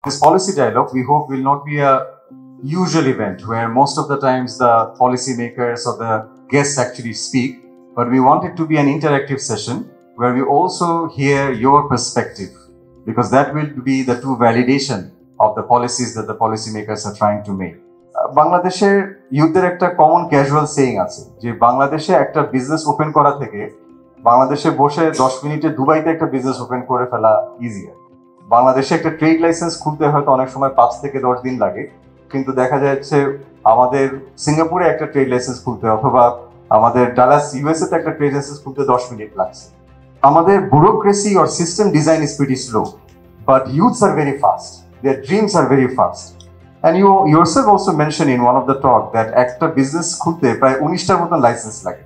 This policy dialogue, we hope, will not be a usual event where most of the times the policymakers or the guests actually speak, but we want it to be an interactive session where we also hear your perspective, because that will be the true validation of the policies that the policymakers are trying to make. বাংলাদেশের ইউথদের একটা common casual saying আছে যে বাংলাদেশে একটা business open করা থেকে বাংলাদেশে বসে 10 মিনিটে দুবাইতে একটা বিজনেস ওপেন করে ফেলা ইজিয়ার। বাংলাদেশে একটা ট্রেড লাইসেন্স খুলতে হয়তো অনেক সময় 5 থেকে 10 দিন লাগে, কিন্তু দেখা যাচ্ছে আমাদের সিঙ্গাপুরে একটা ট্রেড লাইসেন্স খুলতে অথবা আমাদের ডালাস ইউএসএ তে একটা ট্রেড লাইসেন্স খুলতে 10 মিনিট লাগছে। আমাদের bureaucracy or system design is pretty slow, but youths are very fast, there dreams are very fast. And you yourself also mentioned in one of the talk that একটা business খুলতে প্রায় 19টার মতন licence লাগে,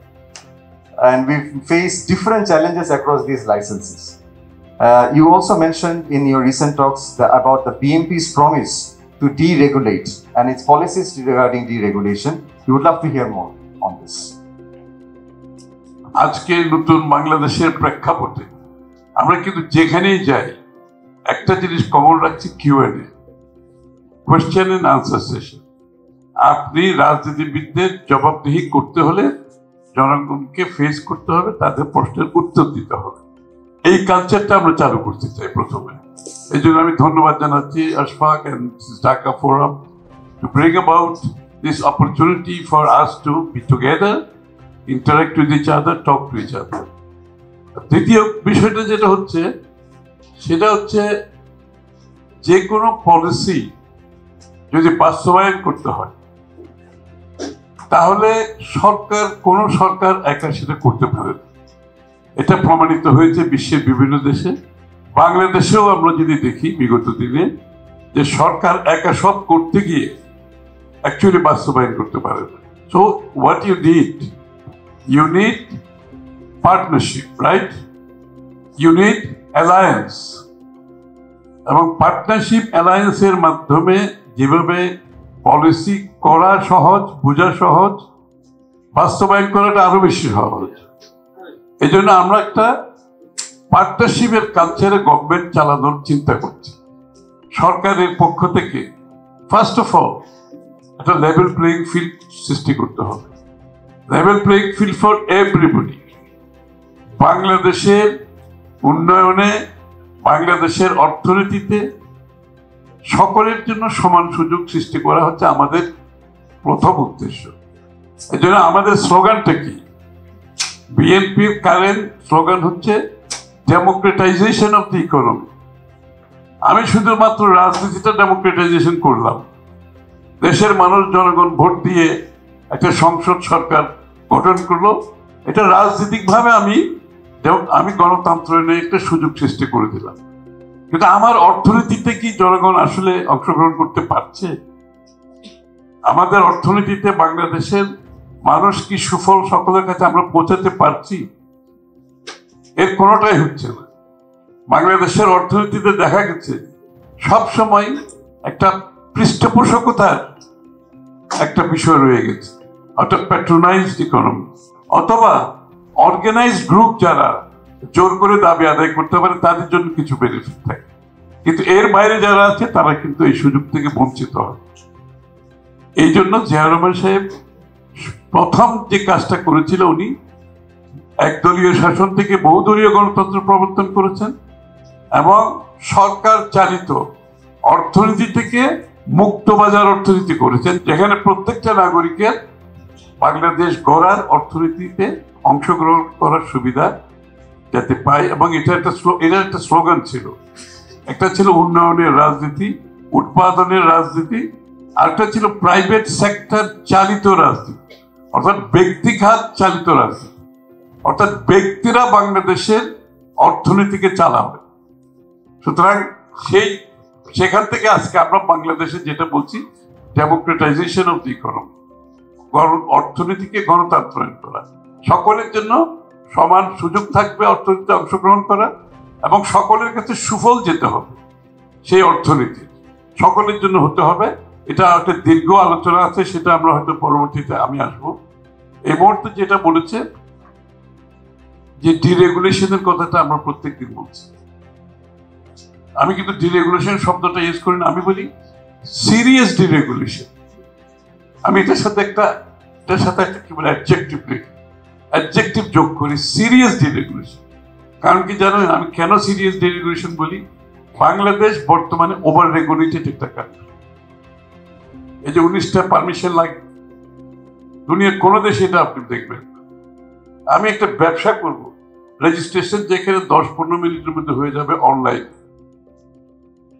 and we face different challenges across these licenses. You also mentioned in your recent talks about the BMP's promise to deregulate and its policies regarding deregulation. We would love to hear more on this. আজকে নতুন বাংলাদেশের প্রেক্ষাপটে আমরা কিন্তু যেখানেই যাই একটা জিনিস কমন রাখছি, Q and A, question and answer session. আপনি রাজনীতিবিদদের জবাবদিহি করতে হলে জনগণকে ফেস করতে হবে, তাদের প্রশ্নের উত্তর দিতে হবে। এই কালচারটা আমরা চালু করতে চাই প্রথমে। এই জন্য আমি ধন্যবাদ জানাচ্ছি Ashfaq and Dhaka forum to bring about this opportunity for us to be together, interact with each other, talk to each other. দ্বিতীয় বিষয়টা যেটা হচ্ছে সেটা হচ্ছে যে কোনো পলিসি যদি বাস্তবায়ন করতে হয় তাহলে কোনো সরকার একা সেটা করতে পারে না। এটা প্রমাণিত হয়েছে বিশ্বের বিভিন্ন দেশে। বাংলাদেশেও আমরা যদি দেখি বিগত দিনে যে সরকার একা সব করতে গিয়ে অ্যাকচুয়ালি বাস্তবায়ন করতে পারে না। So what you need partnership, right? You need alliance. এবং পার্টনারশিপ অ্যালায়েন্সের মাধ্যমে যেভাবে পলিসি করা সহজ, বোঝা সহজ, বাস্তবায়ন করাটা আরো বেশি সহজ। এই জন্য আমরা একটা পার্টনারশিপের কালচারে গভর্নমেন্ট চালানোর চিন্তা করছি। সরকারের পক্ষ থেকে ফার্স্ট অফ অল একটা লেভেল প্লেইং ফিল্ড সৃষ্টি করতে হবে, level playing field for everybody. বাংলাদেশের উন্নয়নে, বাংলাদেশের অর্থনীতিতে সকলের জন্য সমান সুযোগ সৃষ্টি করা হচ্ছে আমাদের প্রথম উদ্দেশ্য। এই জন্য আমাদের স্লোগানটা কি? বিএনপির কারেন্ট স্লোগান হচ্ছে ডেমোক্রেটাইজেশন অফ দি ইকোনমি। আমি শুধুমাত্র রাজনীতিটা ডেমোক্রেটাইজেশন করলাম, দেশের মানুষ জনগণ ভোট দিয়ে একটা সংসদ সরকার গঠন করলো, এটা রাজনৈতিকভাবে আমি গণতন্ত্রের একটা সুযোগ সৃষ্টি করে দিলাম, কিন্তু আমার অর্থনীতিতে কি জনগণ আসলে অংশগ্রহণ করতে পারছে? আমাদের অর্থনীতিতে বাংলাদেশের মানুষ কি সুফল সকলের কাছে আমরা পৌঁছাতে পারছি? এর কোনোটাই হচ্ছে না। বাংলাদেশের অর্থনীতিতে দেখা গেছে সবসময় একটা পৃষ্ঠপোষকতার একটা বিষয় রয়ে গেছে, অর্থাৎ প্যাট্রোনাইজড ইকোনমি, অথবা অর্গানাইজড গ্রুপ যারা জোর করে দাবি আদায় করতে পারে তাদের জন্য কিছু বেনিফিট থাকে, কিন্তু এর বাইরে যারা আছে তারা কিন্তু এই সুযোগ থেকে বঞ্চিত হয়। এই জন্য জিয়া রহমান সাহেব প্রথম যে কাজটা করেছিল, উনি একদলীয় শাসন থেকে বহুদলীয় গণতন্ত্র প্রবর্তন করেছেন এবং সরকার চালিত অর্থনীতি থেকে মুক্ত বাজার অর্থনীতি করেছেন, যেখানে প্রত্যেকটা নাগরিকের বাংলাদেশ গড়ার অর্থনীতিতে অংশগ্রহণ করার সুবিধা যাতে পায়। এবং এটা একটা স্লোগান ছিল, একটা ছিল উন্নয়নের রাজনীতি, উৎপাদনের রাজনীতি, আরেকটা ছিল প্রাইভেট সেক্টর চালিত রাজনীতি, অর্থাৎ ব্যক্তিখাত চালিত রাজনীতি, অর্থাৎ ব্যক্তিরা বাংলাদেশের অর্থনীতিকে চালাবে। সুতরাং সেখান থেকে আজকে আমরা বাংলাদেশে যেটা বলছি ডেমোক্রেটাইজেশন অফ দি ইকোনমি, অর্থনীতিকে গণতন্ত্রায়ন করা, সকলের জন্য সমান সুযোগ থাকবে অর্থনীতিতে অংশগ্রহণ করা, এবং সকলের কাছে সুফল যেতে হবে সেই অর্থনীতি সকলের জন্য হতে হবে। এটা একটা দীর্ঘ আলোচনা আছে, সেটা আমরা হয়তো পরবর্তীতে আমি আসবো। এই মুহূর্তে যেটা বলেছে যে ডিরেগুলেশনের কথাটা আমরা প্রত্যেকদিন বলছি, আমি কিন্তু ডিরেগুলেশন শব্দটা ইউজ করি না, আমি বলি সিরিয়াস ডিরেগুলেশন। আমি এটার সাথে একটা কি বলে অ্যাডজেক্টিভ যোগ করি, সিরিয়াস ডিরেগুলেশন। কারণ কি জানেন আমি কেন সিরিয়াস ডিরেগুলেশন বলি? বাংলাদেশ বর্তমানে ওভার রেগুলেটেড একটা কান্ট্রি। এই যে 19টা পারমিশন লাগে, দুনিয়ার কোনো দেশে এটা আপনি দেখবেন। আমি একটা ব্যবসা করব, রেজিস্ট্রেশন যেখানে 10-15 মিনিটের মধ্যে হয়ে যাবে অনলাইন,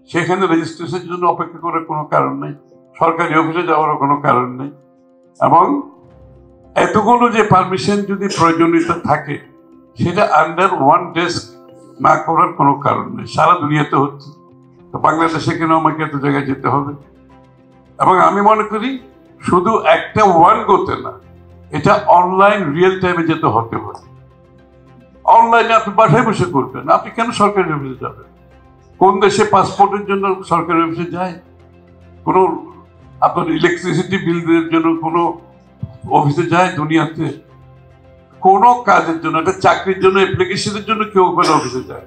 সেখানে রেজিস্ট্রেশনের জন্য অপেক্ষা করার কোনো কারণ নেই, সরকারি অফিসে যাওয়ারও কোনো কারণ নেই। এবং এতগুলো যে পারমিশন যদি প্রয়োজনীয়তা থাকে, সেটা আন্ডার ওয়ান ডেস্ক না করার কোনো কারণ নেই। সারা দুনিয়াতে হচ্ছে, তো বাংলাদেশে কেন আমাকে এত জায়গায় যেতে হবে? এবং আমি মনে করি শুধু একটা ওয়ান গোতে না, এটা অনলাইন রিয়েল টাইমে যেতে হতে পারে। অনলাইনে আপনি বাসায় বসে করবেন, আপনি কেন সরকারি অফিসে যাবেন? কোন দেশে পাসপোর্টের জন্য সরকারি অফিসে যায়? কোনো আপনার ইলেকট্রিসিটি বিলের জন্য কোনো অফিসে যায় দুনিয়াতে? কোনো কাজের জন্য, একটা চাকরির জন্য, অ্যাপ্লিকেশনের জন্য কেউ কোনো অফিসে যায়?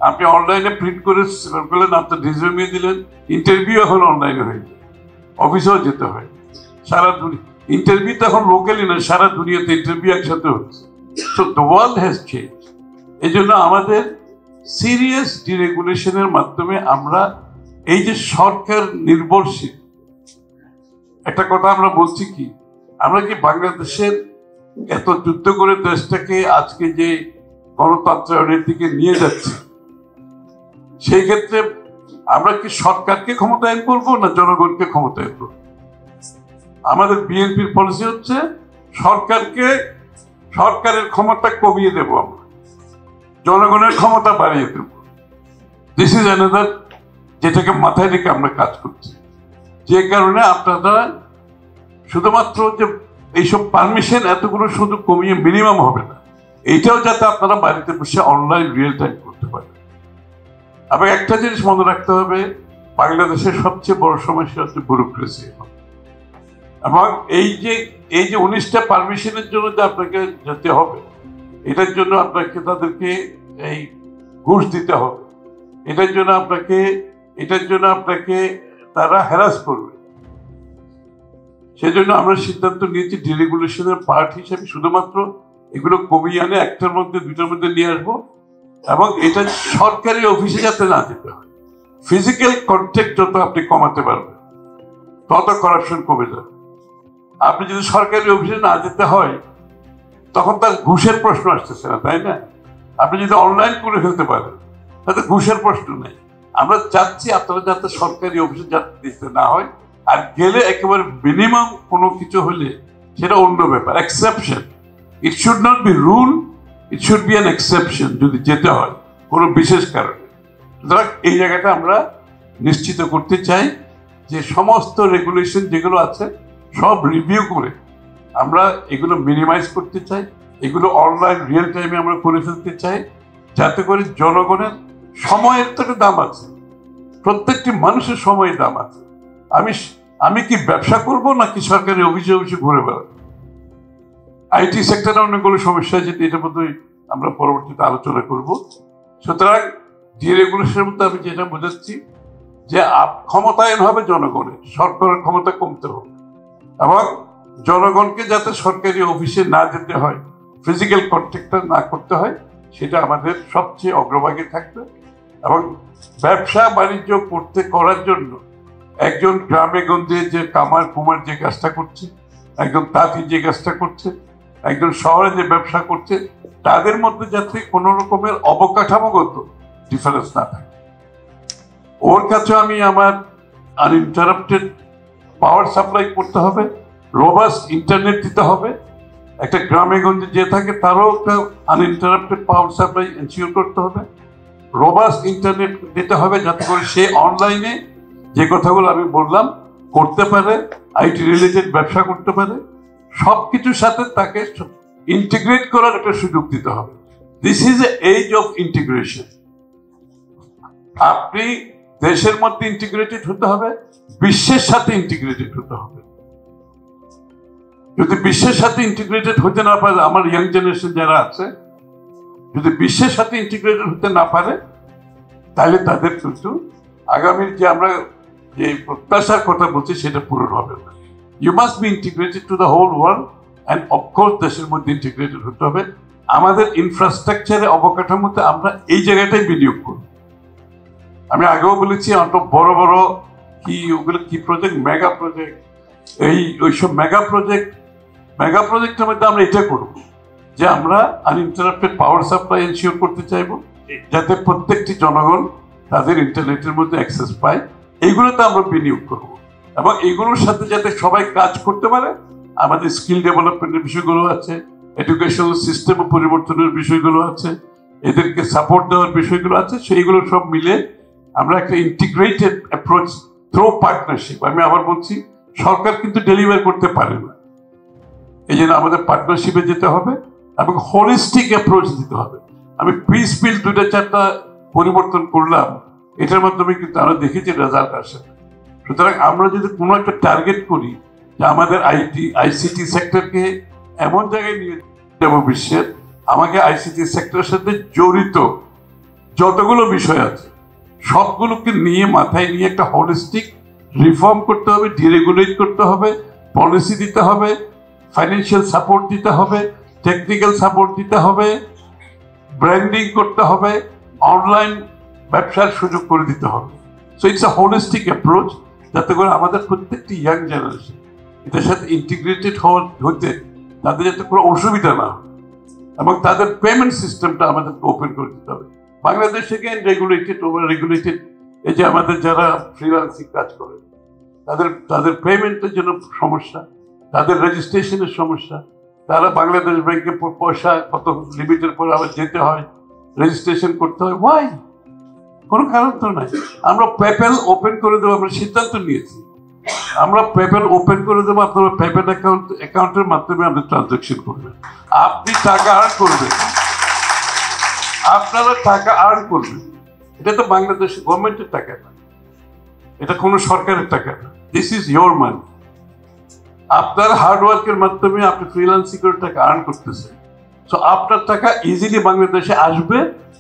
আপনি অনলাইনে প্রিন্ট করে করলেন, আপনার রিজিউমে দিলেন, ইন্টারভিউ এখন অনলাইনে হয়ে যায়, অফিসেও যেতে হয়। সারা দুনিয়া ইন্টারভিউ তো এখন লোকালি না, সারা দুনিয়াতে ইন্টারভিউ একসাথে হচ্ছে। So the world has change. এই জন্য আমাদের সিরিয়াস ডিরেগুলেশনের মাধ্যমে আমরা এই যে সরকার নির্ভরশীল একটা কথা আমরা বলছি, কি আমরা কি বাংলাদেশের এত যুদ্ধ করে দেশটাকে আজকে যে গণতন্ত্রের দিকে নিয়ে যাচ্ছে, সেই ক্ষেত্রে আমরা কি সরকারকে ক্ষমতায়ন করবো না জনগণকে ক্ষমতায়ন করবো? আমাদের বিএনপির পলিসি হচ্ছে সরকারের ক্ষমতা কমিয়ে দেব, আমরা জনগণের ক্ষমতা বাড়িয়ে দেব। দিস ইজ অ্যানাদার, যেটাকে মাথায় রেখে আমরা কাজ করছি। যে কারণে আপনারা শুধুমাত্র যে এইসব পারমিশন এতগুলো শুধু কমিয়ে মিনিমাম হবে না, এইটাও যাতে আপনারা বাড়িতে বসে অনলাইন রিয়েল টাইম করতে পারেন। আবার একটা জিনিস মনে রাখতে হবে, বাংলাদেশের সবচেয়ে বড় সমস্যা হচ্ছে ব্যুরোক্রেসি। এবং এই যে 19টা পারমিশনের জন্য যে আপনাকে যেতে হবে, এটার জন্য আপনাকে তাদেরকে এই ঘুষ দিতে হবে, এটার জন্য আপনাকে তারা হ্যারাস করবে। সেজন্য আমরা সিদ্ধান্ত নিয়েছি ডিরেগুলেশনের পার্ট হিসেবে শুধুমাত্র এগুলো কমিয়ে আনে, একটার মধ্যে দুইটার মধ্যে নিয়ে আসবো। এবং এটা সরকারি অফিসে যাতে না যেতে হয়। ফিজিক্যাল কন্ট্যাক্ট যত আপনি কমাতে পারবেন, তত করাপশন কমে যাবে। আপনি যদি সরকারি অফিসে না যেতে হয়, তখন তার ঘুষের প্রশ্ন আসতেছে না, তাই না? আপনি যদি অনলাইন করে ফেলতে পারেন, তাতে ঘুষের প্রশ্ন নেই। আমরা চাচ্ছি আপনারা যাতে সরকারি অফিসে যেতে না হয়, আর গেলে একেবারে মিনিমাম কোনো কিছু হলে সেটা অন্য ব্যাপার, exception. It should not be rule, it should be an exception যদি যেতে হয় কোনো বিশেষ কারণে। সুতরাং এই জায়গাটা আমরা নিশ্চিত করতে চাই যে সমস্ত রেগুলেশন যেগুলো আছে সব রিভিউ করে আমরা এগুলো মিনিমাইজ করতে চাই, এগুলো অনলাইন রিয়েল টাইমে আমরা করে ফেলতে চাই, যাতে করে জনগণের সময়ের তো একটা দাম আছে, প্রত্যেকটি মানুষের সময়ের দাম আছে। আমি কি ব্যবসা করব নাকি সরকারি অফিসে ঘুরে বেড়াবো? আইটি সেক্টরে অনেকগুলো সমস্যা, যেটা এটার মধ্যে আমরা পরবর্তীতে আলোচনা করব। সুতরাং ডিরেগুলেশনের মধ্যে আমি যেটা বোঝাচ্ছি যে ক্ষমতায়ন হবে জনগণের, সরকারের ক্ষমতা কমতে হবে, এবং জনগণকে যাতে সরকারি অফিসে না যেতে হয়, ফিজিক্যাল কন্ট্যাক্টটা না করতে হয়, সেটা আমাদের সবচেয়ে অগ্রভাগে থাকবে। এবং ব্যবসা বাণিজ্য করার জন্য একজন গ্রামে গঞ্জে যে কামার কুমার যে কাজটা করছে, একজন তাঁতি যে কাজটা করছে, একজন শহরে যে ব্যবসা করছে, তাদের মধ্যে যাতে কোনো রকমের অবকাঠামোগত ডিফারেন্স না থাকে। ওর কাছে আমি আমার আনইন্টারাপ্টেড পাওয়ার সাপ্লাই করতে হবে, রোবাস্ট ইন্টারনেট দিতে হবে। একটা গ্রামে গঞ্জে যে থাকে তারও একটা আনইন্টারাপ্টেড পাওয়ার সাপ্লাই এনশিওর করতে হবে, রোবাস্ট ইন্টারনেট দিতে হবে, যাতে করে সে অনলাইনে যে কথাগুলো আমি বললাম করতে পারে, আইটি রিলেটেড ব্যবসা করতে পারে। সবকিছুর সাথে তাকে ইন্টিগ্রেট করার একটা সুযোগ দিতে হবে। This is a age of integration. আপনি দেশের মধ্যে ইন্টিগ্রেটেড হতে হবে, বিশ্বের সাথে ইন্টিগ্রেটেড হতে হবে। যদি বিশ্বের সাথে ইন্টিগ্রেটেড হতে না পারে, আমার ইয়াং জেনারেশন যারা আছে, যদি বিশ্বের সাথে ইন্টিগ্রেটেড হতে না পারে, তাহলে তাদের কিন্তু আগামীর যে আমরা যে প্রত্যাশার কথা বলছি সেটা পূরণ হবে না। You must be integrated to the whole world and of course দেশের মধ্যে ইন্টিগ্রেটেড হতে হবে। আমাদের ইনফ্রাস্ট্রাকচারে অবকাঠামোতে আমরা এই জায়গাটাই বিনিয়োগ করব। আমি আগেও বলেছি অত বড় বড় কি ওগুলো কি প্রজেক্ট, মেগা প্রজেক্ট, ওইসব মেগা প্রজেক্টের মধ্যে আমরা এটা করব যে আমরা আনইন্টারাপ্টেড পাওয়ার সাপ্লাই এনশিওর করতে চাইবো, যাতে প্রত্যেকটি জনগণ তাদের ইন্টারনেটের মধ্যে অ্যাক্সেস পায়। এইগুলোতে আমরা বিনিয়োগ করব এবং এইগুলোর সাথে যাতে সবাই কাজ করতে পারে। আমাদের স্কিল ডেভেলপমেন্টের বিষয়গুলো আছে, এডুকেশনাল সিস্টেম পরিবর্তনের বিষয়গুলো আছে, এদেরকে সাপোর্ট দেওয়ার বিষয়গুলো আছে। সেইগুলো সব মিলে আমরা একটা ইন্টিগ্রেটেড অ্যাপ্রোচ থ্রু পার্টনারশিপ। আমি আবার বলছি, সরকার কিন্তু ডেলিভার করতে পারে না, এই জন্য আমাদের পার্টনারশিপে যেতে হবে এবং হোলিস্টিক অ্যাপ্রোচ দিতে হবে। আমি পিস বিল 2-4টা পরিবর্তন করলাম, এটার মাধ্যমে কিন্তু আমরা দেখেছি রেজাল্ট আসে। সুতরাং আমরা যদি কোনো একটা টার্গেট করি যে আমাদের আইসিটি সেক্টরকে এমন জায়গায় নিয়ে যাবো বিশ্বের, আমাকে আইসিটি সেক্টরের সাথে জড়িত যতগুলো বিষয় আছে সবগুলোকে নিয়ে মাথায় নিয়ে একটা হোলিস্টিক রিফর্ম করতে হবে, ডিরেগুলেট করতে হবে, পলিসি দিতে হবে, ফাইন্যান্সিয়াল সাপোর্ট দিতে হবে, টেকনিক্যাল সাপোর্ট দিতে হবে, ব্র্যান্ডিং করতে হবে, অনলাইন ব্যবসার সুযোগ করে দিতে হবে। So it's a holistic approach, যাতে করে আমাদের প্রত্যেকটি ইয়াং জেনারেশন এটার সাথে ইন্টিগ্রেটেড হতে তাদের যাতে কোনো অসুবিধা না হয় এবং তাদের পেমেন্ট সিস্টেমটা আমাদেরকে ওপেন করে দিতে হবে। বাংলাদেশে রেগুলেটেড, ওভার রেগুলেটেড, এই যে আমাদের যারা ফ্রিল্যান্সিং কাজ করে তাদের পেমেন্টের জন্য সমস্যা, তাদের রেজিস্ট্রেশনের সমস্যা, তারা বাংলাদেশ ব্যাংকে পয়সা কত লিমিটের পর আবার যেতে হয়, রেজিস্ট্রেশন করতে হয়। ওয়াই? কোনো কারণ তো নাই। আমরা পেপ্যাল ওপেন করে দেবো, আমরা সিদ্ধান্ত নিয়েছি, আমরা পেপ্যাল ওপেন করে দেবো। আপনারা পেপ্যাল অ্যাকাউন্টের মাধ্যমে আপনি ট্রানজাকশন করবেন, আপনি টাকা আর্ন করবেন, আপনারা টাকা আর্ন করবেন। এটা তো বাংলাদেশ গভর্নমেন্টের টাকা না, এটা কোনো সরকারের টাকা না। দিস ইজ ইয়োর মানি। আপনার হার্ডওয়ার্কের মাধ্যমে আপনি ফ্রিল্যান্সিং করে টাকা আর্ন করতেছেন। সো আপনার টাকা ইজিলি বাংলাদেশে আসবে,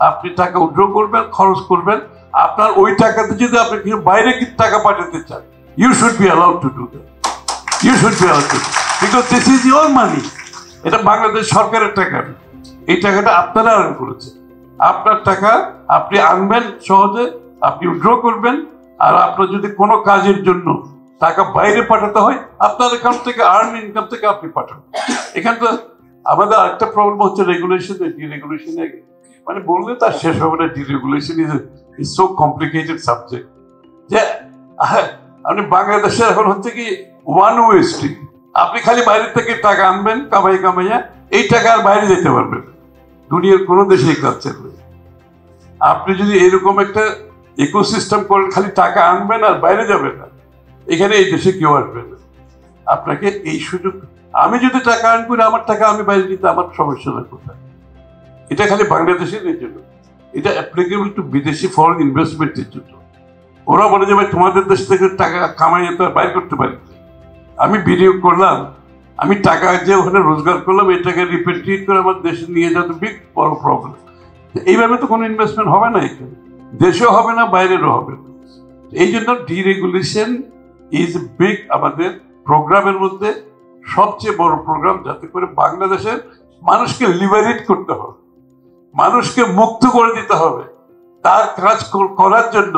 আপনি টাকা উইথড্র করবেন, খরচ করবেন। আপনার ওই টাকাতে যদি আপনি বাইরে টাকা পাঠাতে চান, you should be allowed to do that. You should be allowed to, because this is your money. এটা বাংলাদেশ সরকারের টাকা না, এই টাকাটা আপনারা আর্ন করেছেন। আপনার টাকা আপনি আনবেন সহজে, আপনি উইথড্র করবেন। আর আপনার যদি কোনো কাজের জন্য টাকা বাইরে পাঠাতে হয়, আপনার অ্যাকাউন্ট থেকে আর্ন ইনকাম থেকে আপনি পাঠান। এখানে তো আমাদের আরেকটা প্রবলেম হচ্ছে রেগুলেশন, ডিরেগুলেশন। মানে বললে তার শেষ হবে না। Deregulation is so complicated subject যে আপনি বাংলাদেশে এখন হচ্ছে কি ওয়ান ওয়ে স্ট্রিট। আপনি খালি বাইরে থেকে টাকা আনবেন, কামাইয়া এই টাকা আর বাইরে যেতে পারবেন। দুনিয়ার কোনো দেশে এই কাজ চলবে। আপনি যদি এরকম একটা ইকোসিস্টেম করেন, খালি টাকা আনবেন আর বাইরে যাবেন না, এখানে এই দেশে কেউ আসবে না। আপনাকে এই সুযোগ, আমি যদি টাকা আর্ন করি, আমার টাকা আমি বাইরে দিতে আমার সমস্যা না কোথায়। এটা খালি বাংলাদেশের জন্য, এটা অ্যাপ্লিকেবল টু বিদেশি ফরেন ইনভেস্টমেন্টের জন্য। ওরা বলে যে ভাই তোমাদের দেশ থেকে টাকা কামাইয়ে তো বাইর করতে পারি। আমি বিনিয়োগ করলাম, আমি টাকা যে ওখানে রোজগার করলাম, এই টাকা রিপেট্রিয়েট করে আমার দেশে নিয়ে যাওয়া তো বিগ বড় প্রবলেম। এইভাবে তো কোনো ইনভেস্টমেন্ট হবে না, এখানে দেশেও হবে না, বাইরেরও হবে না। এই জন্য ডিরেগুলেশন ইজ বিগ আমাদের প্রোগ্রামের মধ্যে সবচেয়ে বড় প্রোগ্রাম, যাতে করে বাংলাদেশের মানুষকে লিবারেট করতে হবে, মানুষকে মুক্ত করে দিতে হবে। তার কাজ করার জন্য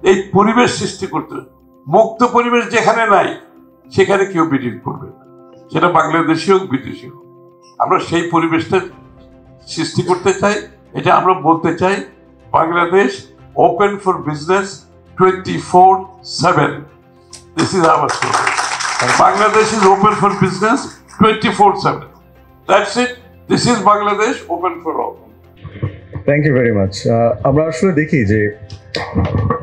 এই পরিবেশ সৃষ্টি করতে হবে। মুক্ত পরিবেশ যেখানে নাই, সেখানে কেউ বিনিয়োগ করবে না, সেটা বাংলাদেশি হোক বিদেশি হোক। আমরা সেই পরিবেশটা সৃষ্টি করতে চাই। এটা আমরা বলতে চাই, Bangladesh open for business 24/7. This is our slogan. Bangladesh is open for business 24/7. That's it. This is Bangladesh open for all. Thank you very much. আমরা আসলে দেখি যে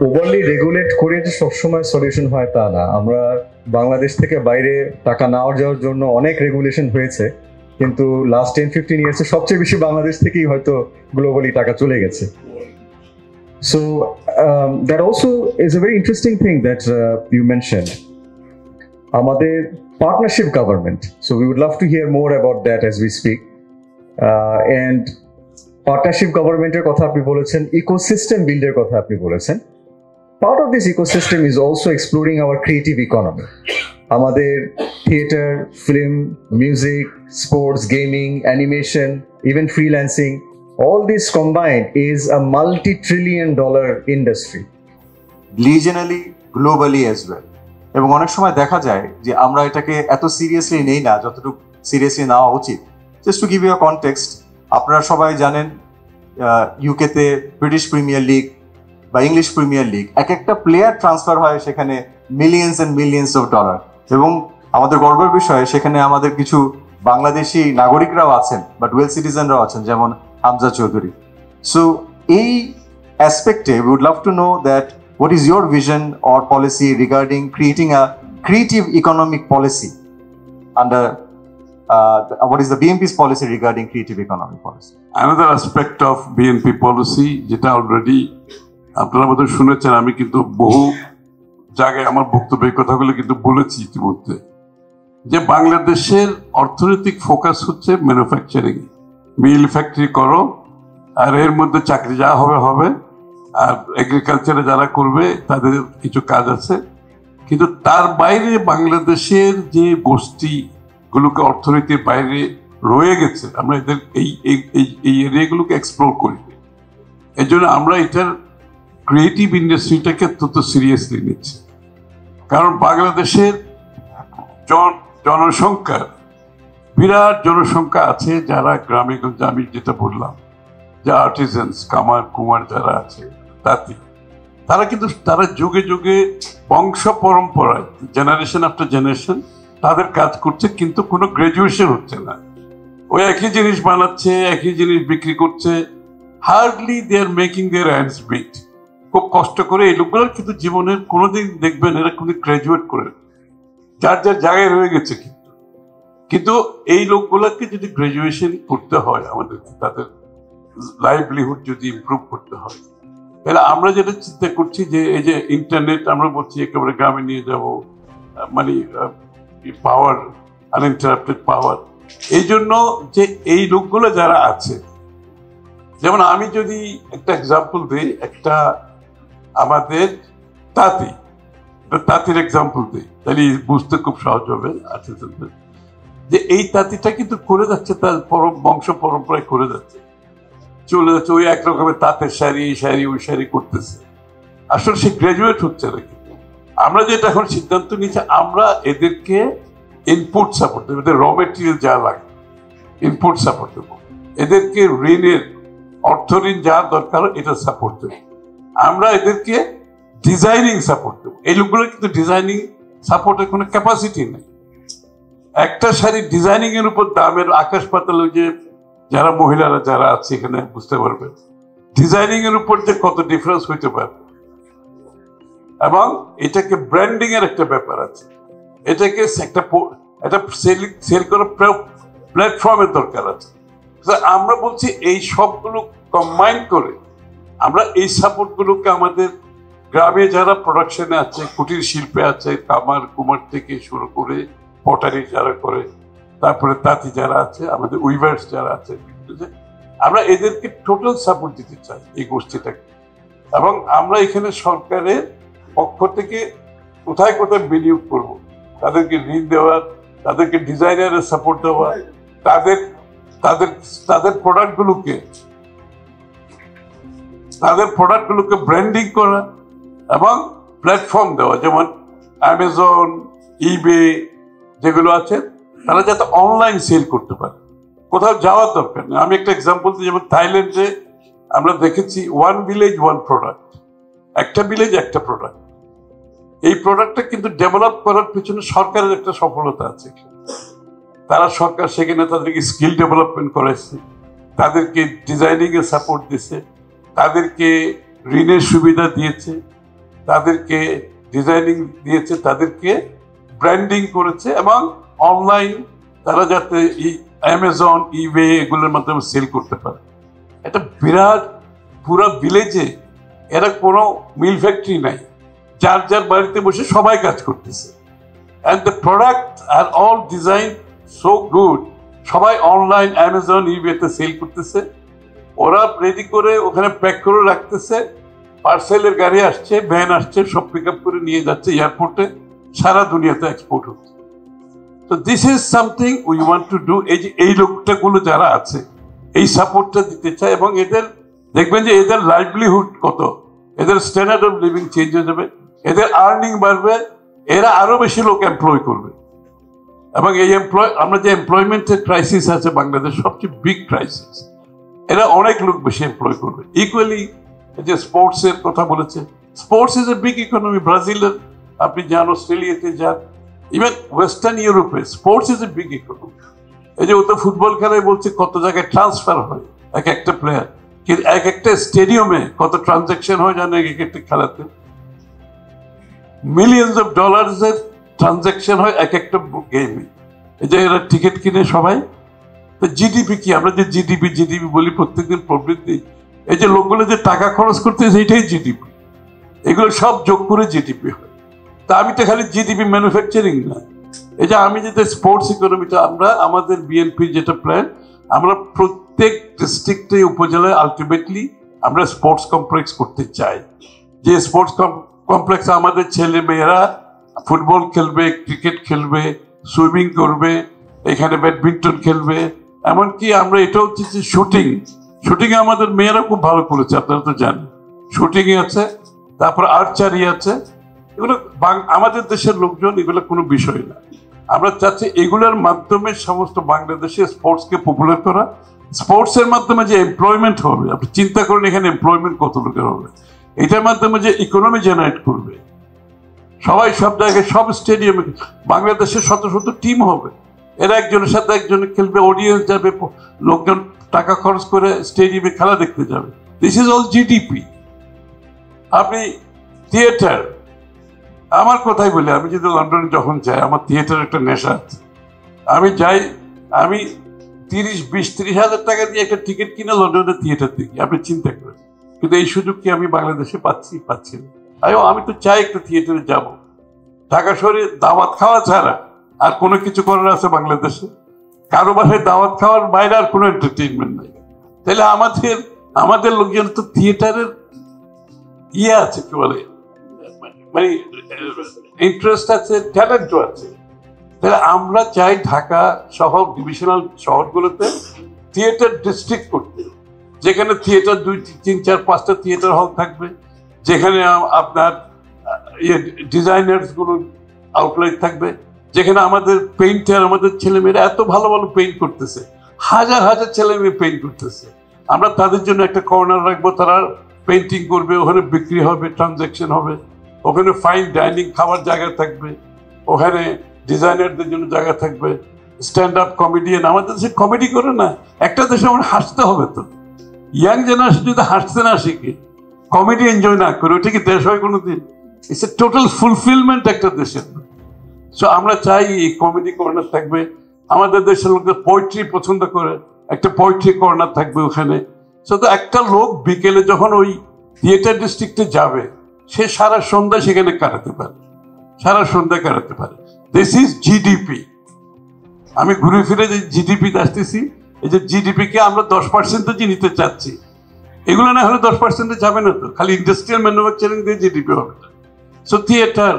ওভারলি রেগুলেট করে যে সবসময় সলিউশন হয় তা না। আমরা বাংলাদেশ থেকে বাইরে টাকা নেওয়ার যাওয়ার জন্য অনেক রেগুলেশন হয়েছে, কিন্তু লাস্ট 10-15 ইয়ার্সে সবচেয়ে বেশি বাংলাদেশ থেকেই হয়তো গ্লোবালি টাকা চলে গেছে। So that also is a very interesting thing that you mentioned. Amader partnership government. So we would love to hear more about that as we speak. And partnership গভর্নমেন্টের কথা আপনি বলেছেন, ইকোসিস্টেম বিল্ডের কথা আপনি বলেছেন। Part of this ecosystem is also exploring our creative economy. আমাদের theatre, film, music, sports, gaming, animation, even freelancing, all this combined is a multi-trillion dollar industry. Regionally, globally as well. এবং অনেক সময় দেখা যায় যে আমরা এটাকে এত সিরিয়াসলি নেই না যতটুকু সিরিয়াসলি নেওয়া উচিত। Just to give you a context, আপনারা সবাই জানেন ইউকেতে ব্রিটিশ প্রিমিয়ার লিগ বা ইংলিশ প্রিমিয়ার লিগ, এক একটা প্লেয়ার ট্রান্সফার হয় সেখানে millions and millions of dollar. এবং আমাদের গর্বের বিষয়, সেখানে আমাদের কিছু বাংলাদেশি নাগরিকরাও আছেন বা ডুয়েল সিটিজেনরাও আছেন, যেমন হামজা চৌধুরী। সো এই অ্যাসপেক্টে we would love to know that what is your vision or policy regarding creating a creative economic policy under what is the BNP's policy regarding creative economic policy? Another aspect of BNP policy, যেটা already আপনারা বোধহয় শুনেছেন, আমি কিন্তু বহু জায়গায় আমার বক্তব্যের কথাগুলো কিন্তু বলেছি ইতিমধ্যে, যে বাংলাদেশের অর্থনৈতিক ফোকাস হচ্ছে ম্যানুফ্যাকচারিং। মিল ফ্যাক্টরি করো, আর এর মধ্যে চাকরি যা হবে হবে, আর এগ্রিকালচারে যারা করবে তাদের কিছু কাজ আছে। কিন্তু তার বাইরে বাংলাদেশের যে গোষ্ঠীগুলোকে অর্থনীতির বাইরে রয়ে গেছে, আমরা এদের এই এরিয়াগুলোকে এক্সপ্লোর করি। এই জন্য আমরা এটার ক্রিয়েটিভ ইন্ডাস্ট্রিটাকে অত্যন্ত সিরিয়াসলি নিচ্ছি। কারণ বাংলাদেশের জনসংখ্যার বিরাট জনসংখ্যা আছে যারা গ্রামে গঞ্জে, আমি যেটা বললাম, যে আর্টিজানস, কামার কুমার যারা আছে, তাঁতি, তারা কিন্তু তারা যুগে যুগে বংশ পরম্পরায় জেনারেশন আফটার জেনারেশন তাদের কাজ করছে, কিন্তু কোনো গ্রাজুয়েশন হচ্ছে না। ওই একই জিনিস বানাচ্ছে, একই জিনিস বিক্রি করছে, hardly they are making their hands meet. খুব কষ্ট করে এই লোকগুলোর কিন্তু জীবনের কোনোদিন দেখবেন এরা কোনো গ্রাজুয়েট করে, যার যার জায়গায় রয়ে গেছে। কিন্তু এই লোকগুলোকে যদি গ্রাজুয়েশন করতে হয়, আমাদের তাদের লাইভলিহুড যদি ইমপ্রুভ করতে হয়, তাহলে আমরা যেটা চিন্তা করছি যে এই যে ইন্টারনেট আমরা বলছি একেবারে গ্রামে নিয়ে যাব, মানে পাওয়ার, আনইন্টারাপ্টেড পাওয়ার। এই জন্য যে এই লোকগুলো যারা আছে, যেমন আমি যদি একটা এক্সাম্পল দিই, একটা আমাদের তাঁতির এক্সাম্পল দিই, তাহলে বুঝতে খুব সহজ হবে। আছে যে এই তাঁতিটা কিন্তু করে যাচ্ছে, তার বংশ পরম্পরায় করে যাচ্ছে, চলে যাচ্ছে, ওই এক রকমের তাঁতের শাড়ি, এই শাড়ি, ওই শাড়ি করতেছে। আসলে সে গ্রাজুয়েট হচ্ছে না। কিন্তু আমরা যেটা এখন সিদ্ধান্ত নিচ্ছি, আমরা এদেরকে ইনপুট সাপোর্ট দেবো, এদের র মেটেরিয়াল যা লাগে ইনপুট সাপোর্ট দেবো, এদেরকে ঋণের অর্থ ঋণ যা দরকার এটা সাপোর্ট দেবো, আমরা এদেরকে ডিজাইনিং সাপোর্ট দেবো। এই লোকগুলো কিন্তু ডিজাইনিং সাপোর্টের কোনো ক্যাপাসিটি নেই। একটা শাড়ি ডিজাইনিং এর উপর দামের আকাশ পাতাল, যে যারা মহিলারা যারা আছে এখানে বুঝতে পারবে ডিজাইনিং এর উপর যে কত ডিফারেন্স হইতে পারে। এবং এটাকে ব্র্যান্ডিং এর একটা ব্যাপার আছে, এটাকে একটা সেল করার প্ল্যাটফর্মের দরকার আছে। আমরা বলছি এই সবগুলো কম্বাইন করে আমরা এই সাপোর্ট গুলোকে আমাদের গ্রামে যারা প্রোডাকশনে আছে, কুটির শিল্পে আছে, কামার কুমার থেকে শুরু করে পটারি যারা করে, তারপরে তাঁতি যারা আছে, আমাদের উইভার্স যারা আছে, আমরা এদেরকে টোটাল সাপোর্ট দিতে চাই এই গোষ্ঠীটাকে। এবং আমরা এখানে সরকারের পক্ষ থেকে কোথায় কোথায় বিনিয়োগ করব, তাদেরকে ঋণ দেওয়া, তাদেরকে ডিজাইনারের সাপোর্ট দেওয়া, তাদের তাদের তাদের প্রোডাক্টগুলোকে ব্র্যান্ডিং করা এবং প্ল্যাটফর্ম দেওয়া, যেমন অ্যামাজন, ইবে যেগুলো আছে, তারা যাতে অনলাইন সেল করতে পারে, কোথাও যাওয়ার দরকার নেই। আমি একটা এক্সাম্পল দিই, যেমন থাইল্যান্ডে আমরা দেখেছি ওয়ান ভিলেজ ওয়ান প্রোডাক্ট, একটা ভিলেজ একটা প্রোডাক্ট। এই প্রোডাক্টটা কিন্তু ডেভেলপ করার পিছনে সরকারের একটা সফলতা আছে। তারা সরকার সেখানে তাদেরকে স্কিল ডেভেলপমেন্ট করেছে, তাদেরকে ডিজাইনিং এর সাপোর্ট দিয়েছে, তাদেরকে ঋণের সুবিধা দিয়েছে, তাদেরকে ডিজাইনিং দিয়েছে, তাদেরকে ব্র্যান্ডিং করেছে, এবং অনলাইন তারা যাতে অ্যামাজন, ইবে এগুলোর মাধ্যমে সেল করতে পারে। এটা বিরাট, পুরো ভিলেজে এরা কোনো মিল ফ্যাক্টরি নাই, যার যার বাড়িতে বসে সবাই কাজ করতেছে। And the product are all design so good, সবাই অনলাইন অ্যামাজন, ইবেতে সেল করতেছে, ওরা রেডি করে ওখানে প্যাক করে রাখতেছে, পার্সেলের গাড়ি আসছে, ভ্যান আসছে, সব পিক আপ করে নিয়ে যাচ্ছে এয়ারপোর্টে, সারা দুনিয়াতে এক্সপোর্ট হচ্ছে। তো this is something we want to do. এই যে এই লোকটাগুলো যারা আছে এই সাপোর্টটা দিতে চায়, এবং এদের দেখবেন যে এদের লাইভলিহুড কত, এদের স্ট্যান্ডার্ড অফ লিভিং চেঞ্জ হয়ে যাবে, এদের আর্নিং বাড়বে, এরা আরো বেশি লোক এমপ্লয় করবে। এবং এই আমরা যে এমপ্লয়মেন্টের ক্রাইসিস আছে বাংলাদেশ, সবচেয়ে বিগ ক্রাইসিস, এরা অনেক লোক বেশি এমপ্লয় করবে। ইকুয়ালি যে স্পোর্টস এর কথা বলেছে, sports is a big economy. ব্রাজিলের আপনি যান, অস্ট্রেলিয়াতে যান, ইভেন ওয়েস্টার্ন ইউরোপে sports is a big economy. এই যে ও তো ফুটবল খেলায় বলছে কত জায়গায় ট্রান্সফার হয় এক একটা প্লেয়ার, কিন্তু এক একটা স্টেডিয়ামে কত ট্রানজাকশন হয় জানে এক একটা খেলাতে, মিলিয়ন্স অফ ডলার্স এর ট্রানজাকশন হয় এক একটা গেমে। এই যে এরা টিকিট কিনে সবাই। জিডিপি কি, আমরা যে জিডিপি বলি প্রত্যেকদিন প্রবৃদ্ধি, এই যে লোকগুলো যে টাকা খরচ করতেছে এইটাই জিডিপি, এগুলো সব যোগ করে জিডিপি হয়। তা আমি তো খালি জিডিপি ম্যানুফ্যাকচারিং না, এই যে আমি যেটা স্পোর্টস ইকোনমিটা, আমরা আমাদের বিএনপির যেটা প্ল্যান, আমরা প্রত্যেক ডিস্ট্রিক্টে উপজেলায় আলটিমেটলি আমরা স্পোর্টস কমপ্লেক্স করতে চাই। যে স্পোর্টস কমপ্লেক্স আমাদের ছেলে মেয়েরা ফুটবল খেলবে, ক্রিকেট খেলবে, সুইমিং করবে, এখানে ব্যাডমিন্টন খেলবে, এমনকি আমরা এটা হচ্ছে যে শুটিং আমাদের মেয়েরা খুব ভালো করেছে, আপনারা তো জানেন। শুটিং আছে, তারপর আর্চারি আছে, এগুলো আমাদের দেশের লোকজন, এগুলো কোনো বিষয় না। আমরা চাচ্ছি এগুলোর মাধ্যমে সমস্ত বাংলাদেশে স্পোর্টসকে পপুলার করা। স্পোর্টসের মাধ্যমে যে এমপ্লয়মেন্ট হবে, আপনি চিন্তা করেন এখানে এমপ্লয়মেন্ট কত লোকের হবে, এটার মাধ্যমে যে ইকোনমি জেনারেট করবে, সবাই সব জায়গায় সব স্টেডিয়ামে বাংলাদেশে শত শত টিম হবে, এরা একজনের সাথে একজনে খেলবে, অডিয়েন্স যাবে, লোকজন টাকা খরচ করে স্টেডিয়ামে খেলা দেখতে যাবে। This is all GDP. আপনি থিয়েটার, আমার কথাই বলি, আমি যদি লন্ডনে যখন যাই, আমার থিয়েটার একটা নেশা আছে। আমি যাই, আমি 30 হাজার টাকা দিয়ে একটা টিকিট কিনে লন্ডনের থিয়েটার দেখি, আপনি চিন্তা করেন। কিন্তু এই সুযোগ কি আমি বাংলাদেশে পাচ্ছি না। আমি তো চাই একটা থিয়েটারে যাব। ঢাকা শহরে দাওয়াত খাওয়া ছাড়া আর কোনো কিছু করার আছে বাংলাদেশে? কারো বাসায় দাওয়াত খাওয়ার বাইরে আর কোনো এন্টারটেইনমেন্ট নাই। তাহলে আমাদের লোকজন তো থিয়েটারের আছে, কি বলে, মানে ইন্টারেস্ট আছে, ট্যালেন্টও আছে। তাহলে আমরা চাই ঢাকা সহ ডিভিশনাল শহরগুলোতে থিয়েটার ডিস্ট্রিক্ট করতে, যেখানে থিয়েটার 2, 3, 4, 5টা থিয়েটার হল থাকবে, যেখানে আপনার ডিজাইনার্স গুলো আউটলাইট থাকবে, যেখানে আমাদের পেইন্টার, আমাদের ছেলেমেয়েরা এত ভালো ভালো পেইন্ট করতেছে, হাজার হাজার ছেলেমেয়ে পেইন্ট করতেছে, আমরা তাদের জন্য একটা কর্নার রাখবো, তারা পেইন্টিং করবে, ওখানে বিক্রি হবে, ট্রানজাকশন হবে, ওখানে ফাইন ডাইনিং খাওয়ার জায়গা থাকবে, ওখানে ডিজাইনারদের জন্য জায়গা থাকবে, স্ট্যান্ড আপ কমেডিয়ান, আমাদের দেশে কমেডি করে না, একটা দেশে আমার হাসতে হবে। তো ইয়াং জেনারেশন যদি হাসতে না শিখে, কমেডি এনজয় না করে, ওটা কি দেশ হয় কোনোদিন? ইটস এ টোটাল ফুলফিলমেন্ট একটা দেশের। সো আমরা চাই এই কমেডি কর্নার থাকবে, আমাদের দেশের লোকদের পোয়েট্রি পছন্দ করে, একটা পোয়েট্রি কর্নার থাকবে ওখানে। সো তো একটা লোক বিকেলে যখন ওই থিয়েটার ডিস্ট্রিক্টে যাবে, সে সারা সন্ধ্যা সেখানে কাটাতে পারে, সারা সন্ধ্যা কাটাতে পারে। This is GDP. আমি ঘুরে ফিরে যে জিডিপিতে আসতেছি, এই যে জিডিপিকে আমরা 10% নিতে চাচ্ছি, এগুলো না হলে 10% যাবে না তো, খালি ইন্ডাস্ট্রিয়াল ম্যানুফ্যাকচারিং দিয়ে জিডিপি হবে না। সো থিয়েটার,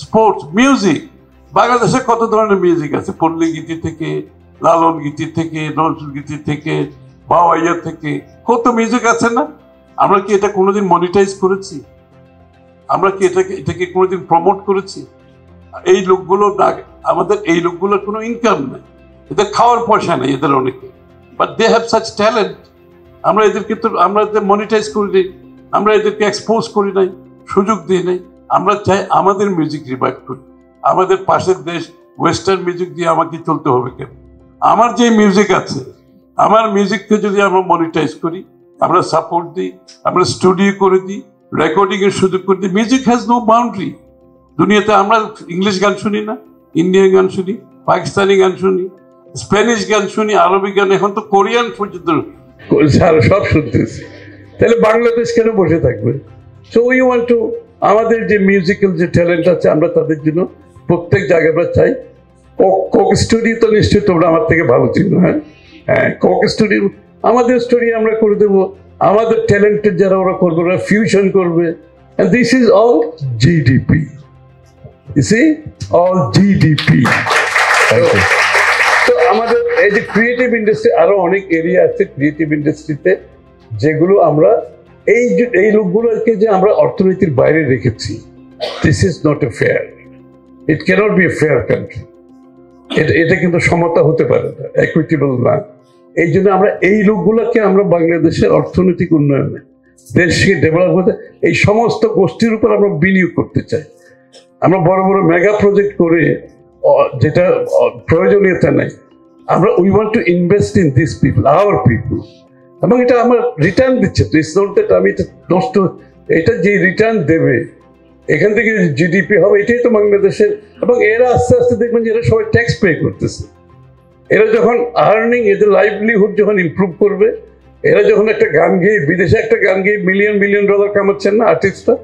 স্পোর্টস, মিউজিক, বাংলাদেশে কত ধরনের মিউজিক আছে, পল্লী গীতি থেকে, লালন গীতি থেকে, নজরুল গীতি থেকে, বাওয়াইয়া থেকে, কত মিউজিক আছে না? আমরা কি এটা কোনোদিন মনিটাইজ করেছি? আমরা কি এটাকে কোনোদিন প্রমোট করেছি? এই লোকগুলো আমাদের এই লোকগুলোর কোনো ইনকাম নেই, এদের খাওয়ার পয়সা নেই এদের অনেকে, but they have such talent. আমরা এদেরকে তো আমরা মনিটাইজ করি নাই, আমরা এদেরকে এক্সপোজ করি নাই, সুযোগ দিই নাই। আমরা চাই আমাদের মিউজিক রিভাইভ করি। আমাদের পাশের দেশ ওয়েস্টার্ন মিউজিক দিয়ে আমাকে চলতে হবে কেন? আমার যে মিউজিক আছে, আমার মিউজিককে যদি আমরা মনিটাইজ করি, আমরা সাপোর্ট দিই, আমরা স্টুডিও করে দিই, রেকর্ডিং এর সুযোগ করে দিই। Music has no boundary. দুনিয়াতে আমরা ইংলিশ গান শুনি না, ইন্ডিয়ান গান শুনি, পাকিস্তানি গান শুনি, স্প্যানিশ গান শুনি, আরবি গান, এখন তো কোরিয়ান পর্যন্ত সব শুনতেছি। তাহলে বাংলাদেশ কেন বসে থাকবে? সো উই ওয়ান্ট টু, আমাদের যে মিউজিক্যাল যে ট্যালেন্ট আছে, আমরা তাদের জন্য প্রত্যেক জায়গায় আমরা চাই। কোক স্টুডিও তো নিশ্চয়ই তোমরা আমার থেকে ভালো চিনো। হ্যাঁ, কোক স্টুডিও আমাদের স্টোরি আমরা করে দেবো, আমাদের ট্যালেন্টেড যারা ওরা করবে, ওরা ফিউশন করবে, and this is all GDP. You see, all GDP. তো আমাদের এই যে ক্রিয়েটিভ ইন্ডাস্ট্রি, আরো অনেক এরিয়া আছে ক্রিয়েটিভ ইন্ডাস্ট্রিতে, যেগুলো আমরা এই লোকগুলোকে যে আমরা অর্থনীতির বাইরে রেখেছি। This is not a fair, it cannot be a fair country. এটা কিন্তু সমতা হতে পারে না, ইকুইটেবল না। এই জন্য আমরা এই লোকগুলোকে আমরা বাংলাদেশের অর্থনৈতিক উন্নয়নে, দেশকে ডেভেলপ করতে, এই সমস্ত গোষ্ঠীর উপর আমরা বিনিয়োগ করতে চাই। আমরা বড় বড় মেগা প্রজেক্ট করে যেটা প্রয়োজনীয়তা নাই, আমরা we want to invest in this people, hour people, এবং এটা আমার রিটার্ন দিচ্ছে। তো ইটস নট দ্যাট আমি এটা নষ্ট, এটা যে রিটার্ন দেবে এখান থেকে জিডিপি হবে, এটাই তো বাংলাদেশের। এবং এরা আস্তে আস্তে দেখবেন যে এরা সবাই ট্যাক্স পে করতেছে। এরা যখন আর্নিং, এদের লাইভলিহুড যখন ইমপ্রুভ করবে, এরা যখন একটা গান গেয়ে, বিদেশে একটা গান গেয়ে মিলিয়ন ডলার কামাচ্ছেন না আর্টিস্টরা,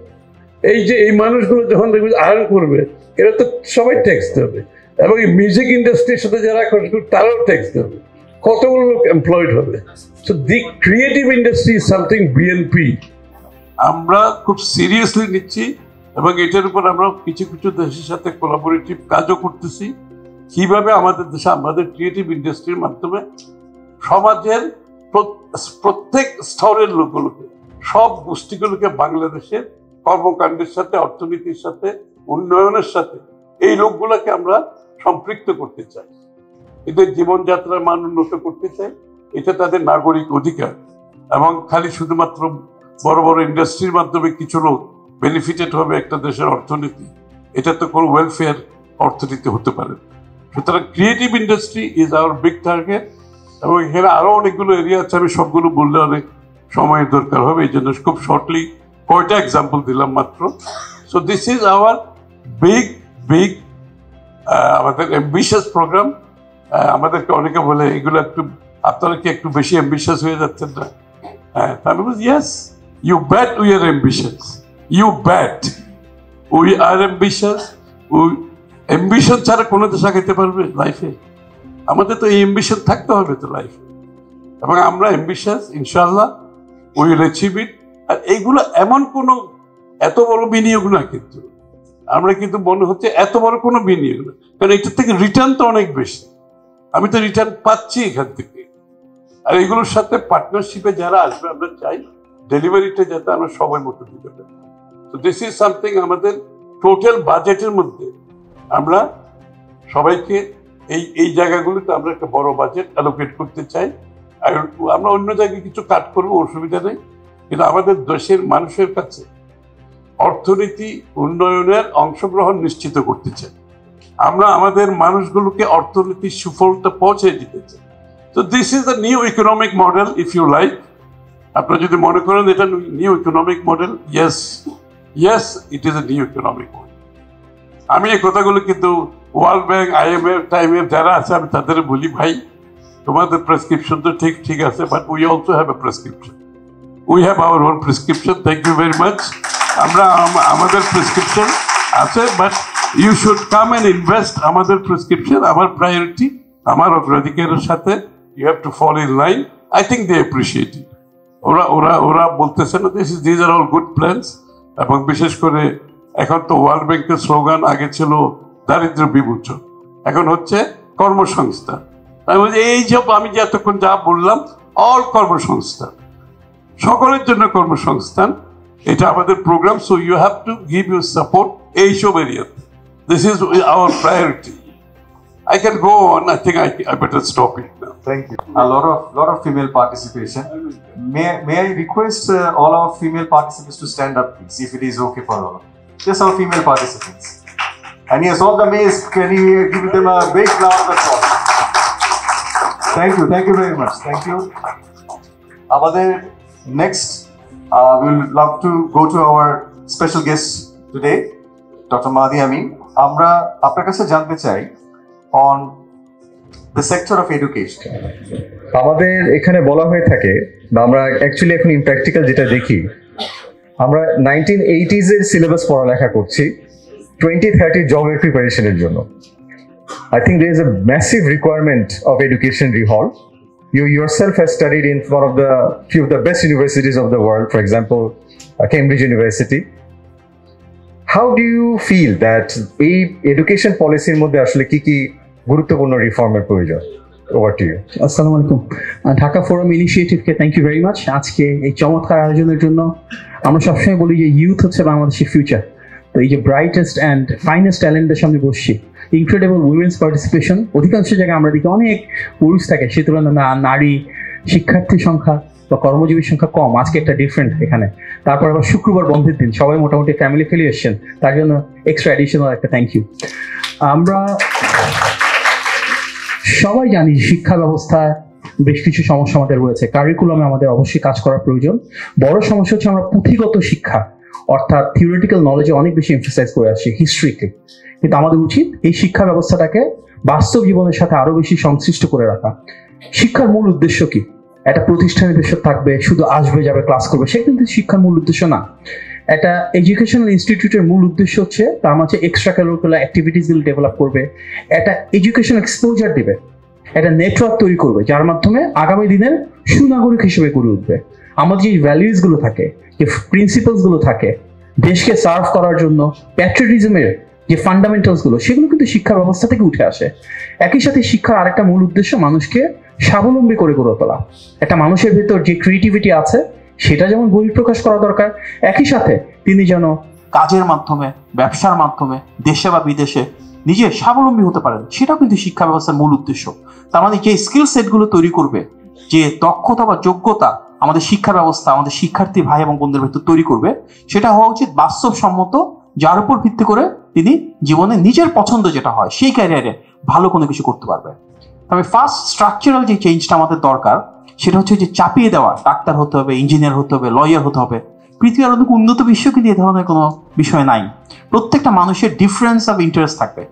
এই যে এই মানুষগুলো যখন দেখবে আর্ন করবে, এরা তো সবাই ট্যাক্স দেবে। এবং এই মিউজিক ইন্ডাস্ট্রির সাথে যারা কাজ করবে তারাও ট্যাক্স দেবে, কতগুলো লোক এমপ্লয়েড হবে। So the creative industry is something BNP আমরা খুব সিরিয়াসলি নিচ্ছি, এবং এটার উপর আমরা কিছু কিছু দেশের সাথে কোলাবোরেটিভ কাজও করতেছি। কিভাবে আমাদের দেশে আমাদের ক্রিয়েটিভ ইন্ডাস্ট্রির মাধ্যমে সমাজের প্রত্যেক স্তরের লোকগুলোকে, সব গোষ্ঠীগুলোকে বাংলাদেশের কর্মকাণ্ডের সাথে, অর্থনীতির সাথে, উন্নয়নের সাথে এই লোকগুলোকে আমরা সম্পৃক্ত করতে চাই। এদের জীবনযাত্রার মান উন্নত করতে চাই, এটা তাদের নাগরিক অধিকার। এবং খালি শুধুমাত্র বড় বড় ইন্ডাস্ট্রির মাধ্যমে কিছু লোক বেনিফিটেড হবে একটা দেশের অর্থনীতি, এটা তো কোনো ওয়েলফেয়ার অর্থনীতি হতে পারে। সুতরাং creative industry is our big target, এবং এখানে আরো অনেকগুলো এরিয়া আছে, আমি সবগুলো বললে অনেক সময়ের দরকার হবে, এই জন্য খুব শর্টলি কয়টা এক্সাম্পল দিলাম মাত্র। So this is hour big আমাদের অ্যাম্বিশিয়াস প্রোগ্রাম। আমাদেরকে অনেকে বলে এগুলো একটু, আপনারা কি একটু বেশি অ্যাম্বিশিয়াস হয়ে যাচ্ছেন না? হ্যাঁ, আমি বলছি yes, you bet we are ambitious, you bet we are ambitious. Ambition ছাড়া কোনো দেশ আগাইতে পারবে লাইফে? আমাদের তো এই অ্যাম্বিশন থাকতে হবে তো লাইফে, এবং আমরা অ্যাম্বিশিয়াস, ইনশাআল্লাহ উই উইল অ্যাচিভ ইট। আর এইগুলো এমন কোনো এত বড় বিনিয়োগ না, কিন্তু আমরা কিন্তু মনে হচ্ছে এত বড় কোনো বিনিয়োগ না, কারণ এটার থেকে রিটার্ন তো অনেক বেশি। আমি তো রিটার্ন পাচ্ছি এখান থেকে। আর এগুলোর সাথে পার্টনারশিপে যারা আসবে, আমরা চাই ডেলিভারিটা যাতে আমরা সময় মতো দিতে পারি। তো দিস ইজ সামথিং, আমাদের টোটাল বাজেটের মধ্যে আমরা সবাইকে এই জায়গাগুলোতে আমরা একটা বড় বাজেট অ্যালোকেট করতে চাই। আর আমরা অন্য জায়গায় কিছু কাট করবো, অসুবিধা নেই, কিন্তু আমাদের দেশের মানুষের কাছে অর্থনীতি উন্নয়নের অংশগ্রহণ নিশ্চিত করতে চাই। আমরা আমাদের মানুষগুলোকে অর্থনীতির সুফলটা পৌঁছে দিতে চাই। তো this is the new economic model, if you like. আপনারা যদি মনে করেন এটা new economic model, yes it is a new economic model. আমি এই কথাগুলো কিন্তু ওয়ার্ল্ড ব্যাংক, IMF, টাইমএফ যারা আছে, আমি তাদের বলি, ভাই তোমাদের প্রেসক্রিপশন তো ঠিক আছে, but we also have a prescription, we have our own prescription. Thank you very much. আমরা আমাদের প্রেসক্রিপশন আছে, but you should come and invest. আমাদের প্রেসক্রিপশন, আমার প্রায়োরিটি, আমার অগ্রাধিকারের সাথে you have to follow in line. I think they appreciate it. ওরা বলতেছে না, these are all good plans. এবং বিশেষ করে এখন তো ওয়ার্ল্ড ব্যাংকের স্লোগান আগে ছিল দারিদ্র্য বিমোচন, এখন হচ্ছে কর্মসংস্থান। এই যে আমি যে এতক্ষণ যা বললাম, অল কর্মসংস্থান, সকলের জন্য কর্মসংস্থান, এটা আমাদের programme. So you have to give your support এইসব এরিয়াতে। This is our priority. I can go on. I think I better stop it now. Thank you. A lot of female participation. May I request all our female participants to stand up, please, if it is okay for all. Just our female participants. And yes, all the males, can you give them a big round of applause? Thank you very much. Thank you. Amader next, we would love to go to our special guest today, Dr. Mahdi Amin. Amra apnar kache jante chai on the sector of education. আমাদের এখানে বলা হয়ে থাকে, বা আমরা actually এখন impractical যেটা দেখি, আমরা 1980s এর সিলেবাস পড়ালেখা করছি 2030 জবের প্রিপারেশনের জন্য। I think there is a massive requirement of education rehaul, You yourself have studied in one of the few of the best universities of the world, for example, Cambridge University. How do you feel that এই education policy এর মধ্যে আসলে কি গুরুত্বপূর্ণ রিফর্মের প্রয়োজন? Over to you. আসসালামু আলাইকুম। Dhaka forum ইনিশিয়েটিভকে থ্যাংক ইউ ভেরি মাচ। আজকে এই চমৎকার আয়োজনের জন্য আমরা সবসময় বলি যে ইউথ হচ্ছে বাংলাদেশের ফিউচার। তো এই যে ব্রাইটেস্ট অ্যান্ড ফাইনেস্ট ট্যালেন্টের সামনে বসছি, ইনক্রেডিবল উইমেন্স পার্টিসিপেশন, অধিকাংশ জায়গায় আমরা দেখি অনেক পুরুষ থাকে, সে তুলনায় নারী শিক্ষার্থীর সংখ্যা বা কর্মজীবীর সংখ্যা কম। আজকে একটা ডিফারেন্ট এখানে। তারপর আবার শুক্রবার বন্ধের দিন, সবাই মোটামুটি ফ্যামিলি ফেলে এসছেন, তার জন্য এক্সট্রা অ্যাডিশনাল একটা থ্যাংক ইউ। আমরা সবাই জানি শিক্ষা ব্যবস্থায় বেশ কিছু সমস্যা আমাদের রয়েছে, কারিকুলামে আমাদের অবশ্যই কাজ করার প্রয়োজন। বড় সমস্যা হচ্ছে আমরা পুঁথিগত শিক্ষা অর্থাৎ থিওরিটিক্যাল নলেজে অনেক বেশি এমফাসাইজ করে আসছি হিস্ট্রিকে, কিন্তু আমাদের উচিত এই শিক্ষা ব্যবস্থাটাকে বাস্তব জীবনের সাথে আরো বেশি সংশ্লিষ্ট করে রাখা। শিক্ষার মূল উদ্দেশ্য কি? একটা প্রতিষ্ঠানের ভেতর থাকবে, শুধু আসবে যাবে ক্লাস করবে, সে কিন্তু শিক্ষার মূল উদ্দেশ্য না। একটা এডুকেশনাল ইনস্টিটিউটের মূল উদ্দেশ্য হচ্ছে তার মাঝে এক্সট্রা কারিকুলার অ্যাক্টিভিটিসগুলো ডেভেলপ করবে, একটা এডুকেশন এক্সপোজার দিবে, একটা নেটওয়ার্ক তৈরি করবে, যার মাধ্যমে আগামী দিনের সুনাগরিক হিসেবে গড়ে উঠবে। আমাদের যে ভ্যালিউসগুলো থাকে, যে প্রিন্সিপালসগুলো থাকে দেশকে সার্ভ করার জন্য, প্যাট্রিয়টিজমের যে ফান্ডামেন্টালসগুলো, সেগুলো কিন্তু শিক্ষা ব্যবস্থা থেকে উঠে আসে। একই সাথে শিক্ষার আরেকটা মূল উদ্দেশ্য মানুষকে স্বাবলম্বী করে গড়ে তোলা। একটা মানুষের ভেতর যে ক্রিয়েটিভিটি আছে সেটা যেমন বহিঃপ্রকাশ করা দরকার, একই সাথে তিনি যেন কাজের মাধ্যমে, ব্যবসার মাধ্যমে দেশে বা বিদেশে নিজে স্বাবলম্বী হতে পারেন, সেটাও কিন্তু শিক্ষা ব্যবস্থার মূল উদ্দেশ্য। তার মানে যে স্কিল সেটগুলো তৈরি করবে, যে দক্ষতা বা যোগ্যতা আমাদের শিক্ষা ব্যবস্থা আমাদের শিক্ষার্থী ভাই এবং বোনদের ভেতর তৈরি করবে, সেটা হওয়া উচিত বাস্তবসম্মত, যার উপর ভিত্তি করে তিনি জীবনে নিজের পছন্দ যেটা হয় সেই ক্যারিয়ারে ভালো কোনো কিছু করতে পারবে। তবে ফার্স্ট স্ট্রাকচারাল যে চেঞ্জটা আমাদের দরকার, সেটা হচ্ছে যে চাপিয়ে দেওয়া ডাক্তার হতে হবে, ইঞ্জিনিয়ার হতে হবে, লয়ার হতে হবে। পৃথিবীর অনেক উন্নত বিশ্ব কিন্তু এ ধরনের কোনো বিষয় নাই। প্রত্যেকটা মানুষের ডিফারেন্স অফ ইন্টারেস্ট থাকবে।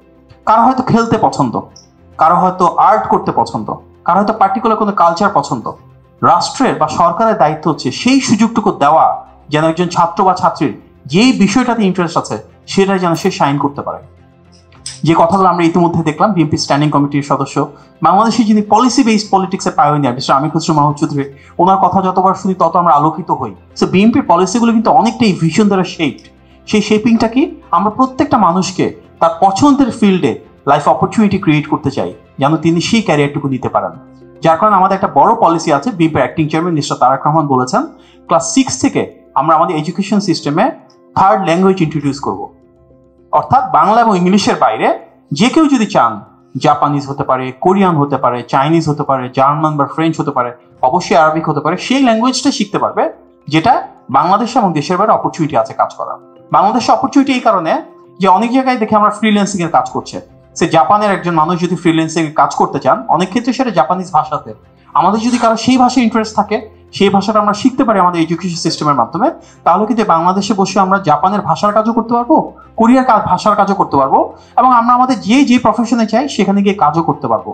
কারো হয়তো খেলতে পছন্দ, কারো হয়তো আর্ট করতে পছন্দ, কারো হয়তো পার্টিকুলার কোনো কালচার পছন্দ। রাষ্ট্রের বা সরকারের দায়িত্ব হচ্ছে সেই সুযোগটুকু দেওয়া, যেন একজন ছাত্র বা ছাত্রীর যেই বিষয়টাতে ইন্টারেস্ট আছে সেটাই যেন সে শাইন করতে পারে। যে কথাগুলো আমরা ইতিমধ্যে দেখলাম, বিএনপি স্ট্যান্ডিং কমিটির সদস্য, বাংলাদেশে যিনি পলিসি বেসড পলিটিক্সের পায়োনিয়ার মিস্টার আমির খসরু মাহমুদ চৌধুরী, ওনার কথা যতবার শুনি তত আমরা আলোকিত হই। সো বিএনপির পলিসিগুলো কিন্তু অনেকটাই ভিশন দ্বারা শেপড। সেই শেপিংটা কি, আমরা প্রত্যেকটা মানুষকে তার পছন্দের ফিল্ডে লাইফ অপরচুনিটি ক্রিয়েট করতে চাই, যেন তিনি সেই ক্যারিয়ারটুকু নিতে পারেন। যার কারণে আমাদের একটা বড় পলিসি আছে, বিএনপির acting chairman mister Tarique Rahman বলেছেন, ক্লাস 6 থেকে আমরা আমাদের এডুকেশন সিস্টেমে থার্ড ল্যাঙ্গুয়েজ ইন্ট্রোডিউস করব। অর্থাৎ বাংলা এবং ইংলিশের বাইরে যে কেউ যদি চান, জাপানিজ হতে পারে, কোরিয়ান হতে পারে, চাইনিজ হতে পারে, জার্মান বা ফ্রেঞ্চ হতে পারে, অবশ্যই আরবিক হতে পারে, সেই ল্যাঙ্গুয়েজটা শিখতে পারবে যেটা বাংলাদেশ এবং দেশের বাইরে অপরচুনিটি আছে কাজ করার। বাংলাদেশে অপরচুনিটি এই কারণে যে অনেক জায়গায় দেখে আমরা ফ্রিল্যান্সিং এর কাজ করছে। সে জাপানের একজন মানুষ যদি ফ্রিল্যান্সিং এর কাজ করতে চান, অনেক ক্ষেত্রে সেটা জাপানিজ ভাষাতে। আমাদের যদি কারো সেই ভাষায় ইন্টারেস্ট থাকে, সেই ভাষাটা আমরা শিখতে পারি আমাদের এডুকেশন সিস্টেমের মাধ্যমে, তাহলে কিন্তু বাংলাদেশে বসে আমরা জাপানের ভাষার কাজও করতে পারবো, কোরিয়ার ভাষার কাজও করতে পারবো, এবং আমরা আমাদের যে প্রফেশনে চাই সেখানে গিয়ে কাজও করতে পারবো।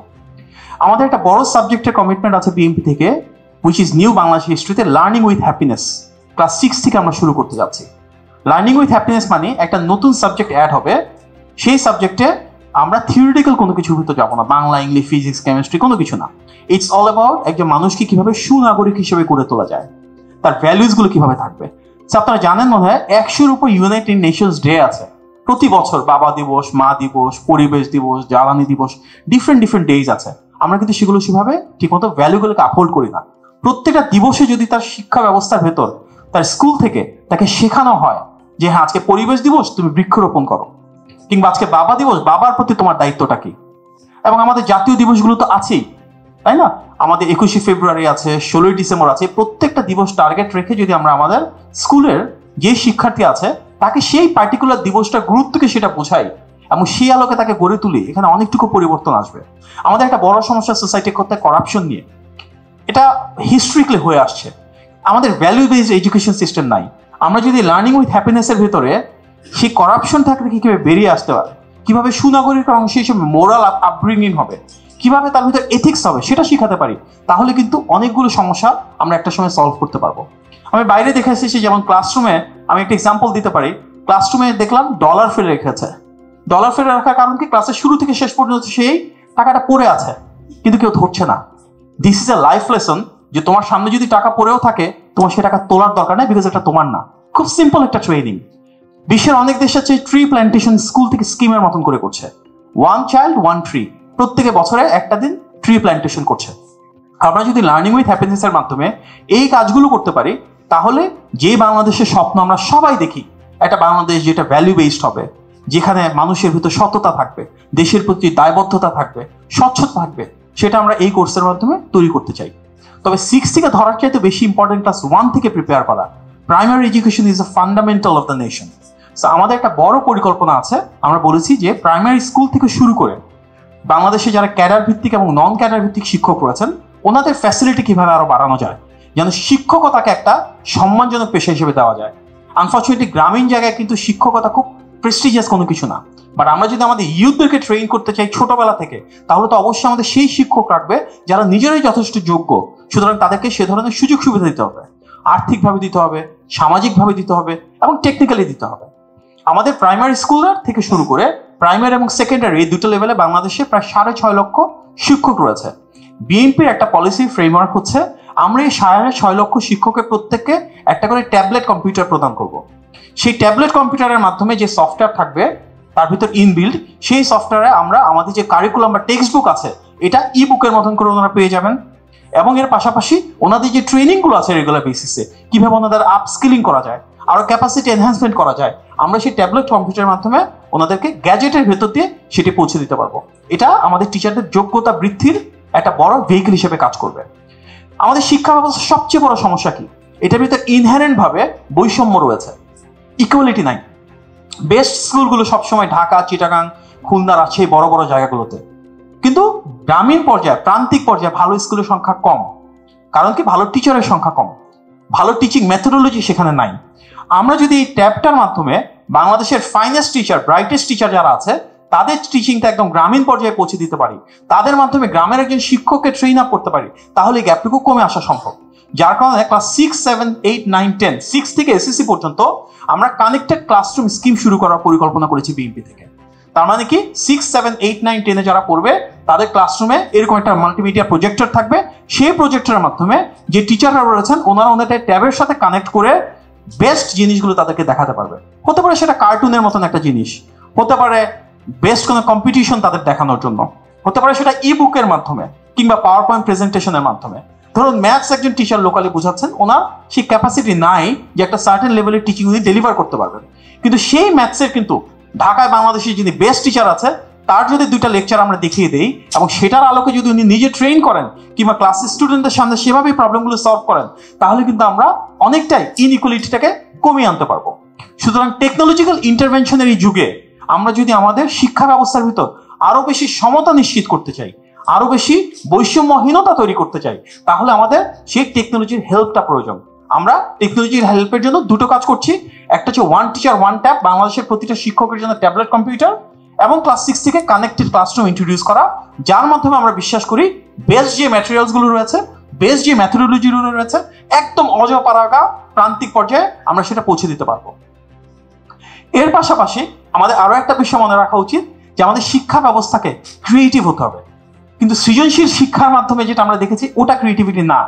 আমাদের একটা বড় সাবজেক্টের কমিটমেন্ট আছে বিএনপি থেকে, হুইচ ইজ নিউ বাংলাদেশ হিস্ট্রিতে, লার্নিং উইথ হ্যাপিনেস। ক্লাস 6 থেকে আমরা শুরু করতে যাচ্ছি। লার্নিং উইথ হ্যাপিনেস মানে একটা নতুন সাবজেক্ট অ্যাড হবে, সেই সাবজেক্টে আমরা থিওরিটিক্যাল কোনো কিছুর ভিতরে যাবো না, বাংলা, ইংলিশ, ফিজিক্স, কেমিস্ট্রি কোনো কিছু না। ইটস অল অ্যাবাউট একজন মানুষকে কিভাবে সুনাগরিক হিসেবে গড়ে তোলা যায়, তার ভ্যালুসগুলো কিভাবে থাকবে। আপনারা জানেন মনে হয় 100-র উপর ইউনাইটেড নেশনস ডে আছে প্রতি বছর। বাবা দিবস, মা দিবস, পরিবেশ দিবস, জ্বালানি দিবস, ডিফারেন্ট ডেজ আছে। আমরা কিন্তু সেগুলো সেভাবে ঠিকমতো ভ্যালুগুলোকে আপহোল্ড করি না। প্রত্যেকটা দিবসে যদি তার শিক্ষা ব্যবস্থার ভেতর, তার স্কুল থেকে তাকে শেখানো হয় যে হ্যাঁ আজকে পরিবেশ দিবস, তুমি বৃক্ষরোপণ করো, কিংবা আজকে বাবা দিবস, বাবার প্রতি তোমার দায়িত্বটা কি। এবং আমাদের জাতীয় দিবসগুলো তো আছেই, তাই না? আমাদের 21শে ফেব্রুয়ারি আছে, 16ই ডিসেম্বর আছে। প্রত্যেকটা দিবস টার্গেট রেখে যদি আমরা আমাদের স্কুলের যে শিক্ষার্থী আছে তাকে সেই পার্টিকুলার দিবসটার গুরুত্বকে সেটা বোঝাই এবং সেই আলোকে তাকে গড়ে তুলি, এখানে অনেকটুকু পরিবর্তন আসবে। আমাদের একটা বড় সমস্যা সোসাইটি করতে করাপশন নিয়ে, এটা হিস্ট্রিক্যালি হয়ে আসছে। আমাদের ভ্যালু বেসড এডুকেশন সিস্টেম নাই। আমরা যদি লার্নিং উইথ হ্যাপিনেসের ভেতরে সেই করাপশন থাকলে কিভাবে বেরিয়ে আসতে পারে, কিভাবে সুনাগরিক অংশ হিসেবে মোরাল আপব্রিঙ্গিং হবে, কিভাবে তার ভিতরে এথিক্স হবে, সেটা শিখাতে পারি, তাহলে কিন্তু অনেকগুলো সমস্যা আমরা একটা সময় সলভ করতে পারবো। আমি বাইরে দেখে এসেছি, যেমন ক্লাসরুমে আমি একটা এক্সাম্পল দিতে পারি। ক্লাসরুমে দেখলাম ডলার ফেলে রেখেছে। ডলার ফেলে রাখার কারণ কি, ক্লাসের শুরু থেকে শেষ পর্যন্ত সেই টাকাটা পড়ে আছে কিন্তু কেউ ধরছে না। This is A life lesson, যে তোমার সামনে যদি টাকা পড়েও থাকে তোমার সে টাকা তোলার দরকার নেই, বিকজ এটা তোমার না। খুব সিম্পল একটা ট্রেনিং। বিশ্বের অনেক দেশ আছে ট্রি প্ল্যান্টেশন স্কুল থেকে স্কিমের মতন করে করছে, 1 child 1 tree, প্রত্যেকে বছরে একটা দিন ট্রি প্ল্যান্টেশন করছে। আমরা যদি লার্নিং উইথ হ্যাপিনেস এর মাধ্যমে এই কাজগুলো করতে পারি, তাহলে যে বাংলাদেশের স্বপ্ন আমরা সবাই দেখি, একটা বাংলাদেশ যেটা ভ্যালু বেসড হবে, যেখানে মানুষের ভিতর সততা থাকবে, দেশের প্রতি দায়বদ্ধতা থাকবে, স্বচ্ছতা থাকবে, সেটা আমরা এই কোর্সের মাধ্যমে তৈরি করতে চাই। তবে 6 থেকে ধরার চাইতে বেশি ইম্পর্টেন্ট ক্লাস 1 থেকে প্রিপেয়ার করা। Primary education is a fundamental of the nation. So আমাদের একটা বড় পরিকল্পনা আছে। আমরা বলেছি যে প্রাইমারি স্কুল থেকে শুরু করে বাংলাদেশে যারা ক্যাডার ভিত্তিক এবং নন ক্যাডার ভিত্তিক শিক্ষক রয়েছেন, ওনাদের ফ্যাসিলিটি কিভাবে আরো বাড়ানো যায়, যেন শিক্ষকতাকে একটা সম্মানজনক পেশা হিসেবে দেওয়া যায়। আনফর্চুনেটলি গ্রামীণ জায়গায় কিন্তু শিক্ষকতা খুব প্রেস্টিজিয়াস কোনো কিছু না। বাট আমরা যদি আমাদের ইউথদেরকে ট্রেন করতে চাই ছোটবেলা থেকে, তাহলে তো অবশ্যই আমাদের সেই শিক্ষক রাখবে যারা নিজেরাই যথেষ্ট যোগ্য। সুতরাং তাদেরকে সে ধরনের সুযোগ সুবিধা দিতে হবে, আর্থিকভাবে দিতে হবে, সামাজিকভাবে দিতে হবে এবং টেকনিক্যালি দিতে হবে। আমাদের প্রাইমারি স্কুলের থেকে শুরু করে প্রাইমারি এবং সেকেন্ডারি এই দুটো লেভেলে বাংলাদেশে প্রায় 6.5 লক্ষ শিক্ষক রয়েছে। বিএনপির একটা পলিসি ফ্রেমওয়ার্ক হচ্ছে আমরা এই 6.5 লক্ষ শিক্ষকের প্রত্যেককে একটা করে ট্যাবলেট কম্পিউটার প্রদান করব। সেই ট্যাবলেট কম্পিউটারের মাধ্যমে যে সফটওয়্যার থাকবে তার ভিতর ইনবিল্ড, সেই সফটওয়্যারে আমরা আমাদের যে কারিকুলাম বা টেক্সট বুক আছে এটা ই বুকের মতন করে ওনারা পেয়ে যাবেন। এবং এর পাশাপাশি ওনাদের যে ট্রেনিংগুলো আছে রেগুলার বেসিসে, কিভাবে ওনাদের আপস্কিলিং করা যায়, আরো ক্যাপাসিটি এনহ্যান্সমেন্ট করা যায়, আমরা সেই ট্যাবলেট কম্পিউটারের মাধ্যমে ওনাদেরকে গ্যাজেটের ভেতর দিয়ে সেটি পৌঁছে দিতে পারবো। এটা আমাদের টিচারদের যোগ্যতা বৃদ্ধির একটা বড় ভেহিকল হিসেবে কাজ করবে। আমাদের শিক্ষা ব্যবস্থার সবচেয়ে বড় সমস্যা কি? এটার ভিতরে ইনহেরেন্ট ভাবে বৈষম্য রয়েছে, ইকুয়ালিটি নাই। বেস্ট স্কুলগুলো সবসময় ঢাকা, চিটাগাং, খুলনা, রাজশাহী বড় বড় জায়গাগুলোতে, কিন্তু গ্রামীণ পর্যায়ে প্রান্তিক পর্যায়ে ভালো স্কুলের সংখ্যা কম। কারণ কি? ভালো টিচারের সংখ্যা কম, ভালো টিচিং মেথোডোলজি সেখানে নাই। আমরা যদি এই ট্যাবটার মাধ্যমে বাংলাদেশের ফাইনেস্ট টিচার, ব্রাইটেস্ট টিচার যারা আছে তাদের টিচিংটা একদম গ্রামীণ পর্যায়ে পৌঁছে দিতে পারি, তাদের মাধ্যমে গ্রামের একজন শিক্ষককে ট্রেন আপ করতে পারি, তাহলে গ্যাপটুকু কমে আসা সম্ভব। যার কারণে ক্লাস 6, 7, 8, 9, 10, 6 থেকে এসএসসি পর্যন্ত আমরা কানেক্টেড ক্লাসরুম স্কিম শুরু করার পরিকল্পনা করেছি বিএনপি থেকে। তার মানে কি 6, 7, 8, 9, 10 যারা পড়বে তাদের ক্লাসরুমে এরকম একটা মাল্টিমিডিয়া প্রজেক্টর থাকবে। সেই প্রজেক্টরের মাধ্যমে যে টিচাররা রয়েছেন ওনারা ওনাদের ট্যাবের সাথে কানেক্ট করে বেস্ট জিনিসগুলো তাদেরকে দেখাতে পারবে। হতে পারে সেটা কার্টুনের মতন একটা জিনিস, হতে পারে বেস্ট কোনো কম্পিটিশন তাদের দেখানোর জন্য, হতে পারে সেটা ই বুকের মাধ্যমে কিংবা পাওয়ার পয়েন্ট প্রেজেন্টেশনের মাধ্যমে। ধরুন ম্যাথস একজন টিচার লোকালি বোঝাচ্ছেন, ওনার সেই ক্যাপাসিটি নাই যে একটা সার্টেন লেভেলের টিচিং উনি ডেলিভার করতে পারবেন, কিন্তু সেই ম্যাথসের কিন্তু ঢাকায় বাংলাদেশের যিনি বেস্ট টিচার আছে তার যদি 2টা লেকচার আমরা দেখিয়ে দেই এবং সেটার আলোকে যদি উনি নিজে ট্রেন করেন কিংবা ক্লাস স্টুডেন্টদের সামনে সেভাবেই প্রবলেমগুলো সলভ করেন, তাহলে কিন্তু আমরা অনেকটাই ইনইকুয়ালিটিটাকে কমিয়ে আনতে পারবো। সুতরাং টেকনোলজিক্যাল ইন্টারভেনশনের এই যুগে আমরা যদি আমাদের শিক্ষা ব্যবস্থার ভিতর আরো বেশি সমতা নিশ্চিত করতে চাই, আরো বেশি বৈষম্যহীনতা তৈরি করতে চাই, তাহলে আমাদের সেই টেকনোলজির হেল্পটা প্রয়োজন। আমরা টেকনোলজির হেল্পের জন্য 2টো কাজ করছি। একটা হচ্ছে 1 টিচার 1 ট্যাব, বাংলাদেশের প্রতিটা শিক্ষকের জন্য ট্যাবলেট কম্পিউটার, এবং ক্লাস 6 থেকে কানেক্টেড ক্লাসরুম ইন্ট্রোডিউস করা, যার মাধ্যমে আমরা বিশ্বাস করি বেস্ট যে ম্যাটেরিয়ালস গুলো রয়েছে, বেস্ট যে মেথোডোলজি গুলো রয়েছে, একদম অজপাড়াগা প্রান্তিক পর্যায়ে আমরা সেটা পৌঁছে দিতে পারবো। এর পাশাপাশি আমাদের আরো একটা বিষয় মনে রাখা উচিত যে আমাদের শিক্ষা ব্যবস্থাকে ক্রিয়েটিভ হতে হবে। কিন্তু সৃজনশীল শিক্ষার মাধ্যমে যেটা আমরা দেখেছি ওটা ক্রিয়েটিভিটি না।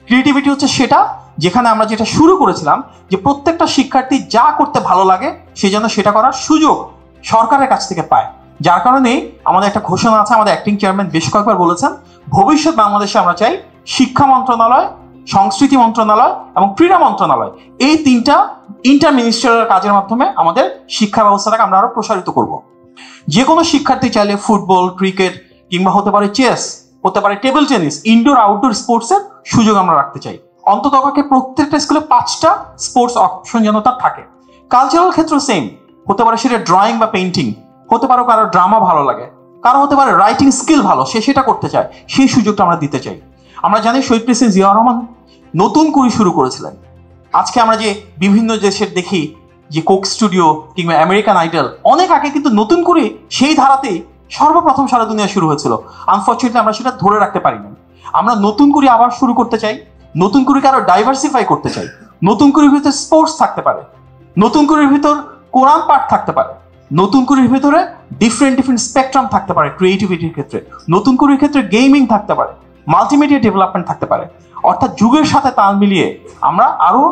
ক্রিয়েটিভিটি হচ্ছে সেটা যেখানে আমরা যেটা শুরু করেছিলাম যে প্রত্যেকটা শিক্ষার্থী যা করতে ভালো লাগে সে যেন সেটা করার সুযোগ সরকারের কাছ থেকে পায়। যার কারণে আমাদের একটা ঘোষণা আছে, আমাদের অ্যাক্টিং চেয়ারম্যান বেশ কয়েকবার বলেছেন, ভবিষ্যৎ বাংলাদেশে আমরা চাই শিক্ষা মন্ত্রণালয়, সংস্কৃতি মন্ত্রণালয় এবং ক্রীড়া মন্ত্রণালয়, এই 3টা ইন্টার মিনিস্ট্রিয়াল কাজের মাধ্যমে আমাদের শিক্ষা ব্যবস্থাটাকে আমরা আরো প্রসারিত করব। যে কোনো শিক্ষার্থী চাইলে ফুটবল, ক্রিকেট কিংবা হতে পারে চেস, হতে পারে টেবিল টেনিস, ইনডোর আউটডোর স্পোর্টসের সুযোগ আমরা রাখতে চাই। অন্তত প্রত্যেকটা স্কুলে 5টা স্পোর্টস অপশন যেন তার থাকে। কালচারাল ক্ষেত্র সেম, হতে পারে সেটা ড্রয়িং বা পেইন্টিং, হতে পারে কারো ড্রামা ভালো লাগে, কারো হতে পারে রাইটিং স্কিল ভালো, সে সেটা করতে চায়, সেই সুযোগটা আমরা দিতে চাই। আমরা জানি শহীদ প্রেসিডেন্ট জিয়াউর রহমান নতুন করে শুরু করেছিলেন। আজকে আমরা যে বিভিন্ন দেশের দেখি যে কোক স্টুডিও কিংবা আমেরিকান আইডল, অনেক আগে কিন্তু নতুন করে সেই ধারাতেই সর্বপ্রথম সারা দুনিয়া শুরু হয়েছিল। আনফর্চুনেটলি আমরা সেটা ধরে রাখতে পারিনি। আমরা নতুন করে আবার শুরু করতে চাই, নতুন করে আরো ডাইভার্সিফাই করতে চাই। নতুন করে ভিতরে স্পোর্টস থাকতে পারে, নতুন করে ভিতর কোরআন পাঠ থাকতে পারে, নতুন করে ভিতরে ডিফারেন্ট স্পেকট্রাম থাকতে পারে ক্রিয়েটিভিটির ক্ষেত্রে, নতুন করে ক্ষেত্রে গেমিং থাকতে পারে, মাল্টিমিডিয়া ডেভেলপমেন্ট থাকতে পারে। অর্থাৎ যুগের সাথে তাল মিলিয়ে আমরা আরো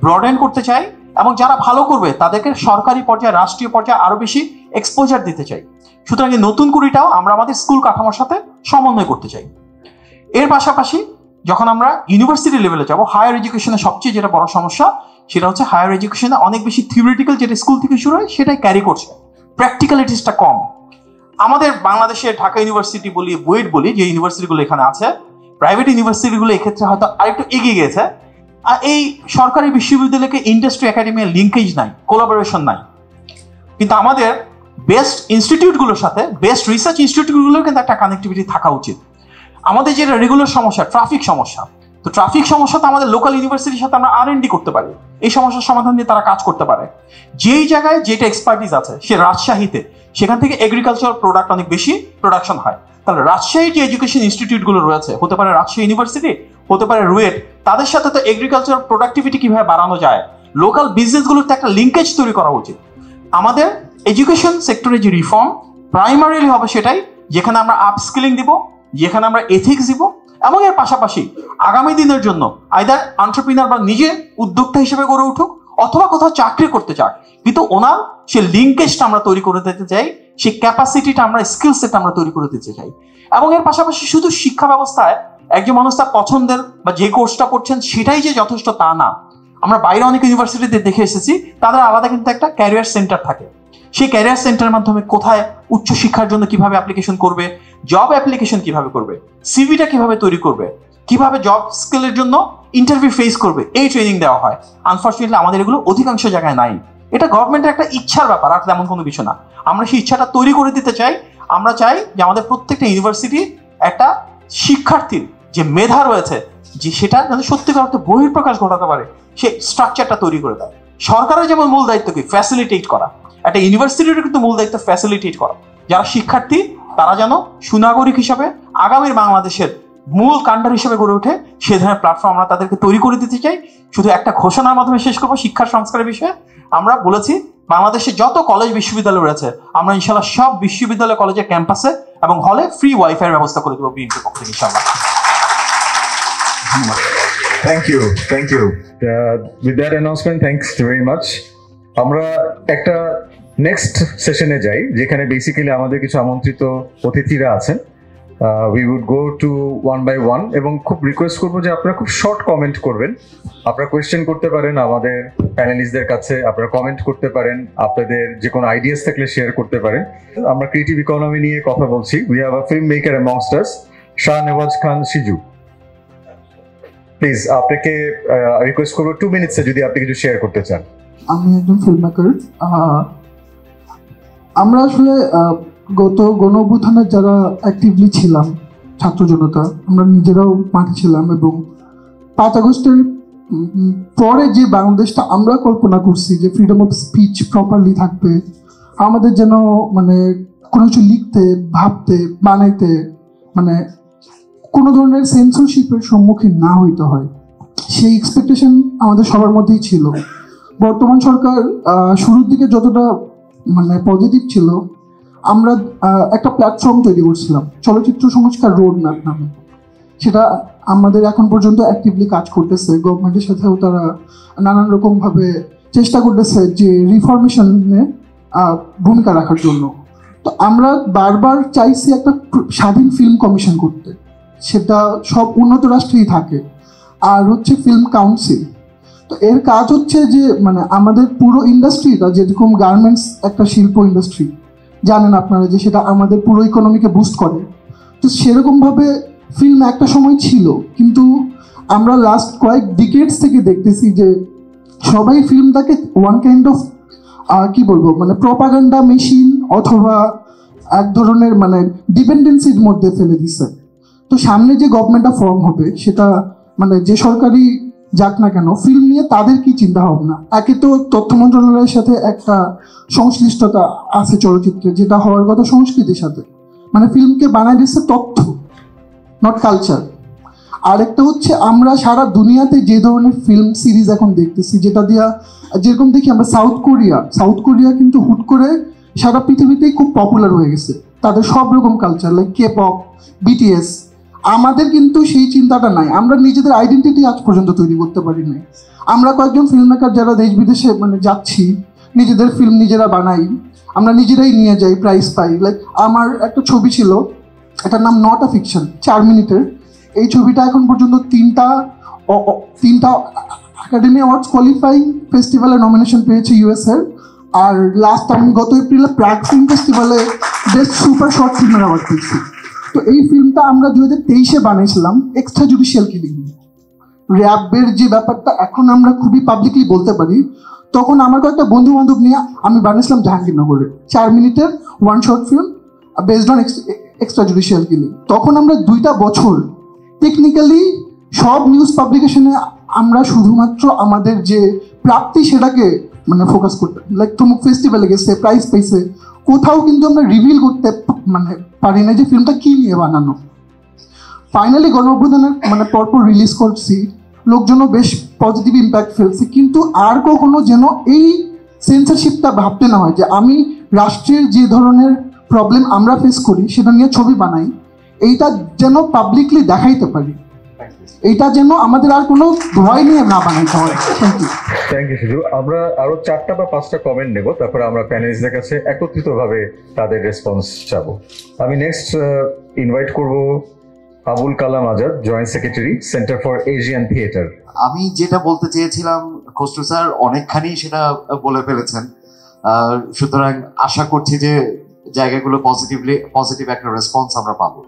ব্রডেন করতে চাই এবং যারা ভালো করবে তাদেরকে সরকারি পর্যায়ে, রাষ্ট্রীয় পর্যায়ে আরো বেশি এক্সপোজার দিতে চাই। সুতরাং এই নতুন কুড়িটাও আমরা আমাদের স্কুল কাঠামোর সাথে সমন্বয় করতে চাই। এর পাশাপাশি যখন আমরা ইউনিভার্সিটি লেভেলে যাব, হায়ার এডুকেশনের সবচেয়ে যেটা বড় সমস্যা সেটা হচ্ছে হায়ার এডুকেশনে অনেক বেশি থিওরিটিক্যাল যেটা স্কুল থেকে শুরু হয় সেটাই ক্যারি করছে, প্র্যাকটিক্যালিটিসটা কম। আমাদের বাংলাদেশে ঢাকা ইউনিভার্সিটি বলি, বুয়েট বলি, যে ইউনিভার্সিটিগুলো এখানে আছে, প্রাইভেট ইউনিভার্সিটিগুলো এক্ষেত্রে হয়তো আরেকটু এগিয়ে গেছে। আর এই সরকারি বিশ্ববিদ্যালয়কে ইন্ডাস্ট্রি একাডেমির লিঙ্কেজ নাই, কোলাবোরেশন নাই। কিন্তু আমাদের বেস্ট ইনস্টিটিউটগুলোর সাথে বেস্ট রিসার্চ ইনস্টিটিউটগুলোর কিন্তু একটা কানেক্টিভিটি থাকা উচিত। আমাদের যেটা রেগুলার সমস্যা ট্রাফিক সমস্যা, তো ট্রাফিক সমস্যা তো আমাদের লোকাল ইউনিভার্সিটির সাথে আমরা R&D করতে পারি, এই সমস্যার সমাধান নিয়ে তারা কাজ করতে পারে। যেই জায়গায় যেটা এক্সপার্টিস আছে, সে রাজশাহীতে, সেখান থেকে এগ্রিকালচারাল প্রোডাক্ট অনেক বেশি প্রোডাকশন হয়। তাহলে রাজশাহীর যে এডুকেশন ইনস্টিটিউটগুলো রয়েছে, হতে পারে রাজশাহী ইউনিভার্সিটি, হতে পারে রুয়েট, তাদের সাথে তো এগ্রিকালচারাল প্রোডাক্টিভিটি কিভাবে বাড়ানো যায়, লোকাল বিজনেসগুলোতে একটা লিঙ্কেজ তৈরি করা উচিত। আমাদের এডুকেশন সেক্টরে যে রিফর্ম প্রাইমারিলি হবে সেটাই, যেখানে আমরা আপস্কিলিং দিব, যেখানে আমরা এথিক্স দিব, এবং এর পাশাপাশি আগামী দিনের জন্য আইদার এন্টারপ্রেনার বা নিজে উদ্যোক্তা হিসেবে গড়ে উঠুক অথবা কোথাও চাকরি করতে চাক, কিন্তু ওনার সে লিঙ্কেজটা আমরা তৈরি করে দিতে চাই, সেই ক্যাপাসিটিটা আমরা, স্কিল সেট আমরা তৈরি করে দিতে চাই। এবং এর পাশাপাশি শুধু শিক্ষা ব্যবস্থায় একজন মানুষ তার পছন্দের বা যে কোর্সটা করছেন সেটাই যে যথেষ্ট তা না। আমরা বাইরে অনেক ইউনিভার্সিটিতে দেখে এসেছি, তাদের আলাদা কিন্তু একটা ক্যারিয়ার সেন্টার থাকে। সেই ক্যারিয়ার সেন্টারের মাধ্যমে কোথায় উচ্চশিক্ষার জন্য কিভাবে অ্যাপ্লিকেশন করবে, জব অ্যাপ্লিকেশন কিভাবে করবে, সিভিটা কিভাবে তৈরি করবে, কিভাবে জব স্কিলের জন্য ইন্টারভিউ ফেস করবে, এই ট্রেনিং দেওয়া হয়। আনফর্চুনেটলি আমাদের এগুলো অধিকাংশ জায়গায় নাই। এটা গভর্নমেন্টের একটা ইচ্ছার ব্যাপার, আর তেমন কোনো কিছু না। আমরা সেই ইচ্ছাটা তৈরি করে দিতে চাই। আমরা চাই যে আমাদের প্রত্যেকটা ইউনিভার্সিটি একটা শিক্ষার্থীর যে মেধা রয়েছে, যে সেটা যাতে সত্যিকার অর্থে বহিঃপ্রকাশ ঘটাতে পারে, সেই স্ট্রাকচারটা তৈরি করে দেয়। সরকারের যেমন মূল দায়িত্ব কি ফ্যাসিলিটেট করা, একটা ইউনিভার্সিটির কিন্তু মূল দায়িত্ব ফ্যাসিলিটেট করা। যারা শিক্ষার্থী তারা যেন সুনাগরিক হিসাবে আগামীর বাংলাদেশের মূল কাণ্ডার হিসেবে গড়ে ওঠে, সে ধরনের প্ল্যাটফর্ম আমরা তাদেরকে তৈরি করে দিতে চাই। শুধু একটা ঘোষণার মাধ্যমে শেষ করবো শিক্ষা সংস্কারের বিষয়ে। আমরা বলেছি বাংলাদেশে যত কলেজ বিশ্ববিদ্যালয় রয়েছে, আমরা ইনশাল্লাহ সব বিশ্ববিদ্যালয় কলেজের ক্যাম্পাসে এবং হলে ফ্রি ওয়াইফাই এর ব্যবস্থা করে দেবো বিএনপির পক্ষ থেকে ইনশাল্লাহ। Thank you. With that announcement, thanks very much. আমরা একটা নেক্সট সেশনে যাই, যেখানে বেসিক্যালি আমাদের কিছু আমন্ত্রিত অতিথিরা আছেন। We would go to one by one, এবং খুব রিকোয়েস্ট করবো যে আপনারা খুব শর্ট কমেন্ট করবেন। আপনারা কোয়েশ্চেন করতে পারেন আমাদের প্যানেলিস্টদের কাছে, আপনারা কমেন্ট করতে পারেন, আপনাদের যে কোনো আইডিয়াস থাকলে শেয়ার করতে পারেন। আমরা ক্রিয়েটিভ ইকোনমি নিয়ে কথা বলছি। We have a film maker amongst us, Shahnewaz Khan Siju. Please আপনাকে রিকোয়েস্ট করবো 2 মিনিটসে যদি আপনি কিছু শেয়ার করতে চান। আমি একজন ফিল্ম মেকার। আমরা আসলে গত গণ অভ্যুত্থানে যারা অ্যাক্টিভলি ছিলাম, ছাত্র জনতা, আমরা নিজেরাও মাঠে ছিলাম, এবং 5 আগস্টের পরে যে বাংলাদেশটা আমরা কল্পনা করছি যে ফ্রিডম অফ স্পিচ প্রপারলি থাকবে, আমাদের যেন মানে কোনো কিছু লিখতে, ভাবতে, বানাইতে মানে কোনো ধরনের সেন্সরশিপের সম্মুখীন না হইতে হয়, সেই এক্সপেকটেশন আমাদের সবার মধ্যেই ছিল। বর্তমান সরকার শুরুর দিকে যতটা মানে পজিটিভ ছিল, আমরা একটা প্ল্যাটফর্ম তৈরি করছিলাম চলচ্চিত্র সংস্কার রোড ম্যাপ নামে। সেটা আমাদের এখন পর্যন্ত অ্যাক্টিভলি কাজ করতেছে। গভর্নমেন্টের সাথেও তারা নানান রকমভাবে চেষ্টা করতেছে যে রিফরমেশনে ভূমিকা রাখার জন্য। তো আমরা বারবার চাইছি একটা স্বাধীন ফিল্ম কমিশন করতে, সেটা সব উন্নত রাষ্ট্রেই থাকে। আর হচ্ছে ফিল্ম কাউন্সিল। তো এর কাজ হচ্ছে যে মানে আমাদের পুরো ইন্ডাস্ট্রিটা, যেরকম গার্মেন্টস একটা শিল্প ইন্ডাস্ট্রি জানেন আপনারা, যে সেটা আমাদের পুরো ইকোনমিকে বুস্ট করে, তো সেরকমভাবে ফিল্ম একটা সময় ছিল। কিন্তু আমরা লাস্ট কয়েক ডিকেডস থেকে দেখতেছি যে সবাই ফিল্মটাকে ওয়ান কাইন্ড অফ কি বলবো মানে প্রপাগান্ডা মেশিন অথবা এক ধরনের মানে ডিপেন্ডেন্সির মধ্যে ফেলে দিচ্ছে। তো সামনে যে গভর্নমেন্টটা ফর্ম হবে, সেটা মানে যে সরকারি যাক না কেন, ফিল্ম নিয়ে তাদের কি চিন্তা ভাবনা। একে তো তথ্য মন্ত্রণালয়ের সাথে একটা সংশ্লিষ্টতা আছে চলচ্চিত্রে, যেটা হওয়ার কথা সংস্কৃতির সাথে, মানে ফিল্মকে বানায় দিচ্ছে তথ্য, নট কালচার। আরেকটা হচ্ছে আমরা সারা দুনিয়াতে যে ধরনের ফিল্ম সিরিজ এখন দেখতেছি, যেটা দিয়া যেরকম দেখি আমরা সাউথ কোরিয়া কিন্তু হুট করে সারা পৃথিবীতেই খুব পপুলার হয়ে গেছে, তাদের সব রকম culture, like K pop, BTS. আমাদের কিন্তু সেই চিন্তাটা নাই, আমরা নিজেদের আইডেন্টিটি আজ পর্যন্ত তৈরি করতে পারি নাই। আমরা কয়েকজন ফিল্ম মেকার যারা দেশ বিদেশে মানে যাচ্ছি, নিজেদের ফিল্ম নিজেরা বানাই, আমরা নিজেরাই নিয়ে যাই, প্রাইজ পাই। লাইক আমার একটা ছবি ছিল, এটার নাম নট আ ফিকশন, 4 মিনিটের। এই ছবিটা এখন পর্যন্ত তিনটা একাডেমি অ্যাওয়ার্ডস কোয়ালিফাইং ফেস্টিভ্যালে নমিনেশন পেয়েছে ইউএসএর। আর লাস্ট আমি গত এপ্রিলে প্রাগ ফিল্ম ফেস্টিভ্যালে বেস্ট সুপার শর্ট ফিল্মের অ্যাওয়ার্ড পেয়েছি। তো এই ফিল্মটা আমরা 2023-এ বানিয়েছিলাম এক্সট্রা জুডিশিয়াল কিলিং নিয়ে। র্যাবের যে ব্যাপারটা এখন আমরা খুবই পাবলিকলি বলতে পারি, তখন আমার কয়েকটা বন্ধু বান্ধব নিয়ে আমি বানিয়েছিলাম জাহাঙ্গীরনগরে 4 মিনিটের one short film based on extra judicial killing. তখন আমরা 2টা বছর টেকনিক্যালি সব নিউজ পাবলিকেশনে আমরা শুধুমাত্র আমাদের যে প্রাপ্তি সেটাকে মানে ফোকাস করতে, লাইক তমুক ফেস্টিভ্যালে গেছে, প্রাইজ পেয়েছে, কোথাও কিন্তু আমরা রিভিল করতে মানে পারি না যে ফিল্মটা কি নিয়ে বানানো। ফাইনালি গণঅভ্যুত্থানের মানে পরপর রিলিজ করছি, লোকজনও বেশ পজিটিভ ইম্প্যাক্ট ফেলছে, কিন্তু আর কখনো যেন এই সেন্সরশিপটা ভাবতে না হয় যে আমি রাষ্ট্রের যে ধরনের প্রবলেম আমরা ফেস করি সেটা নিয়ে ছবি বানাই, এইটা যেন পাবলিকলি দেখাইতে পারি, এইটা যেন আমাদের আর কোনো ভয় নিয়ে না বানাইতে হয়। Thank you সুজু। আমরা আরো 4টা বা 5টা কমেন্ট নেব, তারপরে আমরা প্যানেলিস্টদের কাছে একত্রিতভাবে তাদের রেসপন্স চাবো। আমি নেক্সট ইনভাইট করব Abul Kalam Azad, joint secretary, centre for Asian theatre. আমি যেটা বলতে চেয়েছিলাম খসরু স্যার অনেকখানি সেটা বলে ফেলেছেন, সুতরাং আশা করছি যে জায়গাগুলো পজিটিভ একটা রেসপন্স আমরা পাবো।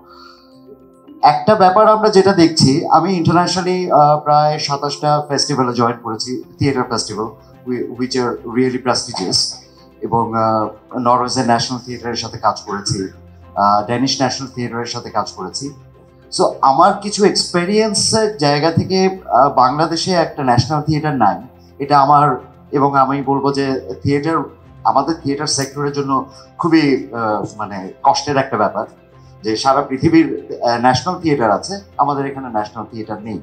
একটা ব্যাপার আমরা যেটা দেখছি, আমি ইন্টারন্যাশনালি প্রায় 27টা ফেস্টিভ্যালে জয়েন করেছি, theatre festival which are really prestigious, এবং নরওয়েজের ন্যাশনাল থিয়েটারের সাথে কাজ করেছি, ড্যানিশ ন্যাশনাল থিয়েটারের সাথে কাজ করেছি। সো আমার কিছু এক্সপেরিয়েন্সের জায়গা থেকে বাংলাদেশে একটা ন্যাশনাল থিয়েটার নাই, এটা আমার, এবং আমি বলবো যে থিয়েটার, আমাদের থিয়েটার সেক্টরের জন্য খুবই মানে কষ্টের একটা ব্যাপার যে সারা পৃথিবীর ন্যাশনাল থিয়েটার আছে, আমাদের এখানে ন্যাশনাল থিয়েটার নেই।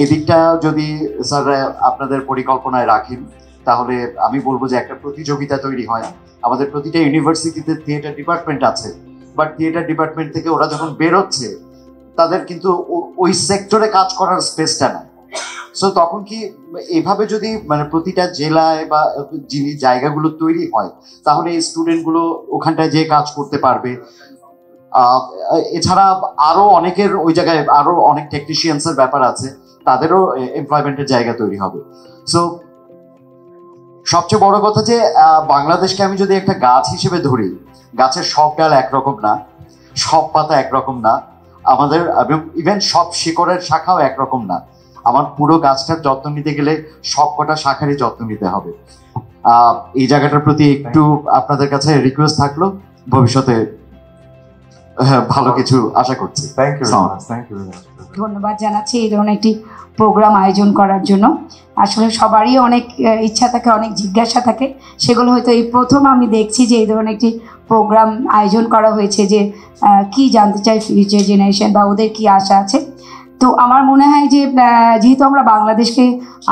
এদিকটা যদি স্যার আপনাদের পরিকল্পনায় রাখেন, তাহলে আমি বলবো যে একটা প্রতিযোগিতা তৈরি হয়। আমাদের প্রতিটা ইউনিভার্সিটিতে থিয়েটার ডিপার্টমেন্ট আছে, বাট থিয়েটার ডিপার্টমেন্ট থেকে ওরা যখন বেরোচ্ছে তাদের কিন্তু ওই সেক্টরে কাজ করার স্পেসটা নাই। সো তখন কি এভাবে যদি মানে প্রতিটা জেলায় বা যিনি জায়গাগুলো তৈরি হয়, তাহলে এই স্টুডেন্টগুলো ওখানটায় যে কাজ করতে পারবে। এছাড়া আরো অনেকের ওই জায়গায় আরো অনেক টেকনিশিয়ানসের ব্যাপার আছে, তাদেরও এমপ্লয়মেন্টের জায়গা তৈরি হবে। সো সবচেয়ে বড় কথা যে বাংলাদেশকে আমি যদি একটা গাছ হিসেবে ধরি, গাছের সব ডাল একরকম না, সব পাতা একরকম না, আমাদের ইভেন সব শিকড়ের শাখাও একরকম না। আমার পুরো গাছটার যত্ন নিতে গেলে সব কটা শাখারই যত্ন নিতে হবে। এই জায়গাটার প্রতি একটু আপনাদের কাছে রিকোয়েস্ট থাকলো, ভবিষ্যতে ভালো কিছু আশা করছি। থ্যাংক ইউ ধন্যবাদ জানাচ্ছি এই ধরনের একটি প্রোগ্রাম আয়োজন করার জন্য। আসলে সবারই অনেক ইচ্ছা থাকে, অনেক জিজ্ঞাসা থাকে, সেগুলো হয়তো এই প্রথম আমি দেখছি যে এই ধরনের একটি প্রোগ্রাম আয়োজন করা হয়েছে, যে কি জানতে চাই ফিউচার জেনারেশন বা ওদের কি আশা আছে। তো আমার মনে হয় যে যেহেতু আমরা বাংলাদেশকে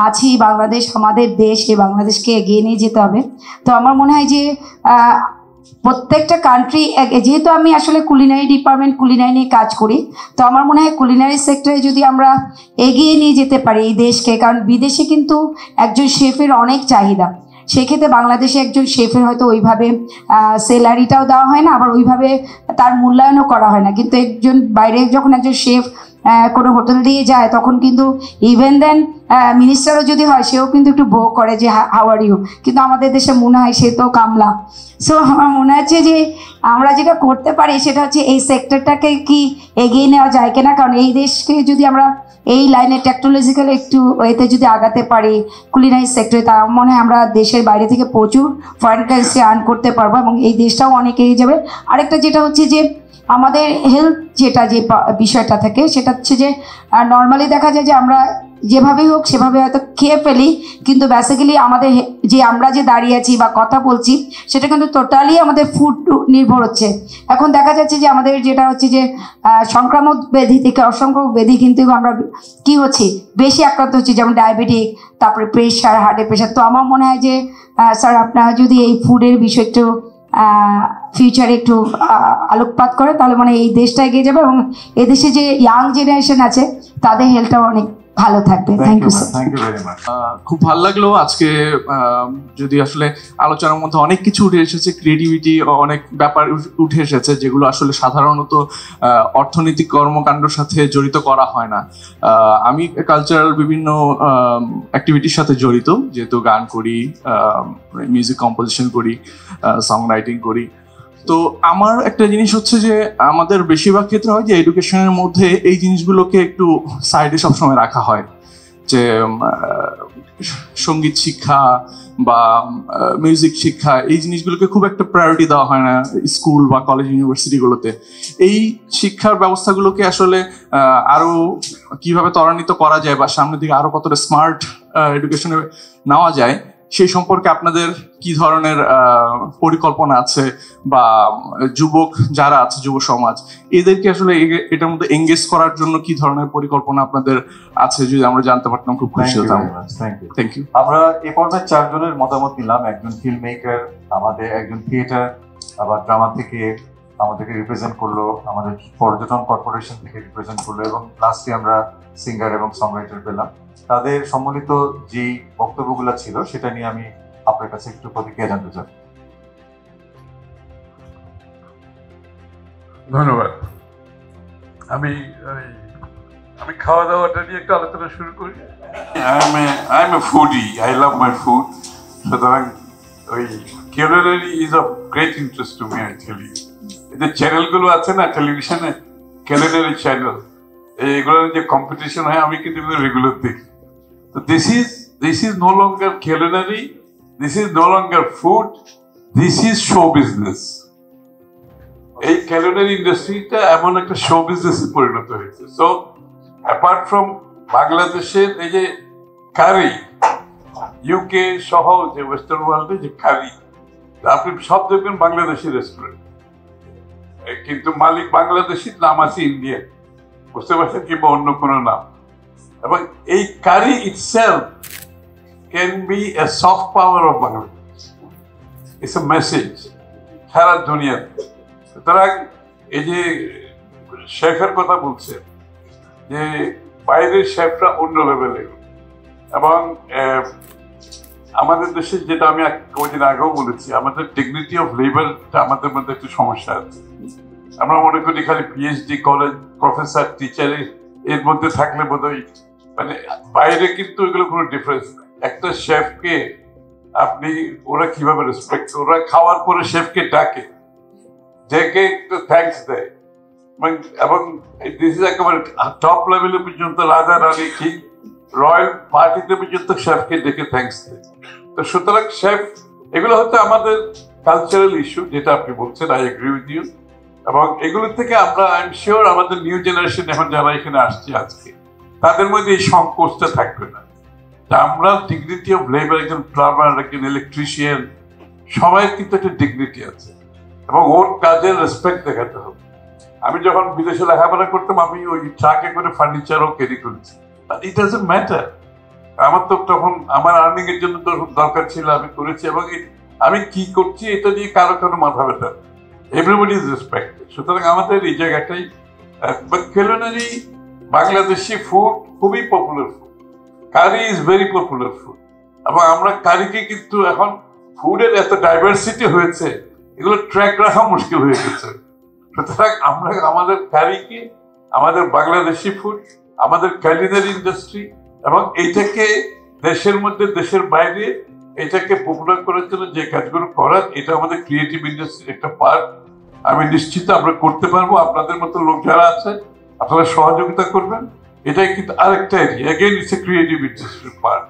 আছি, বাংলাদেশ আমাদের দেশ, এই বাংলাদেশকে এগিয়ে নিয়ে যেতে হবে। তো আমার মনে হয় যে প্রত্যেকটা কান্ট্রি, যেহেতু আমি আসলে কুলিনারি ডিপার্টমেন্ট, কুলিনারি নিয়ে কাজ করি, তো আমার মনে হয় কুলিনারি সেক্টরে যদি আমরা এগিয়ে নিয়ে যেতে পারি এই দেশকে, কারণ বিদেশে কিন্তু একজন শেফের অনেক চাহিদা, সেক্ষেত্রে বাংলাদেশে একজন শেফের হয়তো ওইভাবে স্যালারিটাও দেওয়া হয় না, আবার ওইভাবে তার মূল্যায়নও করা হয় না। কিন্তু একজন বাইরে যখন একজন শেফ কোনো হোটেল দিয়ে যায়, তখন কিন্তু ইভেন দেন মিনিস্টারও যদি হয়, সেও কিন্তু একটু বো করে যে হাউ আর ইউ, কিন্তু আমাদের দেশে মনে হয় সে তো কামলা। সো আমার মনে হচ্ছে যে আমরা যেটা করতে পারি সেটা হচ্ছে এই সেক্টরটাকে কি এগিয়ে নেওয়া যায় কিনা, কারণ এই দেশকে যদি আমরা এই লাইনে টেকনোলজিক্যাল একটু এতে যদি আগাতে পারি কুলিনারি সেক্টরে, তা মনে হয় আমরা দেশের বাইরে থেকে প্রচুর ফরেন কারেন্সি আর্ন করতে পারবো এবং এই দেশটাও অনেক এগিয়ে যাবে। আরেকটা যেটা হচ্ছে যে আমাদের হেলথ যেটা যে বিষয়টা থাকে, সেটা হচ্ছে যে নর্মালি দেখা যায় যে আমরা যেভাবেই হোক সেভাবে হয়তো খেয়ে ফেলি, কিন্তু বেসিক্যালি আমাদের যে আমরা যে দাঁড়িয়ে আছি বা কথা বলছি সেটা কিন্তু টোটালি আমাদের ফুড নির্ভর হচ্ছে। এখন দেখা যাচ্ছে যে আমাদের যেটা হচ্ছে যে সংক্রামক ব্যাধি থেকে অসংক্রামক ব্যাধি কিন্তু আমরা কি হচ্ছে বেশি আক্রান্ত হচ্ছে, যেমন ডায়াবেটিক, তারপরে প্রেশার, হার্টের প্রেশার। তো আমার মনে হয় যে স্যার আপনারা যদি এই ফুডের বিষয় একটু ফিউচারে একটু আলোকপাত করে, তাহলে মানে এই দেশটা এগিয়ে যাবে এবং এই দেশে যে ইয়াং জেনারেশন আছে তাদের হেলথটাও অনেক ভালো থাকবে। Thank you sir. Thank you very much. খুব ভালো লাগলো আজকে, যদি আসলে আলোচনার মধ্যে অনেক কিছু উঠে এসেছে, ক্রিয়েটিভিটি অনেক ব্যাপার উঠে এসেছে যেগুলো আসলে সাধারণত অর্থনৈতিক কর্মকাণ্ডের সাথে জড়িত করা হয় না। আমি কালচারাল বিভিন্ন অ্যাক্টিভিটির সাথে জড়িত, যেহেতু গান করি, মিউজিক কম্পোজিশন করি, সং রাইটিং করি। তো আমার একটা জিনিস হচ্ছে যে আমাদের বেশিরভাগ ক্ষেত্রে হয় যে এডুকেশনের মধ্যে এই জিনিসগুলোকে একটু সাইডে সবসময় রাখা হয়, যে সঙ্গীত শিক্ষা বা মিউজিক শিক্ষা এই জিনিসগুলোকে খুব একটা প্রায়োরিটি দেওয়া হয় না স্কুল বা কলেজ ইউনিভার্সিটিগুলোতে। এই শিক্ষার ব্যবস্থাগুলোকে আসলে আরো কিভাবে ত্বরান্বিত করা যায় বা সামনের দিকে আরো কতটা স্মার্ট এডুকেশনে নেওয়া যায় সেই সম্পর্কে আপনাদের কি ধরনের পরিকল্পনা আছে, বা যুবক যারা আছে, যুব সমাজ, এদেরকে আসলে এটার মধ্যে এঙ্গেজ করার জন্য কি ধরনের পরিকল্পনা আপনাদের আছে যদি আমরা জানতে পারতাম খুব খুশি হতাম। Thank you. আমরা এ পর্বে 4 জনের মতামত নিলাম, একজন ফিল্ম মেকার, আমাদের একজন থিয়েটার, আবার ড্রামা থেকে আমাদেরকে রিপ্রেজেন্ট করলো, আমাদের পর্যটন কর্পোরেশন থেকে রিপ্রেজেন্ট করলো, এবং লাস্টে আমরা সিঙ্গার এবং সং রাইটার পেলাম। তাদের সম্মিলিত যে বক্তব্যগুলো ছিল সেটা নিয়ে আমি আপনার কাছে একটু প্রতিক্রিয়া জানতে চাই। ধন্যবাদ। আমি খাওয়া দাওয়াটা নিয়ে একটা আলোচনা শুরু করি। I am a foodie, I love my food. সুতরাং ওই culinary is of great interest to me, I tell you. এই যে চ্যানেলগুলো আছে না টেলিভিশনে, কিউলিনারি চ্যানেল, এইগুলোর যে কম্পিটিশন হয় আমি কিন্তু রেগুলার দেখি। তো this is no longer culinary, this is no longer food, this is show business. এই culinary ইন্ডাস্ট্রিটা এমন একটা শো বিজনেসে পরিণত হয়েছে। সো অ্যাপার্ট ফ্রম বাংলাদেশের এই যে কারি, ইউকে সহ যে ওয়েস্টার্ন ওয়ার্ল্ডে যে কারি, আপনি সব দেখবেন বাংলাদেশি রেস্টুরেন্ট, কিন্তু মালিক বাংলাদেশি, নাম আছে ইন্ডিয়ান, বুঝতে পারছেন, কিংবা অন্য কোনো নাম। এবং এই curry itself can be a soft power of Bangladesh, it's a message সারা দুনিয়াতে। সুতরাং এই যে শেফের কথা বলছে, যে বাইরের শেফরা অন্য লেভেলের, এবং আমাদের দেশে যেটা আমি কদিন আগেও বলেছি, আমাদের ডিগনিটি অফ লেবারটা আমাদের মধ্যে একটু সমস্যা আছে। আমরা মনে করি খালি পিএইচডি কলেজ, প্রফেসর, টিচারে এর মধ্যে থাকলে বোধহয়, মানে বাইরে কিন্তু এগুলো কোনো ডিফারেন্স নেই। একটা শেফকে আপনি, ওরা কিভাবে রেসপেক্ট, ওরা খাওয়ার পরে শেফকে ডাকে, ডেকে একটু থ্যাঙ্কস দেয়, এবং দিস ইজ একেবারে টপ লেভেলে পর্যন্ত, রাজা রানী, কিং, রয়্যাল পার্টিতে পর্যন্ত শেফকে ডেকে থ্যাঙ্কস দেয়। তো সুতরাং শেফ, এগুলো হচ্ছে আমাদের কালচারাল ইস্যু, যেটা আপনি বলছেন, আই এগ্রি উইথ ইউ। এবং এগুলোর থেকে আমরা, আই এম শিওর আমাদের নিউ জেনারেশন এখন যারা এখানে আসছে আজকে, তাদের মধ্যে এই সংকোচটা থাকবে না। আমরা ডিগনিটি অফ লেবার, একজন প্লাম্বার, একজন ইলেকট্রিশিয়ান, সবাই কিন্তু একটা ডিগনিটি আছে, এবং ওর কাজের রেসপেক্ট দেখাতে হবে। আমি যখন বিদেশে লেখাপড়া করতাম, আমি ওই ট্রাকে করে ফার্নিচারও ক্যারি করেছি, ইট ডাজন্ট ম্যাটার। আমার তো তখন আমার আর্নিং এর জন্য দরকার ছিল, আমি করেছি, এবং আমি কি করছি এটা নিয়ে কারো কারো মাথা ব্যথা, এভরিবডি ইজ রেসপেক্টেড। সুতরাং আমাদের এই জায়গাটাই, culinary বাংলাদেশি ফুড খুবই popular food, curry is very popular food, এবং আমরা কারিকে কিন্তু এখন ফুডের এত ডাইভার্সিটি হয়েছে, এগুলো ট্র্যাক রাখা মুশকিল হয়ে গেছে। সুতরাং আমরা আমাদের কারিকে, আমাদের বাংলাদেশি ফুড, আমাদের culinary ইন্ডাস্ট্রি, এবং এইটাকে দেশের মধ্যে, দেশের বাইরে এটাকে পপুলার করার জন্য যে কাজগুলো করার, এটা আমাদের ক্রিয়েটিভ ইন্ডাস্ট্রির একটা পার্ট। আমি নিশ্চিত আমরা করতে পারবো, আপনাদের মতো লোক যারা আছে আপনারা সহযোগিতা করবেন। এটাই কিন্তু আরেকটা area, again it's a creative ইন্ডাস্ট্রির part.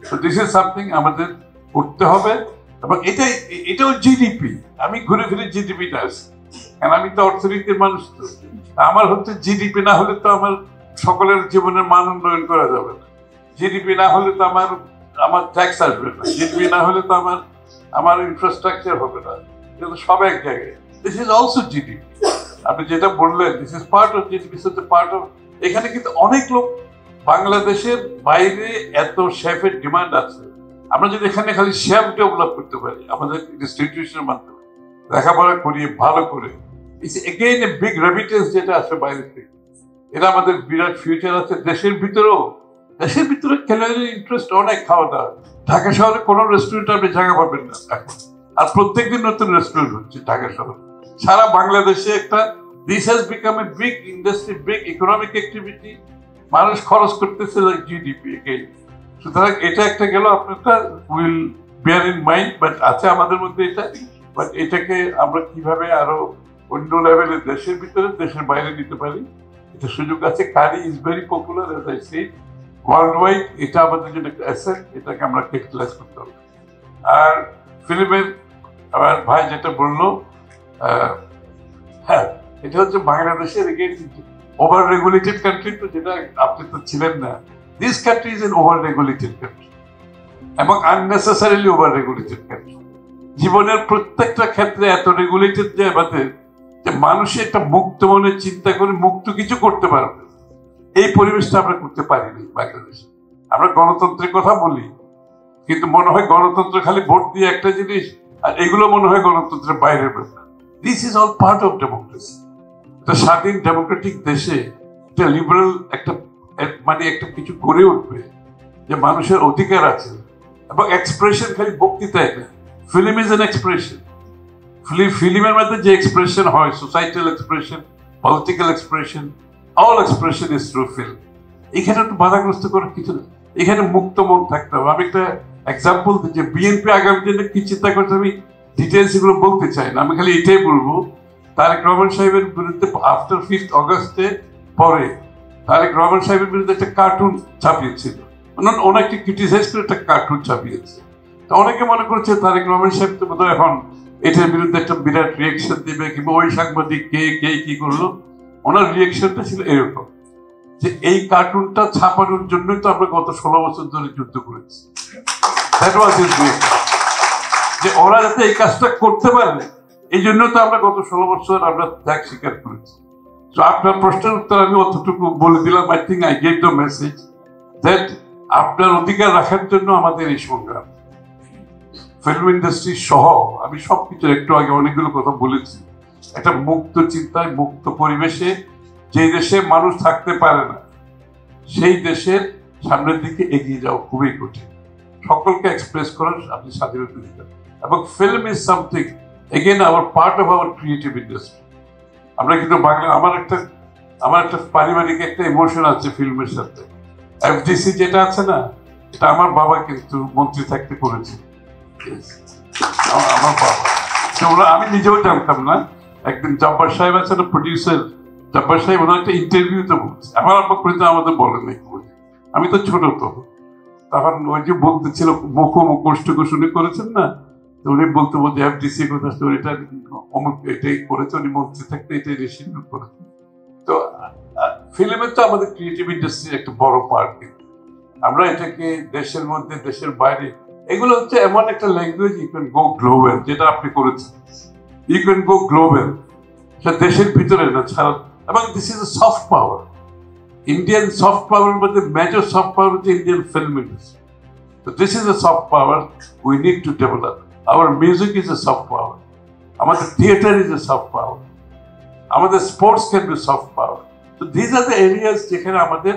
So this is something আমাদের করতে হবে, এবং এটাও জিডিপি। আমি ঘুরে ফিরে জিডিপিটা আসি, কারণ আমি তো অর্থনীতির মানুষ। তো আমার হচ্ছে জিডিপি না হলে তো আমার সকলের জীবনের মান উন্নয়ন করা যাবে না, জিডিপি না হলে তো আমার ট্যাক্স আসবে না, জিডিপি না হলে তো আমার ইনফ্রাস্ট্রাকচার হবে না, কিন্তু সব এক জায়গায়। This is also GDP. আপনি যেটা বললেন, this is part of GDP, part of. এখানে কিন্তু অনেক লোক, বাংলাদেশের বাইরে এত শেফের ডিমান্ড আছে। আমরা যদি এখানে খালি শেফ ডেভেলপ করতে পারি আমাদের ইনস্টিটিউশনের মাধ্যমে, লেখাপড়া করিয়ে ভালো করে, it's again a big remittance যেটা আসে বাইরে থেকে। এটা আমাদের বিরাট ফিউচার আছে দেশের ভিতরেও। দেশের ভিতরে ক্যালোরি ইন্টারেস্ট অনেক, খাওয়া দাওয়া। ঢাকা শহরে কোনো রেস্টুরেন্ট আপনি জায়গা পাবেন না এখন, আর প্রত্যেকদিন নতুন রেস্টুরেন্ট হচ্ছে ঢাকা শহরে। সারা বাংলাদেশে একটা this has become a big industry, big economic activity. মানুষ খরচ করতেছে লাইক জিডিপি এগেইন। সুতরাং এটা একটা গেল, আপনারটা will bear in mind, but আছে আমাদের মধ্যে এটা। বাট এটাকে আমরা কিভাবে আরো অন্য লেভেলে দেশের ভিতরে দেশের বাইরে নিতে পারি, এটা সুযোগ আছে। Curry is very popular as I say worldwide. এটা আমাদের জন্য একটা অ্যাসেট, এটাকে আমরা ক্যাপিটালাইজ করতে হবে। আর ফিল্মের আমার ভাই যেটা বললো, হ্যাঁ, এটা হচ্ছে বাংলাদেশের ওভার রেগুলেটেড কান্ট্রি, তো যেটা আপনি তো ছিলেন না। This country is an over regulated country এবং আননেসেসারিলি ওভার রেগুলেটেড কান্ট্রি। জীবনের প্রত্যেকটা ক্ষেত্রে এত রেগুলেটেড যে আমাদের, যে মানুষ একটা মুক্ত মনে চিন্তা করে মুক্ত কিছু করতে পারবে, এই পরিবেশটা আমরা করতে পারিনি বাংলাদেশে। আমরা গণতন্ত্রের কথা বলি, কিন্তু মনে হয় গণতন্ত্র খালি ভোট দিয়ে একটা জিনিস, আর এগুলো মনে হয় গণতন্ত্রের বাইরের ব্যাপার। This is all part of democracy. একটা স্বাধীন ডেমোক্রেটিক দেশে একটা লিবারেল একটা মানে একটা কিছু গড়ে উঠবে, যে মানুষের অধিকার আছে এবং এক্সপ্রেশন খালি বক্তৃতায় না। Film is an expression. ফিল্মের মধ্যে যে এক্সপ্রেশন হয়, societal expression, political expression, all expression is through film. এখানে একটু বাধাগ্রস্ত করার কিছু না, এখানে মুক্ত মন থাকতে হবে। আমি একটা এক্সাম্পল দিই যে বিএনপি আগামী দিনে কি চিন্তা করছে, আমি ডিটেলস এগুলো বলতে চাই না, আমি খালি এটাই বলবো, তারেক রহমান সাহেবের বিরুদ্ধে আফটার 5th অগস্টে পরে তারেক রহমান সাহেবের বিরুদ্ধে একটা কার্টুন ছাপিয়েছিল, অনেকটা ক্রিটিসাইজ করে একটা কার্টুন ছাপিয়েছে। তো অনেকে মনে করছে তারেক রহমান সাহেব তো বোধহয় এখন এটার বিরুদ্ধে একটা বিরাট রিয়েকশন দিবে, কিংবা ওই সাংবাদিক কে কে কি করলো। ওনার রিয়েকশনটা ছিল এরকম যে এই কার্টুনটা ছাপানোর জন্যই তো আমরা গত 16 বছর ধরে যুদ্ধ করেছি। যে ওরা যাতে এই কাজটা করতে পারে, এই জন্য তো আমরা গত 16 বছর আমরা ত্যাগ স্বীকার করেছি। তো আপনার প্রশ্নের উত্তর আমি অতটুকু বলে দিলাম। I think I gave the message that আপনার অধিকার রাখার জন্য আমাদের এই সংগ্রাম। ফিল্ম ইন্ডাস্ট্রি সহ আমি সবকিছু একটু আগে অনেকগুলো কথা বলেছি। একটা মুক্ত চিন্তায় মুক্ত পরিবেশে যে দেশে মানুষ থাকতে পারে না, সেই দেশের সামনের দিকে এগিয়ে যাওয়া খুবই কঠিন। সকলকে এক্সপ্রেস করার আপনি স্বাধীনতা দিতেন, এবং film is something again our part of our creative industry. আমরা কিন্তু বাংলা, আমার একটা পারিবারিক একটা ইমোশন আছে ফিল্মের সাথে। এফডিসি যেটা আছে না, এটা আমার বাবা কিন্তু মন্ত্রী থাকতে করেছে, আমার বাবা। আমি নিজেও জানতাম না। একদিন জব্বার সাহেব আছে না, প্রডিউসার জব্বার সাহেব, ওনার একটা ইন্টারভিউতে বলছে, আমার আব্বা কিন্তু আমাদের বলে নাই, আমি তো ছোট, তো তখন ওই যে বলতেছিল মুখোমুখি করেছেন না, তো উনি বলতে বলতে এফডিসি কথা, এটা অমুক এটাই করেছে, উনি মন্ত্রী থাকতে এটাই রেশিডিউল করেছে। তো ফিল্মের তো আমাদের ক্রিয়েটিভ ইন্ডাস্ট্রির একটা বড় পার্ট, কিন্তু আমরা এটাকে দেশের মধ্যে দেশের বাইরে, এগুলো হচ্ছে এমন একটা language, you can go global, যেটা আপনি করেছেন। ইউ ক্যান গো গ্লোবাল, সেটা দেশের ভিতরে না ছাড়া। এবং this is A soft power. Indian soft পাওয়ারের মধ্যে মেজর সফট পাওয়ার হচ্ছে Indian film industry. So this is a soft power we need to develop. Our music is a soft power. Our theatre is a soft power. Our sports can be soft power. So these are the areas যেখানে আমাদের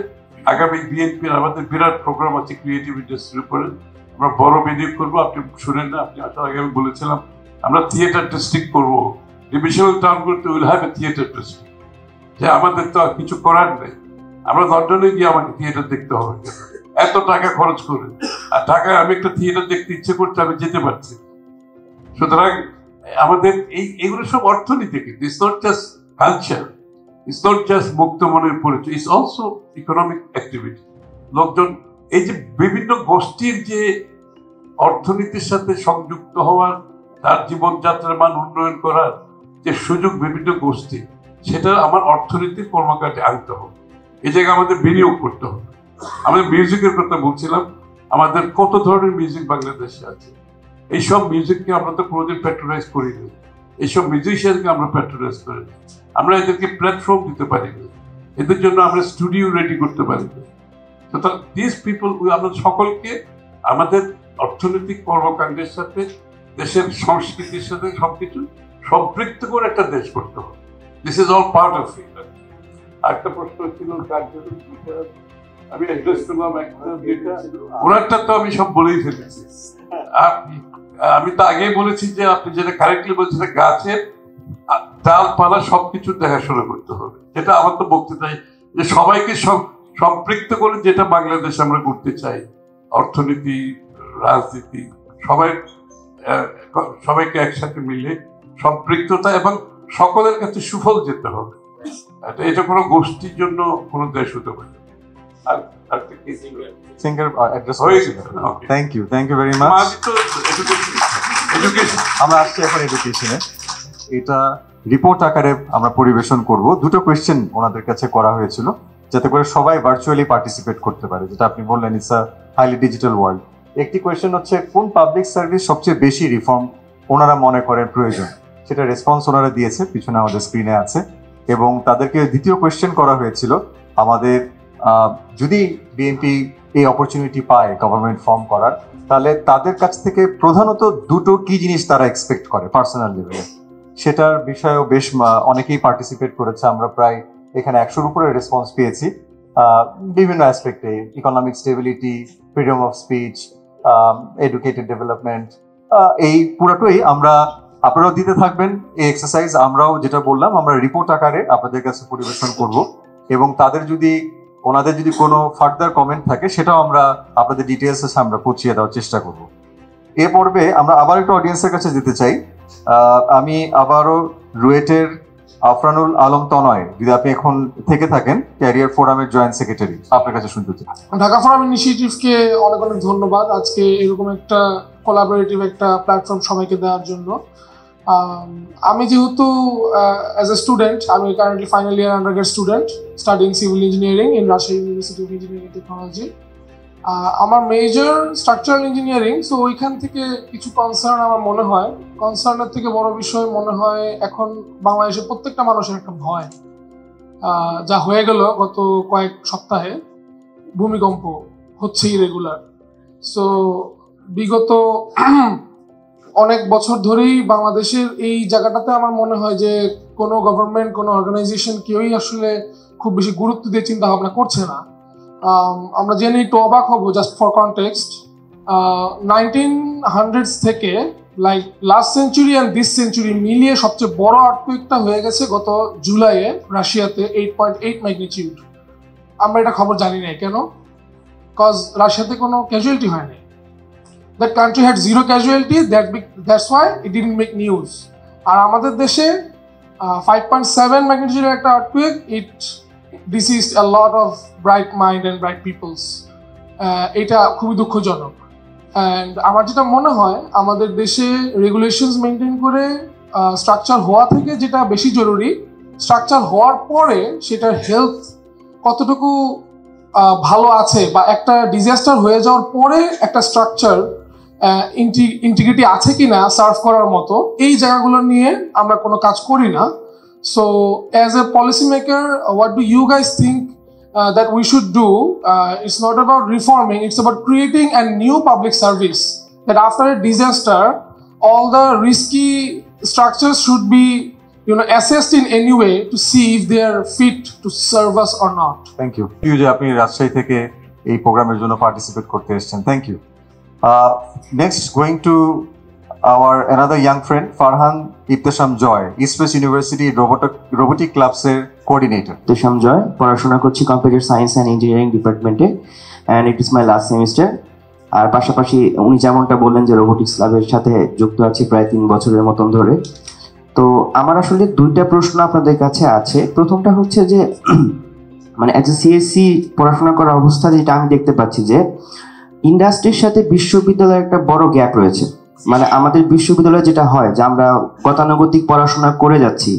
আগামী BNP আমাদের বিরাট programme আছে creative ইন্ডাস্ট্রির উপরে। আমরা বড় বিনিয়োগ করবো। আপনি শুনেন না, আপনি আসার আগে আমি বলেছিলাম আমরা থিয়েটার ডিস্ট্রিক্ট করবো। ডিভিশনাল টাউনগুলোতে will have a theatre district. যে আমাদের তো আর কিছু করার নেই, আমরা লন্ডনে গিয়ে আমাকে থিয়েটার দেখতে হবে, এত টাকা খরচ করে। আর ঢাকায় আমি একটা থিয়েটার দেখতে ইচ্ছে করছে, আমি যেতে পারছি। সুতরাং আমাদের এইগুলো সব অর্থনীতি, কিন্তু it's not just culture, it's not just মুক্ত মনের পরিচয়, ইটস অলসো ইকোনমিক অ্যাক্টিভিটি। লোকজন এই যে বিভিন্ন গোষ্ঠীর যে অর্থনীতির সাথে সংযুক্ত হওয়ার, তার জীবনযাত্রার মান উন্নয়ন করার যে সুযোগ বিভিন্ন গোষ্ঠী, সেটা আমার অর্থনীতির কর্মকাণ্ডে আনতে হবে। এই জায়গায় আমাদের বিনিয়োগ করতে হবে। আমাদের মিউজিকের কথা বলছিলাম, আমাদের কত ধরনের মিউজিক বাংলাদেশে আছে। এইসব মিউজিককে আমরা তো কোনোদিন প্যাট্রোনাইজ করিনি, এইসব মিউজিশিয়ানকে আমরা প্যাট্রোনাইজ করিনি, আমরা এদেরকে প্ল্যাটফর্ম দিতে পারিনি, এদের জন্য আমরা স্টুডিও রেডি করতে পারিনি। সুতরাং দিস পিপল, আমরা সকলকে আমাদের অর্থনৈতিক কর্মকাণ্ডের সাথে, দেশের সংস্কৃতির সাথে সবকিছু সম্পৃক্ত করে একটা দেশ করতে হবে। This is all part of it. একটা প্রশ্ন ছিল আমি অ্যাড্রেস করলাম একটা, যেটা ওনারটা তো আমি সব বলেই ফেলেছি। আমি তো আগেই বলেছি যে আপনি যেটা কারেক্টলি বলছেন, গাছের ডালপালা সবকিছু দেখাশোনা করতে হবে। যেটা আমার তো বক্তৃতায় যে সবাইকে সম্পৃক্ত করে যেটা বাংলাদেশ আমরা করতে চাই, অর্থনীতি, রাজনীতি, সবাইকে একসাথে মিলে সম্পৃক্ততা এবং সকলের কাছে সুফল যেতে হবে। এটা কোনো গোষ্ঠীর জন্য কোনো দেশ হতে পারে। Thank you very much. আমরা আসছি এখন এডুকেশনে। এটা রিপোর্ট আকারে আমরা পরিবেশন করব। দুটো কোয়েশ্চেন ওনাদের কাছে করা হয়েছিল যাতে করে সবাই ভার্চুয়ালি পার্টিসিপেট করতে পারে, যেটা আপনি বললেন it's a highly digital world. একটি কোয়েশ্চেন হচ্ছে কোন পাবলিক সার্ভিস সবচেয়ে বেশি রিফর্ম ওনারা মনে করেন প্রয়োজন, সেটা রেসপন্স ওনারা দিয়েছে, পিছনে আমাদের স্ক্রিনে আছে। এবং তাদেরকে দ্বিতীয় কোয়েশ্চেন করা হয়েছিল আমাদের যদি বিএনপি এই অপরচুনিটি পায় গভর্নমেন্ট ফর্ম করার, তাহলে তাদের কাছ থেকে প্রধানত দুটো কি জিনিস তারা এক্সপেক্ট করে পার্সোনাল লেভেলে, সেটার বিষয়েও বেশ অনেকেই পার্টিসিপেট করেছে। আমরা প্রায় এখানে 100-র উপরে রেসপন্স পেয়েছি বিভিন্ন অ্যাসপেক্টে, economic stability, freedom of speech, educated development, এই পুরোটাই আমরা আপনারাও দিতে থাকবেন এই এক্সারসাইজ। আমরাও যেটা বললাম আমরা রিপোর্ট আকারে আপনাদের কাছে পরিবেশন করব এবং ওনাদের যদি কোনো ফার্দার কমেন্ট থাকে সেটাও আমরা আপনাদের ডিটেলসে আমরা পৌঁছিয়ে দেওয়ার চেষ্টা করব। এ পর্বে আমরা আবার একটু অডিয়েন্সের কাছে যেতে চাই। আমি আবারও রুয়েটের আফরানুল আলম তনয়, যদি আপনি এখন থেকে থাকেন, ক্যারিয়ার ফোরামের জয়েন্ট সেক্রেটারি, আপনার কাছে শুনতে চাই। ঢাকা ফোরাম ইনিশিয়েটিভকে অনেক অনেক ধন্যবাদ আজকে এরকম একটা কোলাবোরেটিভ একটা প্ল্যাটফর্ম সবাইকে দেওয়ার জন্য। আমি যেহেতু অ্যাজ এ স্টুডেন্ট, আমি currently final year undergrad student studying civil engineering in Rajshahi university of engineering technology. আমার মেজর স্ট্রাকচারাল ইঞ্জিনিয়ারিং, সো ওইখান থেকে কিছু কনসার্ন আমার মনে হয়, কনসার্নের থেকে বড় বিষয় মনে হয় এখন বাংলাদেশের প্রত্যেকটা মানুষের একটা ভয়, যা হয়ে গেল গত কয়েক সপ্তাহে, ভূমিকম্প হচ্ছেই রেগুলার। সো বিগত অনেক বছর ধরেই বাংলাদেশের এই জায়গাটাতে আমার মনে হয় যে কোনো গভর্নমেন্ট, কোনো অর্গানাইজেশন কেউই আসলে খুব বেশি গুরুত্ব দিয়ে চিন্তা ভাবনা করছে না। আমরা জেনে একটু অবাক হব, জাস্ট ফর কনটেক্সট, 1900s থেকে like last century and this century মিলিয়ে সবচেয়ে বড় আর্থকুয়েকটা হয়ে গেছে গত জুলাইয়ে রাশিয়াতে, 8.8 ম্যাগনিটিউড। আমরা এটা খবর জানি না কেন, কজ রাশিয়াতে কোনো ক্যাজুয়ালিটি হয়নি। That country had zero casualty, that's why it didn't make news. আর আমাদের দেশে 5.7 magnitude একটা earthquake, it deceased a lot of bright mind and bright peoples. এটা খুবই দুঃখজনক। অ্যান্ড আমার যেটা মনে হয় আমাদের দেশে রেগুলেশনস মেনটেন করে স্ট্রাকচার হওয়া থেকে যেটা বেশি জরুরি, স্ট্রাকচার হওয়ার পরে সেটার হেলথ কতটুকু ভালো আছে, বা একটা ডিজাস্টার হয়ে যাওয়ার পরে একটা স্ট্রাকচার ইন্টিগ্রিটি আছে কিনা সার্ভ করার মতো, এই জায়গাগুলো নিয়ে আমরা কোনো কাজ করি না। So as a policy maker, what do you guys think that we should do? It's not about reforming, it's about creating a new public service that after a disaster all the risky structures should be assessed in any way to see if they are fit to serve us or not. Thank you. যে আপনি রাজশাহী থেকে এই প্রোগ্রামের জন্য participate করতে এসেছেন, thank you. Next, going to our another young friend, Farhan Ibtisham Joy, East West University Robotic Clubs coordinator. Ibtisham Joy, পড়াশোনা করছি কম্পিউটার সায়েন্স অ্যান্ড ইঞ্জিনিয়ারিং ডিপার্টমেন্টে, and it is my last semester. আর পাশাপাশি উনি যেমনটা বললেন যে রোবোটিক্স ক্লাবের সাথে যুক্ত আছি প্রায় 3 বছরের মতন ধরে। তো আমার আসলে 2টা প্রশ্ন আপনাদের কাছে আছে। প্রথমটা হচ্ছে যে মানে অ্যাজ এ সিএসসি পড়াশোনা করার অবস্থা যেটা আমি দেখতে পাচ্ছি যে ইন্ডাস্ট্রির সাথে বিশ্ববিদ্যালয়ের একটা বড় গ্যাপ রয়েছে। মানে আমাদের বিশ্ববিদ্যালয়ে যেটা হয় যে আমরা গতানুগতিক পড়াশোনা করে যাচ্ছি,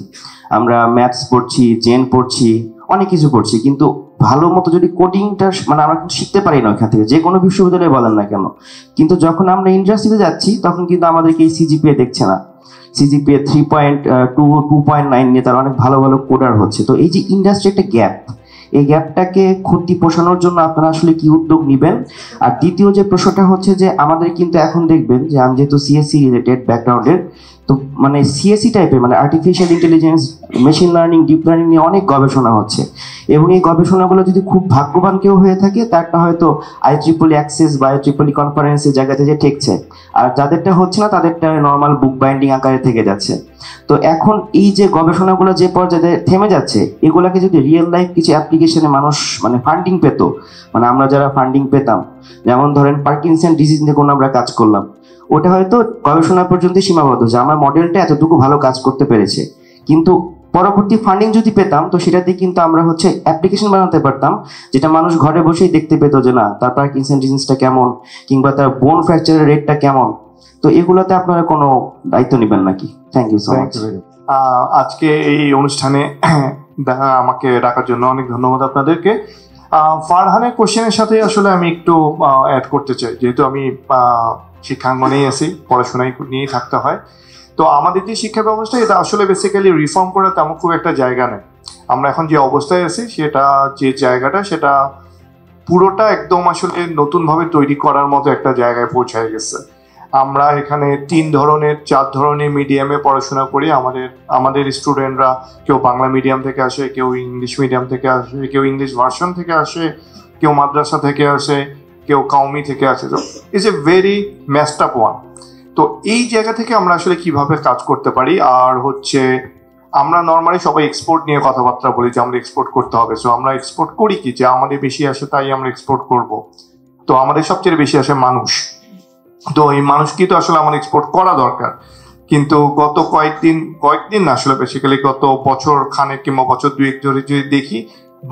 আমরা ম্যাথস পড়ছি, জেন পড়ছি, অনেক কিছু পড়ছি, কিন্তু ভালো মতো যদি কোডিংটা মানে আমরা শিখতে পারি না ওইখান থেকে, যে কোনো বিশ্ববিদ্যালয়ে বলেন না কেন। কিন্তু যখন আমরা ইন্ডাস্ট্রিতে যাচ্ছি তখন কিন্তু আমাদেরকে এই সিজিপিএ দেখছে না, সিজিপিএ 3.2, 2.9 নিয়ে তারা অনেক ভালো ভালো কোডার হচ্ছে। তো এই যে ইন্ডাস্ট্রি একটা গ্যাপ, এই গ্যাপটাকে ক্ষতি পোষানোর জন্য আপনারা আসলে কি উদ্যোগ নেবেন? আর দ্বিতীয় যে প্রশ্নটা হচ্ছে যে আমাদের কিন্তু এখন দেখবেন যে আমি যেহেতু সিএসসি রিলেটেড ব্যাকগ্রাউন্ডের, তো মানে সিএসসি টাইপের মানে artificial intelligence, machine learning, deep learning নিয়ে অনেক গবেষণা হচ্ছে, এবং এই গবেষণাগুলো যদি খুব ভাগ্যবান কেউ হয়ে থাকে তারটা হয়তো IEEE অ্যাক্সেস বা IEEE কনফারেন্সের জায়গাতে যে ঠেকছে, আর যাদেরটা হচ্ছে না তাদেরটা নর্মাল বুক বাইন্ডিং আকারে থেকে যাচ্ছে। তো এখন এই যে গবেষণাগুলো যে পর্যায়ে থেমে যাচ্ছে, এগুলাকে যদি রিয়েল লাইফ কিছু অ্যাপ্লিকেশনে মানুষ মানে ফান্ডিং পেত, মানে আমরা যারা ফান্ডিং পেতাম, যেমন ধরেন পার্কিনসন ডিজিজ নিয়ে কোনো আমরা কাজ করলাম, ওটা হয়তো গবেষণা পর্যন্ত সীমাবদ্ধ, যে আমার মডেলটা এতটুকু ভালো কাজ করতে পেরেছে, কিন্তু পরবর্তী ফান্ডিং যদি পেতাম তো সেটাতে কিন্তু আমরা হচ্ছে অ্যাপ্লিকেশন বানাতে পারতাম, যেটা মানুষ ঘরে বসেই দেখতে পেত যে না তার পার্কিনসন ডিজিজটা কেমন, কিংবা তার বোন ফ্র্যাকচারের রেটটা কেমন। তো এগুলোতে আপনারা কোনো দায়িত্ব নেবেন নাকি? Thank you so much. আজকে এই অনুষ্ঠানে আমাকে ডাকার জন্য অনেক ধন্যবাদ আপনাদেরকে। ফারহানের কোশ্চেনের সাথে আসলে আমি একটু অ্যাড করতে চাই, যেহেতু আমি শিক্ষাঙ্গনেই আছি, পড়াশোনাই নিয়েই থাকতে হয়। তো আমাদের যে শিক্ষা ব্যবস্থা, এটা আসলে বেসিক্যালি রিফর্ম করার তেমন খুব একটা জায়গা নেই। আমরা এখন যে অবস্থায় আছি সেটা যে জায়গাটা, সেটা পুরোটা একদম আসলে নতুনভাবে তৈরি করার মতো একটা জায়গায় পৌঁছায় গেছে। আমরা এখানে 4 ধরনের মিডিয়ামে পড়াশোনা করি। আমাদের স্টুডেন্টরা কেউ বাংলা মিডিয়াম থেকে আসে, কেউ ইংলিশ মিডিয়াম থেকে আসে, কেউ ইংলিশ ভার্সন থেকে আসে, কেউ মাদ্রাসা থেকে আসে, কেউ কাউমি থেকে আসে। তো it's a very messed up one. তো এই জায়গা থেকে আমরা আসলে কিভাবে কাজ করতে পারি, আর হচ্ছে আমরা নর্মালি সবাই এক্সপোর্ট নিয়ে কথাবার্তা বলি যে আমরা এক্সপোর্ট করতে হবে। সো আমরা এক্সপোর্ট করি কি, যে আমাদের বেশি আসে তাই আমরা এক্সপোর্ট করব। তো আমাদের সবচেয়ে বেশি আসে মানুষ। তো এই মানুষকে তো আসলে আমার এক্সপোর্ট করা দরকার, কিন্তু গত কয়েকদিন না, আসলে বেসিক্যালি গত বছর খানেক কিংবা বছর 2-1 ধরে যদি দেখি,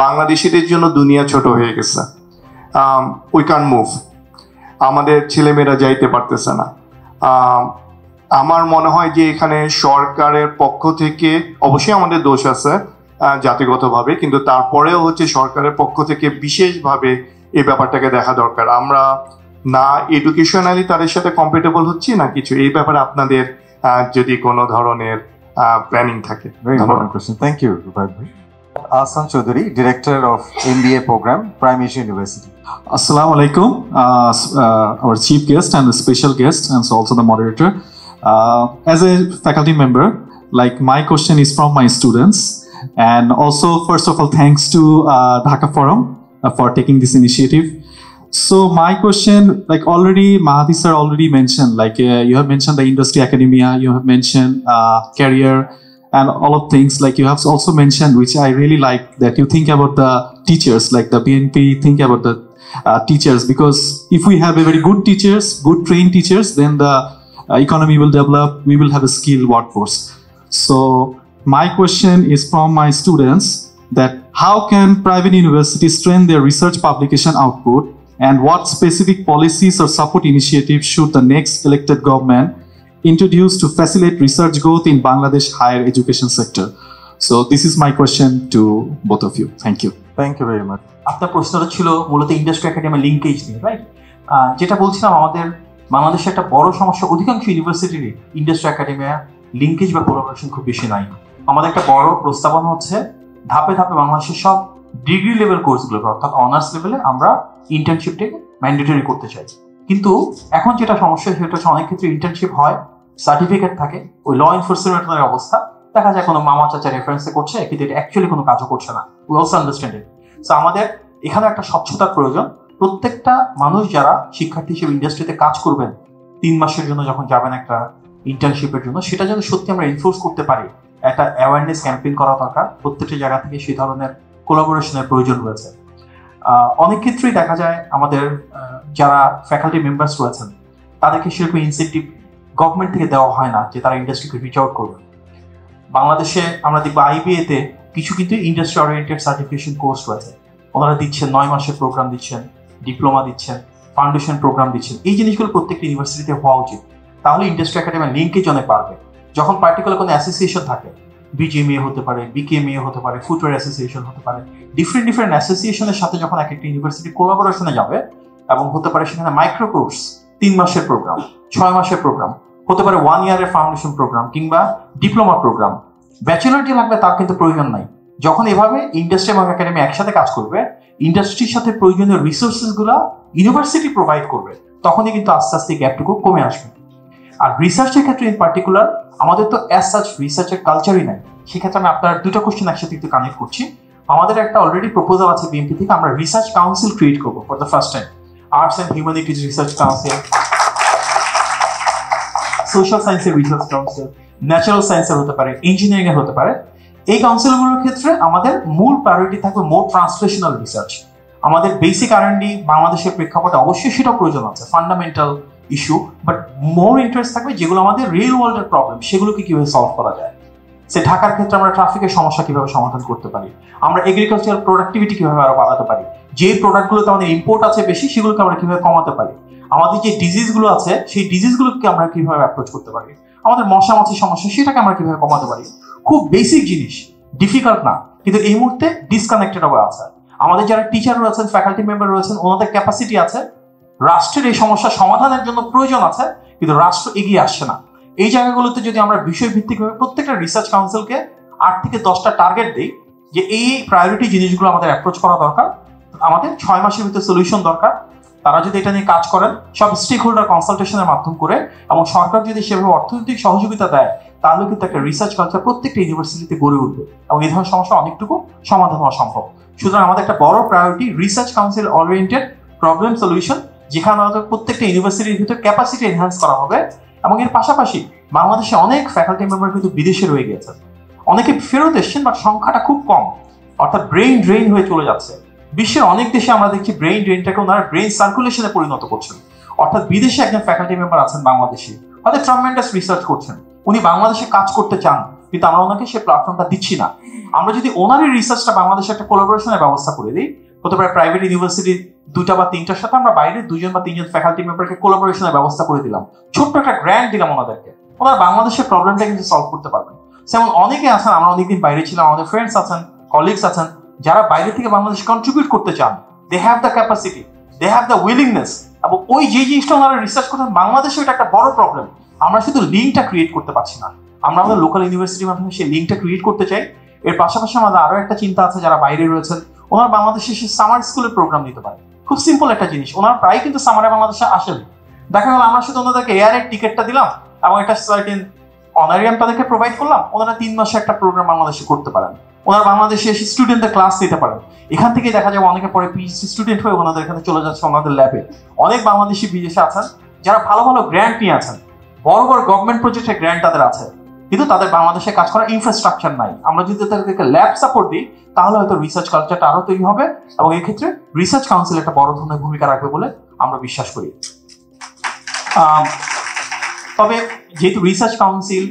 বাংলাদেশিদের জন্য দুনিয়া ছোট হয়ে গেছে। উই ক্যান মুভ, আমাদের ছেলেমেয়েরা যাইতে পারতেছে না। আমার মনে হয় যে এখানে সরকারের পক্ষ থেকে অবশ্যই আমাদের দোষ আছে জাতিগতভাবে, কিন্তু তারপরেও হচ্ছে সরকারের পক্ষ থেকে বিশেষভাবে এই ব্যাপারটাকে দেখা দরকার। আমরা না এডুকেশনালি তাদের সাথে কম্পিটেবল হচ্ছি না কিছু, এই ব্যাপারে আপনাদের যদি কোনো ধরনের প্ল্যানিং থাকে। Very important question. Thank you, Rubaid bhai. Ahsan Chaudhary, Director of MBA Program, Prime Asia University. Assalamu alaikum, our chief guest and the special guest, and so also the moderator. As a faculty member, like my question is from my students, and also first of all thanks to Dhaka Forum for taking this initiative. So my question, like already Mahadi sir already mentioned, like you have mentioned the industry academia, you have mentioned career and all of things, like you have also mentioned, which I really like, that you think about the teachers, like the BNP think about the teachers, because if we have a very good teachers, good trained teachers, then the economy will develop, we will have a skilled workforce. So my question is from my students, that how can private universities strengthen their research publication output, and what specific policies or support initiatives should the next elected government introduce to facilitate research growth in Bangladesh higher education sector? So this is my question to both of you. Thank you. Thank you very much. আপনার প্রশ্নটা ছিল মূলত industry academy linkage নিয়ে, right? যেটা বলছিলাম, আমাদের বাংলাদেশে একটা বড় সমস্যা, অধিকাংশ ইউনিভার্সিটির ইন্ডাস্ট্রি একাডেমিয়া লিঙ্কেজ বা কোলাবোরেশন খুব বেশি নাই। আমাদের একটা বড় প্রস্তাবনা হচ্ছে ধাপে ধাপে বাংলাদেশের সব ডিগ্রি লেভেল কোর্সগুলোকে, অর্থাৎ অনার্স লেভেলে আমরা ইন্টার্নশিপটাকে ম্যান্ডেটরি করতে চাই। কিন্তু এখন যেটা সমস্যা, সেটা হচ্ছে অনেক ক্ষেত্রে ইন্টার্নশিপ হয়, সার্টিফিকেট থাকে, ওই ল এনফোর্সমেন্টের অবস্থা দেখা যায় কোনো মামা চাচা রেফারেন্সে করছে, কিন্তু এটা অ্যাকচুয়ালি কোনো কাজও করছে না। We also understand it. So আমাদের এখানে একটা স্বচ্ছতার প্রয়োজন। প্রত্যেকটা মানুষ যারা শিক্ষার্থী হিসেবে ইন্ডাস্ট্রিতে কাজ করবেন 3 মাসের জন্য যখন যাবেন একটা ইন্টার্নশিপের জন্য, সেটা যেন সত্যি আমরা এনফোর্স করতে পারি, একটা অ্যাওয়ারনেস ক্যাম্পেইন করা দরকার। প্রত্যেকটা জায়গা থেকে সেই ধরনের কোলাবোরেশনের প্রয়োজন রয়েছে। অনেক ক্ষেত্রেই দেখা যায় আমাদের যারা ফ্যাকাল্টি মেম্বার্স রয়েছেন তাদেরকে সেরকম ইনসেন্টিভ গভর্নমেন্ট থেকে দেওয়া হয় না যে তারা ইন্ডাস্ট্রিকে রিচ আউট করবে। বাংলাদেশে আমরা দেখবো IBA-তে কিছু কিন্তু ইন্ডাস্ট্রি ওরিয়েন্টেড সার্টিফিকেশন কোর্স রয়েছে, ওনারা দিচ্ছেন 9 মাসের প্রোগ্রাম দিচ্ছেন, ডিপ্লোমা দিচ্ছেন, ফাউন্ডেশন প্রোগ্রাম দিচ্ছেন। এই জিনিসগুলো প্রত্যেকটা ইউনিভার্সিটিতে হওয়া উচিত, তাহলে ইন্ডাস্ট্রি একাডেমির লিঙ্কেজ অনেক বাড়বে। যখন পার্টিকুলার কোনো অ্যাসোসিয়েশন থাকে, BGMA হতে পারে, BKMA হতে পারে, ফুটওয়্যার অ্যাসোসিয়েশন হতে পারে, ডিফারেন্ট অ্যাসোসিয়েশনের সাথে যখন এক একটা ইউনিভার্সিটি কোলাবোরেশনে যাবে, এবং হতে পারে সেখানে মাইক্রো কোর্স 3 মাসের প্রোগ্রাম, 6 মাসের প্রোগ্রাম, হতে পারে 1 ইয়ারের ফাউন্ডেশন প্রোগ্রাম কিংবা ডিপ্লোমা প্রোগ্রাম। ব্যাচেলর যে লাগবে তার কিন্তু প্রয়োজন নাই। যখন এভাবে ইন্ডাস্ট্রি এবং একাডেমি একসাথে কাজ করবে, ইন্ডাস্ট্রির সাথে প্রয়োজনীয় রিসোর্সেসগুলো ইউনিভার্সিটি প্রোভাইড করবে, তখনই কিন্তু আস্তে আস্তে গ্যাপটুকু কমে আসবে। আর রিসার্চের ক্ষেত্রে ইন পার্টিকুলার আমাদের তো অ্যাজ সাচ রিসার্চের কালচারই নাই। সেক্ষেত্রে আমি আপনার দুটো কোশ্চেন একসাথে একটু কানেক্ট করছি। আমাদের একটা অলরেডি প্রপোজাল আছে বিএমপি থেকে, আমরা রিসার্চ কাউন্সিল ক্রিয়েট করবো for the first time. Arts and humanities research council, social সায়েন্সের রিসার্চ কাউন্সিল, ন্যাচারাল সায়েন্সের হতে পারে, ইঞ্জিনিয়ারিং এর হতে পারে। এই কাউন্সিলগুলোর ক্ষেত্রে আমাদের মূল প্রায়োরিটি থাকবে মোর ট্রান্সলেশনাল রিসার্চ। আমাদের বেসিক R&D বাংলাদেশের প্রেক্ষাপটে অবশ্যই সেটা প্রয়োজন আছে, fundamental issue, but more interest থাকবে যেগুলো আমাদের রিয়েল ওয়ার্ল্ডের প্রবলেম, সেগুলোকে কিভাবে সলভ করা যায়। সে ঢাকার ক্ষেত্রে আমরা ট্রাফিকের সমস্যা কিভাবে সমাধান করতে পারি, আমরা এগ্রিকালচারাল প্রোডাক্টিভিটি কিভাবে আরো বাড়াতে পারি, যে প্রোডাক্টগুলোতে আমাদের ইম্পোর্ট আছে বেশি সেগুলোকে আমরা কিভাবে কমাতে পারি, আমাদের যে ডিজিজগুলো আছে সেই ডিজিজগুলোকে আমরা কিভাবে অ্যাপ্রোচ করতে পারি, আমাদের মশামাছির সমস্যা সেটাকে আমরা কিভাবে কমাতে পারি। খুব বেসিক জিনিস, ডিফিকাল্ট না, কিন্তু এই মুহূর্তে ডিসকানেক্টেড হয়ে আছে। আমাদের যারা টিচার রয়েছেন, ফ্যাকাল্টি মেম্বার রয়েছেন, ওনাদের ক্যাপাসিটি আছে, রাষ্ট্রের এই সমস্যা সমাধানের জন্য প্রয়োজন আছে, কিন্তু রাষ্ট্র এগিয়ে আসছে না। এই জায়গাগুলোতে যদি আমরা বিষয়ভিত্তিকভাবে প্রত্যেকটা রিসার্চ কাউন্সিলকে 8 থেকে 10টা টার্গেট দিই যে এই প্রায়োরিটি জিনিসগুলো আমাদের অ্যাপ্রোচ করা দরকার, আমাদের 6 মাসের ভিতরে সলিউশন দরকার, তারা যদি এটা নিয়ে কাজ করেন সব স্টেক হোল্ডার কনসালটেশনের মাধ্যম করে, এবং সরকার যদি সেভাবে অর্থনৈতিক সহযোগিতা দেয়, তাহলে কিন্তু একটা রিসার্চ কালচার প্রত্যেকটা ইউনিভার্সিটিতে গড়ে উঠবে এবং এই ধরনের সমস্যা অনেকটুকু সমাধান হওয়া সম্ভব। সুতরাং আমাদের একটা বড় priority research council oriented problem solution, যেখানে আমাদের প্রত্যেকটা ইউনিভার্সিটির ভিতরে ক্যাপাসিটি এনহ্যান্স করা হবে। এবং এর পাশাপাশি বাংলাদেশে অনেক ফ্যাকাল্টি মেম্বার কিন্তু বিদেশে রয়ে গেছে, অনেকে ফেরত এসছেন, বাট সংখ্যাটা খুব কম, অর্থাৎ ব্রেইন ড্রেইন হয়ে চলে যাচ্ছে। বিশ্বের অনেক দেশে আমরা দেখছি ব্রেইন ড্রেইনটাকে ওনারা ব্রেইন সার্কুলেশনে পরিণত করছেন, অর্থাৎ বিদেশে একজন ফ্যাকাল্টি মেম্বার আছেন বাংলাদেশে, হয়তো ট্রামেন্ডাস রিসার্চ করছেন, উনি বাংলাদেশে কাজ করতে চান, কিন্তু আমরা ওনাকে সেই প্ল্যাটফর্মটা দিচ্ছি না। আমরা যদি ওনারই রিসার্চটা বাংলাদেশে একটা কোলাবোরেশনের ব্যবস্থা করে দিই, হতে পারে প্রাইভেট ইউনিভার্সিটি 2টা বা 3টার সাথে আমরা বাইরে 2জন বা 3জন ফ্যাকাল্টি মেম্বারকে কোলাবোরেশনের ব্যবস্থা করে দিলাম, ছোট্ট একটা গ্র্যান্ট দিলাম ওনাদেরকে, ওনারা বাংলাদেশের প্রবলেমটা কিন্তু সলভ করতে পারবেন। যেমন অনেকে আছেন, আমরা অনেকদিন বাইরে ছিলাম, আমাদের ফ্রেন্ডস আছেন, কলিগস আছেন, যারা বাইরে থেকে বাংলাদেশে কন্ট্রিবিউট করতে চান, they have the capacity, they have the willingness, এবং ওই যে জিনিসটা ওনারা রিসার্চ করতেন বাংলাদেশে, এটা একটা বড় প্রবলেম। আমরা শুধু লিঙ্কটা ক্রিয়েট করতে পারছি না, আমরা আমাদের লোকাল ইউনিভার্সিটির মাধ্যমে সেই লিঙ্কটা ক্রিয়েট করতে চাই। এর পাশাপাশি আমাদের আরো একটা চিন্তা আছে, যারা বাইরে রয়েছেন ওনারা বাংলাদেশে এসে সামার স্কুলের প্রোগ্রাম নিতে পারে। খুব সিম্পল একটা জিনিস, ওনারা প্রায় কিন্তু সামারে বাংলাদেশে আসেন, দেখা গেল আমরা শুধু ওনাদেরকে এয়ারের টিকিটটা দিলাম এবং একটা সার্টেন অনারিয়াম তাদেরকে প্রোভাইড করলাম, ওনারা 3 মাসে একটা প্রোগ্রাম বাংলাদেশে করতে পারেন, ওনারা বাংলাদেশে এসে স্টুডেন্টদের ক্লাস নিতে পারেন। এখান থেকে দেখা যাবে অনেকে পরে পিএইচডি স্টুডেন্ট হয়ে ওনাদের এখানে চলে যাচ্ছে ওনাদের ল্যাবে। অনেক বাংলাদেশি বিদেশে আছেন যারা ভালো ভালো গ্র্যান্ট নিয়ে আছেন, বড় বড় গভর্নমেন্ট প্রজেক্টের গ্র্যান্ট তাদের আছে, কিন্তু তাদের বাংলাদেশে কাজ করার ইনফ্রাস্ট্রাকচার নাই। আমরা যদি তাদেরকে ল্যাব সাপোর্ট দিই, তাহলে হয়তো রিসার্চ কালচারটা আরো তৈরি হবে, এবং এই ক্ষেত্রে রিসার্চ কাউন্সিল একটা বড় ধরনের ভূমিকা রাখবে বলে আমরা বিশ্বাস করি। তবে যেহেতু রিসার্চ কাউন্সিল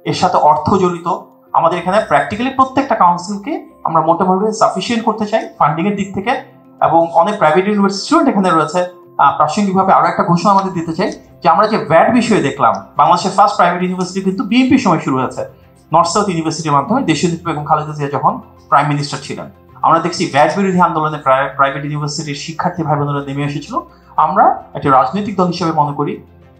এর সাথে অর্থ জড়িত, আমাদের এখানে প্র্যাকটিক্যালি প্রত্যেকটা কাউন্সিলকে আমরা মোটামুটি সাফিসিয়েন্ট করতে চাই ফান্ডিং এর দিক থেকে, এবং অনেক প্রাইভেট ইউনিভার্সিটি স্টুডেন্ট এখানে রয়েছে। প্রাসঙ্গিকভাবে আরো একটা ঘোষণা আমাদের দিতে চাই যে আমরা যে ভ্যাট বিষয়ে দেখলাম, বাংলাদেশের ফার্স্ট প্রাইভেট ইউনিভার্সিটি কিন্তু বিএনপির সময় শুরু হয়েছে, নর্থ সাউথ ইউনিভার্সিটির মাধ্যমে, দেশীয় নেত্রী বেগম খালেদা জিয়া যখন প্রাইম মিনিস্টার ছিলেন। আমরা দেখছি ভ্যাট বিরোধী আন্দোলনে প্রাইভেট ইউনিভার্সিটির শিক্ষার্থী ভাই বোনেরা নেমে এসেছিল। আমরা একটা রাজনৈতিক দল হিসেবে মনে করি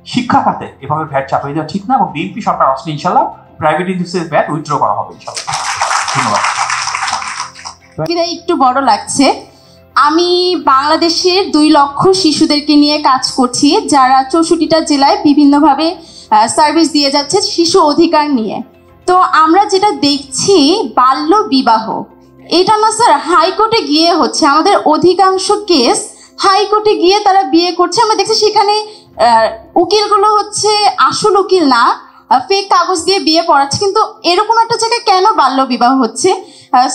শিক্ষা খাতে এভাবে ভ্যাট চাপিয়ে দেওয়া ঠিক না, এবং বিএনপি সরকার আসলে ইনশাল্লাহ প্রাইভেট ইউনিভার্সিটির ভ্যাট উইথড্র করা হবে ইনশাল্লাহ। ধন্যবাদ। একটু বড় লাগছে, আমি বাংলাদেশের 2 লক্ষ শিশুদেরকে নিয়ে কাজ করছি, যারা 64টা জেলায় বিভিন্নভাবে সার্ভিস দিয়ে যাচ্ছে শিশু অধিকার নিয়ে। তো আমরা যেটা দেখছি বাল্য বিবাহ, এটা না স্যার হাইকোর্টে গিয়ে হচ্ছে, আমাদের অধিকাংশ কেস হাইকোর্টে গিয়ে তারা বিয়ে করছে। আমরা দেখছি সেখানে উকিলগুলো হচ্ছে আসল উকিল না, ফেক কাগজ দিয়ে বিয়ে পড়াচ্ছে। কিন্তু এরকম একটা জায়গায় কেন বাল্য বিবাহ হচ্ছে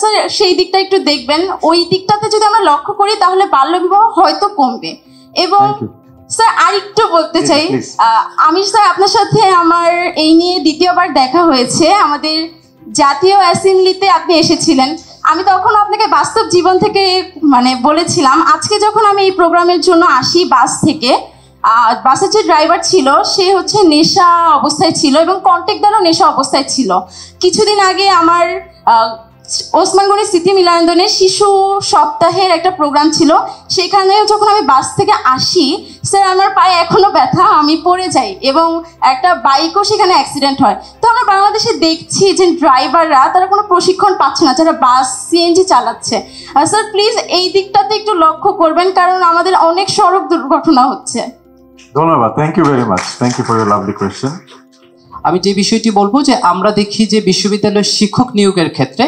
স্যার, সেই দিকটা একটু দেখবেন। ওই দিকটাতে যদি আমরা লক্ষ্য করি তাহলে বাল্য বিবাহ হয়তো কমবে। এবং স্যার আরেকটু বলতে চাই, আমি স্যার আপনার সাথে আমার এই নিয়ে দ্বিতীয়বার দেখা হয়েছে, আমাদের জাতীয় অ্যাসেম্বলিতে আপনি এসেছিলেন। আমি তখন আপনাকে বাস্তব জীবন থেকে বলেছিলাম, আজকে যখন আমি এই প্রোগ্রামের জন্য আসি বাস থেকে, বাসের যে ড্রাইভার ছিল সে হচ্ছে নেশা অবস্থায় ছিল এবং কন্ট্রাক্টরও নেশা অবস্থায় ছিল। কিছুদিন আগে আমার ওসমান গনি স্মৃতি মিলনায়তনে শিশু সপ্তাহের একটা প্রোগ্রাম ছিল, সেখানে যখন আমি বাস থেকে আসি স্যার আমার পায়ে এখনো ব্যথা, আমি পড়ে যাই এবং একটা বাইকও সেখানে অ্যাক্সিডেন্ট হয়। তো আমরা বাংলাদেশে দেখছি যে ড্রাইভাররা তারা কোনো প্রশিক্ষণ পাচ্ছে না যারা বাস সিএনজি চালাচ্ছে। স্যার প্লিজ এই দিকটাতে একটু লক্ষ্য করবেন, কারণ আমাদের অনেক সড়ক দুর্ঘটনা হচ্ছে। ধন্যবাদ, thank you very much, thank you for your lovely question. আমি যে বিষয়টি বলবো যে আমরা দেখি যে বিশ্ববিদ্যালয়ের শিক্ষক নিয়োগের ক্ষেত্রে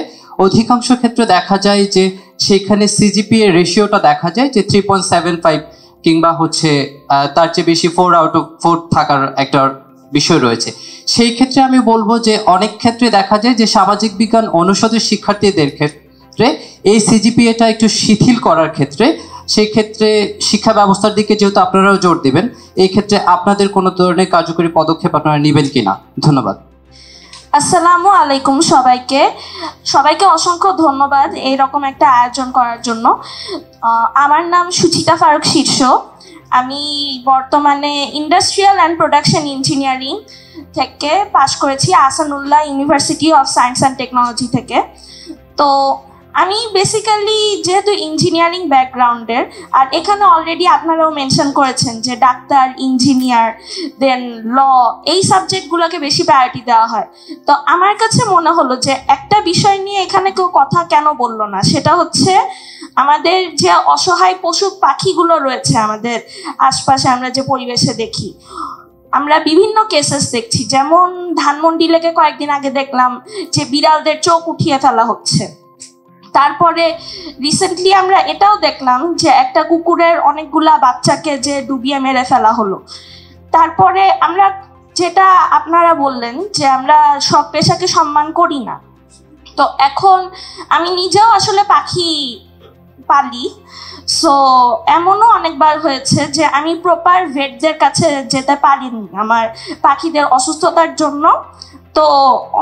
অধিকাংশ ক্ষেত্রে দেখা যায় যে সেখানে সিজিপিএ রেশিওটা দেখা যায় যে 3.75 কিংবা হচ্ছে তার চেয়ে বেশি 4 আউট অফ 4 থাকার একটা বিষয় রয়েছে। সেই ক্ষেত্রে আমি বলবো যে অনেক ক্ষেত্রে দেখা যায় যে সামাজিক বিজ্ঞান অনুষদের শিক্ষার্থীদের ক্ষেত্রে এই সিজিপিএটা একটু শিথিল করার ক্ষেত্রে সেই ক্ষেত্রে শিক্ষা ব্যবস্থার দিকে যেহেতু আপনারাও জোর দিবেন, এই ক্ষেত্রে আপনাদের কোনো ধরনের কার্যকরী পদক্ষেপ আপনারা নেবেন কিনা? ধন্যবাদ। আসসালামু আলাইকুম সবাইকে অসংখ্য ধন্যবাদ এইরকম একটা আয়োজন করার জন্য। আমার নাম সুচিতা ফারুক শীর্ষ। আমি বর্তমানে ইন্ডাস্ট্রিয়াল অ্যান্ড প্রোডাকশন ইঞ্জিনিয়ারিং থেকে পাশ করেছি Ahsanullah university of science and technology থেকে। তো আমি বেসিক্যালি যেহেতু ইঞ্জিনিয়ারিং ব্যাকগ্রাউন্ডের, আর এখানে অলরেডি আপনারাও মেনশন করেছেন যে ডাক্তার, ইঞ্জিনিয়ার, দেন ল, এই সাবজেক্টগুলোকে বেশি প্রায়োরিটি দেওয়া হয়। তো আমার কাছে মনে হলো যে একটা বিষয় নিয়ে এখানে কেউ কথা কেন বললো না, সেটা হচ্ছে আমাদের যে অসহায় পশু পাখিগুলো রয়েছে আমাদের আশপাশে, আমরা যে পরিবেশে দেখি, আমরা বিভিন্ন কেসেস দেখছি। যেমন ধানমন্ডি লেকে কয়েকদিন আগে দেখলাম যে বিড়ালদের চোখ উঠিয়ে ফেলা হচ্ছে। তারপরে রিসেন্টলি আমরা এটাও দেখলাম যে একটা কুকুরের অনেকগুলা বাচ্চাকে যে ডুবিয়ে মেরে ফেলা হলো। তারপরে আমরা যেটা আপনারা বললেন যে আমরা সব পেশাকে সম্মান করি না, তো এখন আমি নিজেও আসলে পাখি পালি। সো এমনও অনেকবার হয়েছে যে আমি প্রপার ভেটদের কাছে যেতে পারিনি আমার পাখিদের অসুস্থতার জন্য। তো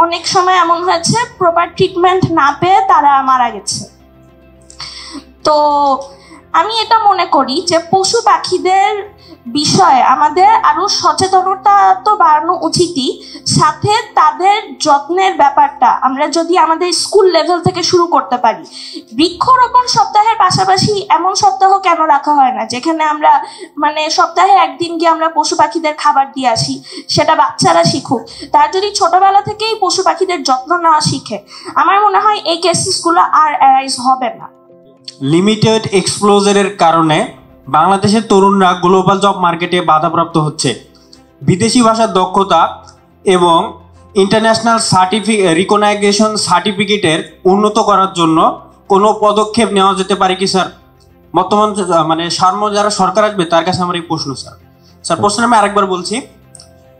অনেক সময় এমন হয়েছে প্রপার ট্রিটমেন্ট না পেয়ে তারা মারা গেছে। তো আমি এটা মনে করি যে পশু পাখিদের বিষয়ে আমাদের আরো সচেতনতা তো বাড়ানো উচিতই, সাথে তাদের যত্নের ব্যাপারটা আমরা যদি আমাদের স্কুল লেভেল থেকে শুরু করতে পারি। বৃক্ষরোপণ সপ্তাহের পাশাপাশি এমন সপ্তাহ কেন রাখা হয় না যেখানে আমরা মানে সপ্তাহে একদিন গিয়ে আমরা পশু পাখিদের খাবার দিয়ে আসি, সেটা বাচ্চারা শিখুক। তার যদি ছোটবেলা থেকেই পশু পাখিদের যত্ন নেওয়া শিখে, আমার মনে হয় এই কেসেসগুলো আর অ্যারাইজ হবে না। লিমিটেড এক্সপ্লোজারের কারণে বাংলাদেশের তরুণরা গ্লোবাল জব মার্কেটে বাধাপ্রাপ্ত হচ্ছে। বিদেশি ভাষার দক্ষতা এবং ইন্টারন্যাশনাল রিকগনাইজেশন সার্টিফিকেটের উন্নত করার জন্য কোনো পদক্ষেপ নেওয়া যেতে পারে কি স্যার? বর্তমান মানে সার্ম যারা সরকার আসবে তার কাছে আমার এই প্রশ্ন স্যার প্রশ্ন আমি আরেকবার বলছি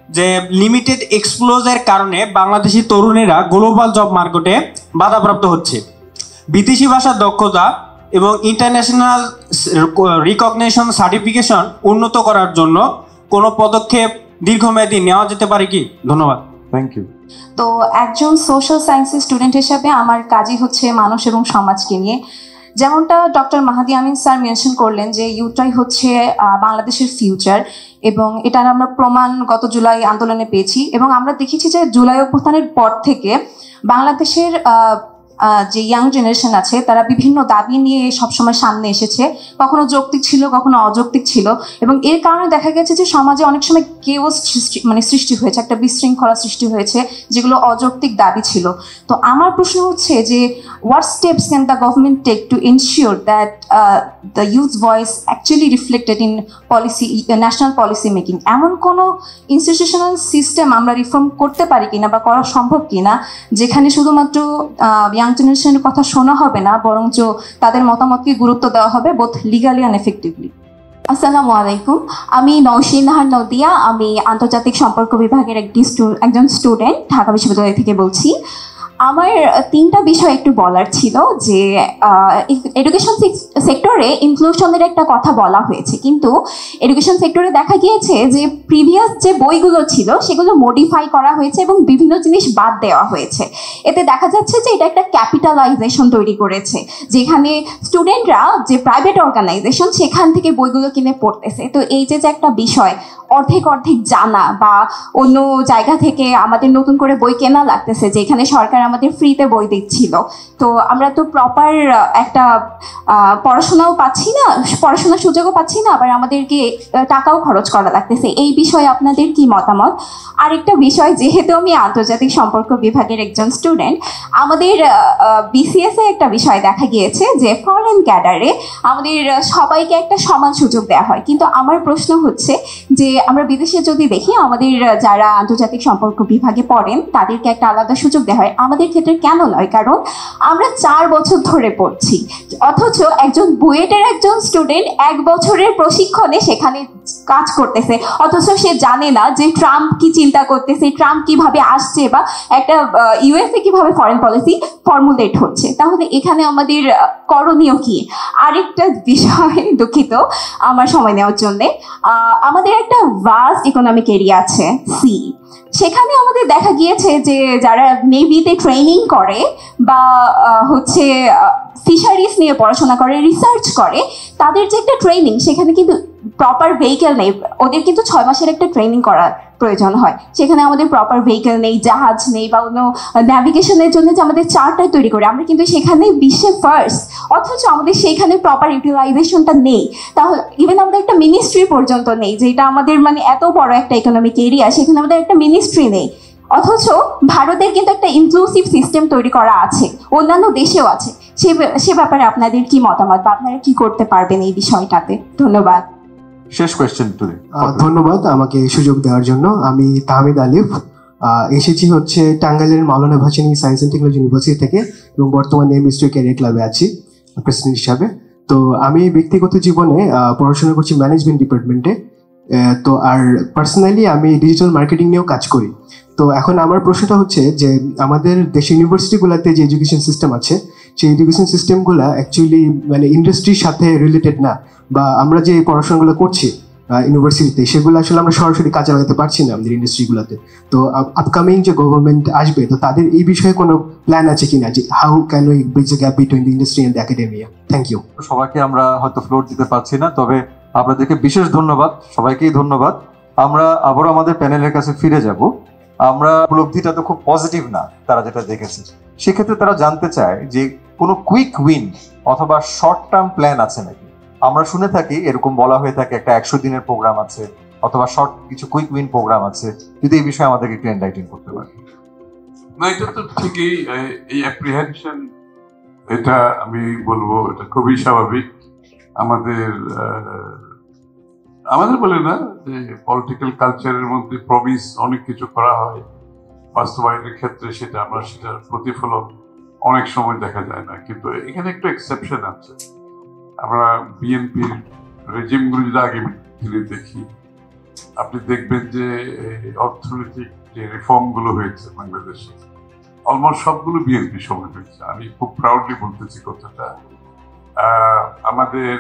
যে লিমিটেড এক্সপ্লোজারের কারণে বাংলাদেশি তরুণেরা গ্লোবাল জব মার্কেটে বাধাপ্রাপ্ত হচ্ছে। বিদেশি ভাষার দক্ষতা এবং ইন্টারন্যাশনাল রিকগনিশন সার্টিফিকেশন উন্নত করার জন্য কোনো পদক্ষেপ দীর্ঘমেয়াদী নেওয়া যেতে পারে কি? ধন্যবাদ। Thank you. তো একজন সোশ্যাল সায়েন্সের স্টুডেন্ট হিসাবে আমার কাজই হচ্ছে মানুষ এবং সমাজকে নিয়ে। যেমনটা ডক্টর মাহাদি আমিন স্যার মেনশন করলেন যে ইউটাই হচ্ছে বাংলাদেশের ফিউচার, এবং এটার আমরা প্রমাণ গত জুলাই আন্দোলনে পেয়েছি। এবং আমরা দেখেছি যে জুলাই অভ্যুত্থানের পর থেকে বাংলাদেশের যে ইয়াং জেনারেশন আছে তারা বিভিন্ন দাবি নিয়ে সবসময় সামনে এসেছে, কখনো যৌক্তিক ছিল কখনো অযৌক্তিক ছিল, এবং এর কারণে দেখা গেছে যে সমাজে অনেক সময় কেওস সৃষ্টি হয়েছে, একটা বিশৃঙ্খলা সৃষ্টি হয়েছে যেগুলো অযৌক্তিক দাবি ছিল। তো আমার প্রশ্ন হচ্ছে যে what steps can the government take to ensure that the youth voice actually reflected in policy, national policy making? এমন কোনো ইনস্টিটিউশনাল সিস্টেম আমরা রিফর্ম করতে পারি কিনা বা করা সম্ভব কিনা যেখানে শুধুমাত্র ইয়াং জেনারেশনের কথা শোনা হবে না, বরঞ্চ তাদের মতামতকে গুরুত্ব দেওয়া হবে বোথ লিগালি অ্যান্ড এফেক্টিভলি? আসসালামু আলাইকুম, আমি নওশিন নাহার নদিয়া। আমি আন্তর্জাতিক সম্পর্ক বিভাগের একজন স্টুডেন্ট, ঢাকা বিশ্ববিদ্যালয় থেকে বলছি। আমার তিনটা বিষয় একটু বলার ছিল যে এডুকেশন সেক্টরে ইনক্লুশনের একটা কথা বলা হয়েছে, কিন্তু এডুকেশন সেক্টরে দেখা গিয়েছে যে প্রিভিয়াস যে বইগুলো ছিল সেগুলো মডিফাই করা হয়েছে এবং বিভিন্ন জিনিস বাদ দেওয়া হয়েছে। এতে দেখা যাচ্ছে যে এটা একটা ক্যাপিটালাইজেশন তৈরি করেছে, যেখানে স্টুডেন্টরা যে প্রাইভেট অর্গানাইজেশন সেখান থেকে বইগুলো কিনে পড়তেছে। তো এই যে একটা বিষয় অর্ধেক জানা বা অন্য জায়গা থেকে আমাদের নতুন করে বই কেনা লাগতেছে, যেখানে সরকার আমাদের ফ্রিতে বই দিচ্ছিল। তো আমরা তো প্রপার একটা পড়াশোনাও পাচ্ছি না, পড়াশোনার সুযোগও পাচ্ছি না, আবার আমাদেরকে টাকাও খরচ করা লাগতেছে। এই বিষয়ে আপনাদের কি মতামত? আরেকটা বিষয়, যেহেতু আমি আন্তর্জাতিক সম্পর্ক বিভাগের একজন স্টুডেন্ট, আমাদের বিসিএস এ একটা বিষয় দেখা গিয়েছে যে ফরেন ক্যাডারে আমাদের সবাইকে একটা সমান সুযোগ দেওয়া হয়, কিন্তু আমার প্রশ্ন হচ্ছে যে আমরা বিদেশে যদি দেখি আমাদের যারা আন্তর্জাতিক সম্পর্ক বিভাগে পড়েন তাদেরকে একটা আলাদা সুযোগ দেওয়া হয়, আমাদের ক্ষেত্রে কেন নয়? কারণ আমরা 4 বছর ধরে পড়ছি, অথচ একজন বুয়েটের একজন স্টুডেন্ট 1 বছরের প্রশিক্ষণে সেখানে কাজ করতেছে, অথচ সে জানে না যে ট্রাম্প কি চিন্তা করতেছে, ট্রাম্প কিভাবে আসছে, বা একটা ইউএসএ কিভাবে ফরেন পলিসি ফর্মুলেট হচ্ছে। তাহলে এখানে আমাদের করণীয় কি? আরেকটা বিষয়, দুঃখিত আমার সময় নেওয়ার জন্যে, আমাদের একটা ভাস্ট ইকোনমিক এরিয়া আছে সি, সেখানে আমাদের দেখা গিয়েছে যে যারা নেভিতে ট্রেনিং করে বা হচ্ছে ফিশারিজ নিয়ে পড়াশোনা করে, রিসার্চ করে, তাদের যে একটা ট্রেনিং, সেখানে কিন্তু প্রপার ভেহিকেল নেই, ওদের কিন্তু 6 মাসের একটা ট্রেনিং করার প্রয়োজন হয়, সেখানে আমাদের প্রপার ভেহিকেল নেই, জাহাজ নেই, বা অন্য ন্যাভিগেশনের জন্য যে আমাদের চার্টার তৈরি করে, আমরা কিন্তু সেখানে বিশ্বে ফার্স্ট, অথচ আমাদের সেখানে প্রপার ইউটিলাইজেশনটা নেই। তাহলে ইভেন আমাদের একটা মিনিস্ট্রি পর্যন্ত নেই, যেটা আমাদের মানে এত বড় একটা ইকোনমিক এরিয়া, সেখানে আমাদের একটা মিনিস্ট্রি নেই। অথচ ভারতের কিন্তু একটা ইনক্লুসিভ সিস্টেম তৈরি করা আছে, অন্যান্য দেশেও আছে। সে ব্যাপারে আপনাদের কি মতামত, বা আপনারা কি করতে পারবেন এই বিষয়টাতে? ধন্যবাদ। শেষ কোয়েশ্চেন টুডে। ধন্যবাদ আমাকে সুযোগ দেওয়ার জন্য। আমি তাহমিদ আলিফ, এসেছি হচ্ছে টাঙ্গাইলের Maulana Bhashani science and technology university থেকে, এবং বর্তমানে মিস্ট্রি ক্যারিয়ার ক্লাবে আছি প্রেসিডেন্ট হিসাবে। তো আমি ব্যক্তিগত জীবনে পড়াশোনা করছি ম্যানেজমেন্ট ডিপার্টমেন্টে, তো আর পার্সোনালি আমি ডিজিটাল মার্কেটিং নিয়েও কাজ করি। তো এখন আমার প্রশ্নটা হচ্ছে যে আমাদের দেশের ইউনিভার্সিটিগুলোতে যে এডুকেশন সিস্টেম আছে, সেই এডুকেশন সিস্টেমগুলো অ্যাকচুয়ালি মানে ইন্ডাস্ট্রির সাথে রিলেটেড না, বা আমরা যে পড়াশোনাগুলো করছি ইউনিভার্সিটিতে সেগুলো আসলে আমরা সরাসরি কাজে লাগাতে পারছি না আমাদের ইন্ডাস্ট্রিগুলোতে। তো আপকামিং যে গভর্নমেন্ট আসবে, তো তাদের এই বিষয়ে কোনো প্ল্যান আছে কিনা, যে how can we bridge the gap between the industry and the academia? Thank you. সবাইকে আমরা হয়তো ফ্লোর দিতে পারছি না, তবে আপনাদেরকে বিশেষ ধন্যবাদ, সবাইকেই ধন্যবাদ। আমরা আবারও আমাদের প্যানেলের কাছে ফিরে যাব। আমরা উপলব্ধিটা তো খুব পজিটিভ না, তারা যেটা দেখেছে, সেক্ষেত্রে তারা জানতে চায় যে কোনো কুইক উইন অথবা শর্ট টার্ম প্ল্যান আছে নাকি। আমরা শুনে থাকি এরকম বলা হয়ে থাকে একটা 100 দিনের প্রোগ্রাম আছে, অথবা শর্ট কিছু কুইক উইন প্রোগ্রাম আছে। যদি এই বিষয়ে আমাদেরকে একটু এনলাইটেন করতে পারি। না, এটা তো ঠিকই, এই অ্যাপ্রিহেনশন, এটা আমি বলবো এটা খুবই স্বাভাবিক। আমাদের বলে না যে পলিটিক্যাল কালচারের মধ্যে প্রমিস অনেক কিছু করা হয়, বাস্তবায়নের ক্ষেত্রে সেটার প্রতিফলন অনেক সময় দেখা যায় না। কিন্তু এখানে একটু এক্সেপশন আছে। আমরা বিএনপির রেজিমগুলো যদি আগে দেখি, আপনি দেখবেন যে অর্থনৈতিক যে রিফর্মগুলো হয়েছে বাংলাদেশে, অলমোস্ট সবগুলো বিএনপির সময় হয়েছে। আমি খুব প্রাউডলি বলতেছি কথাটা। আমাদের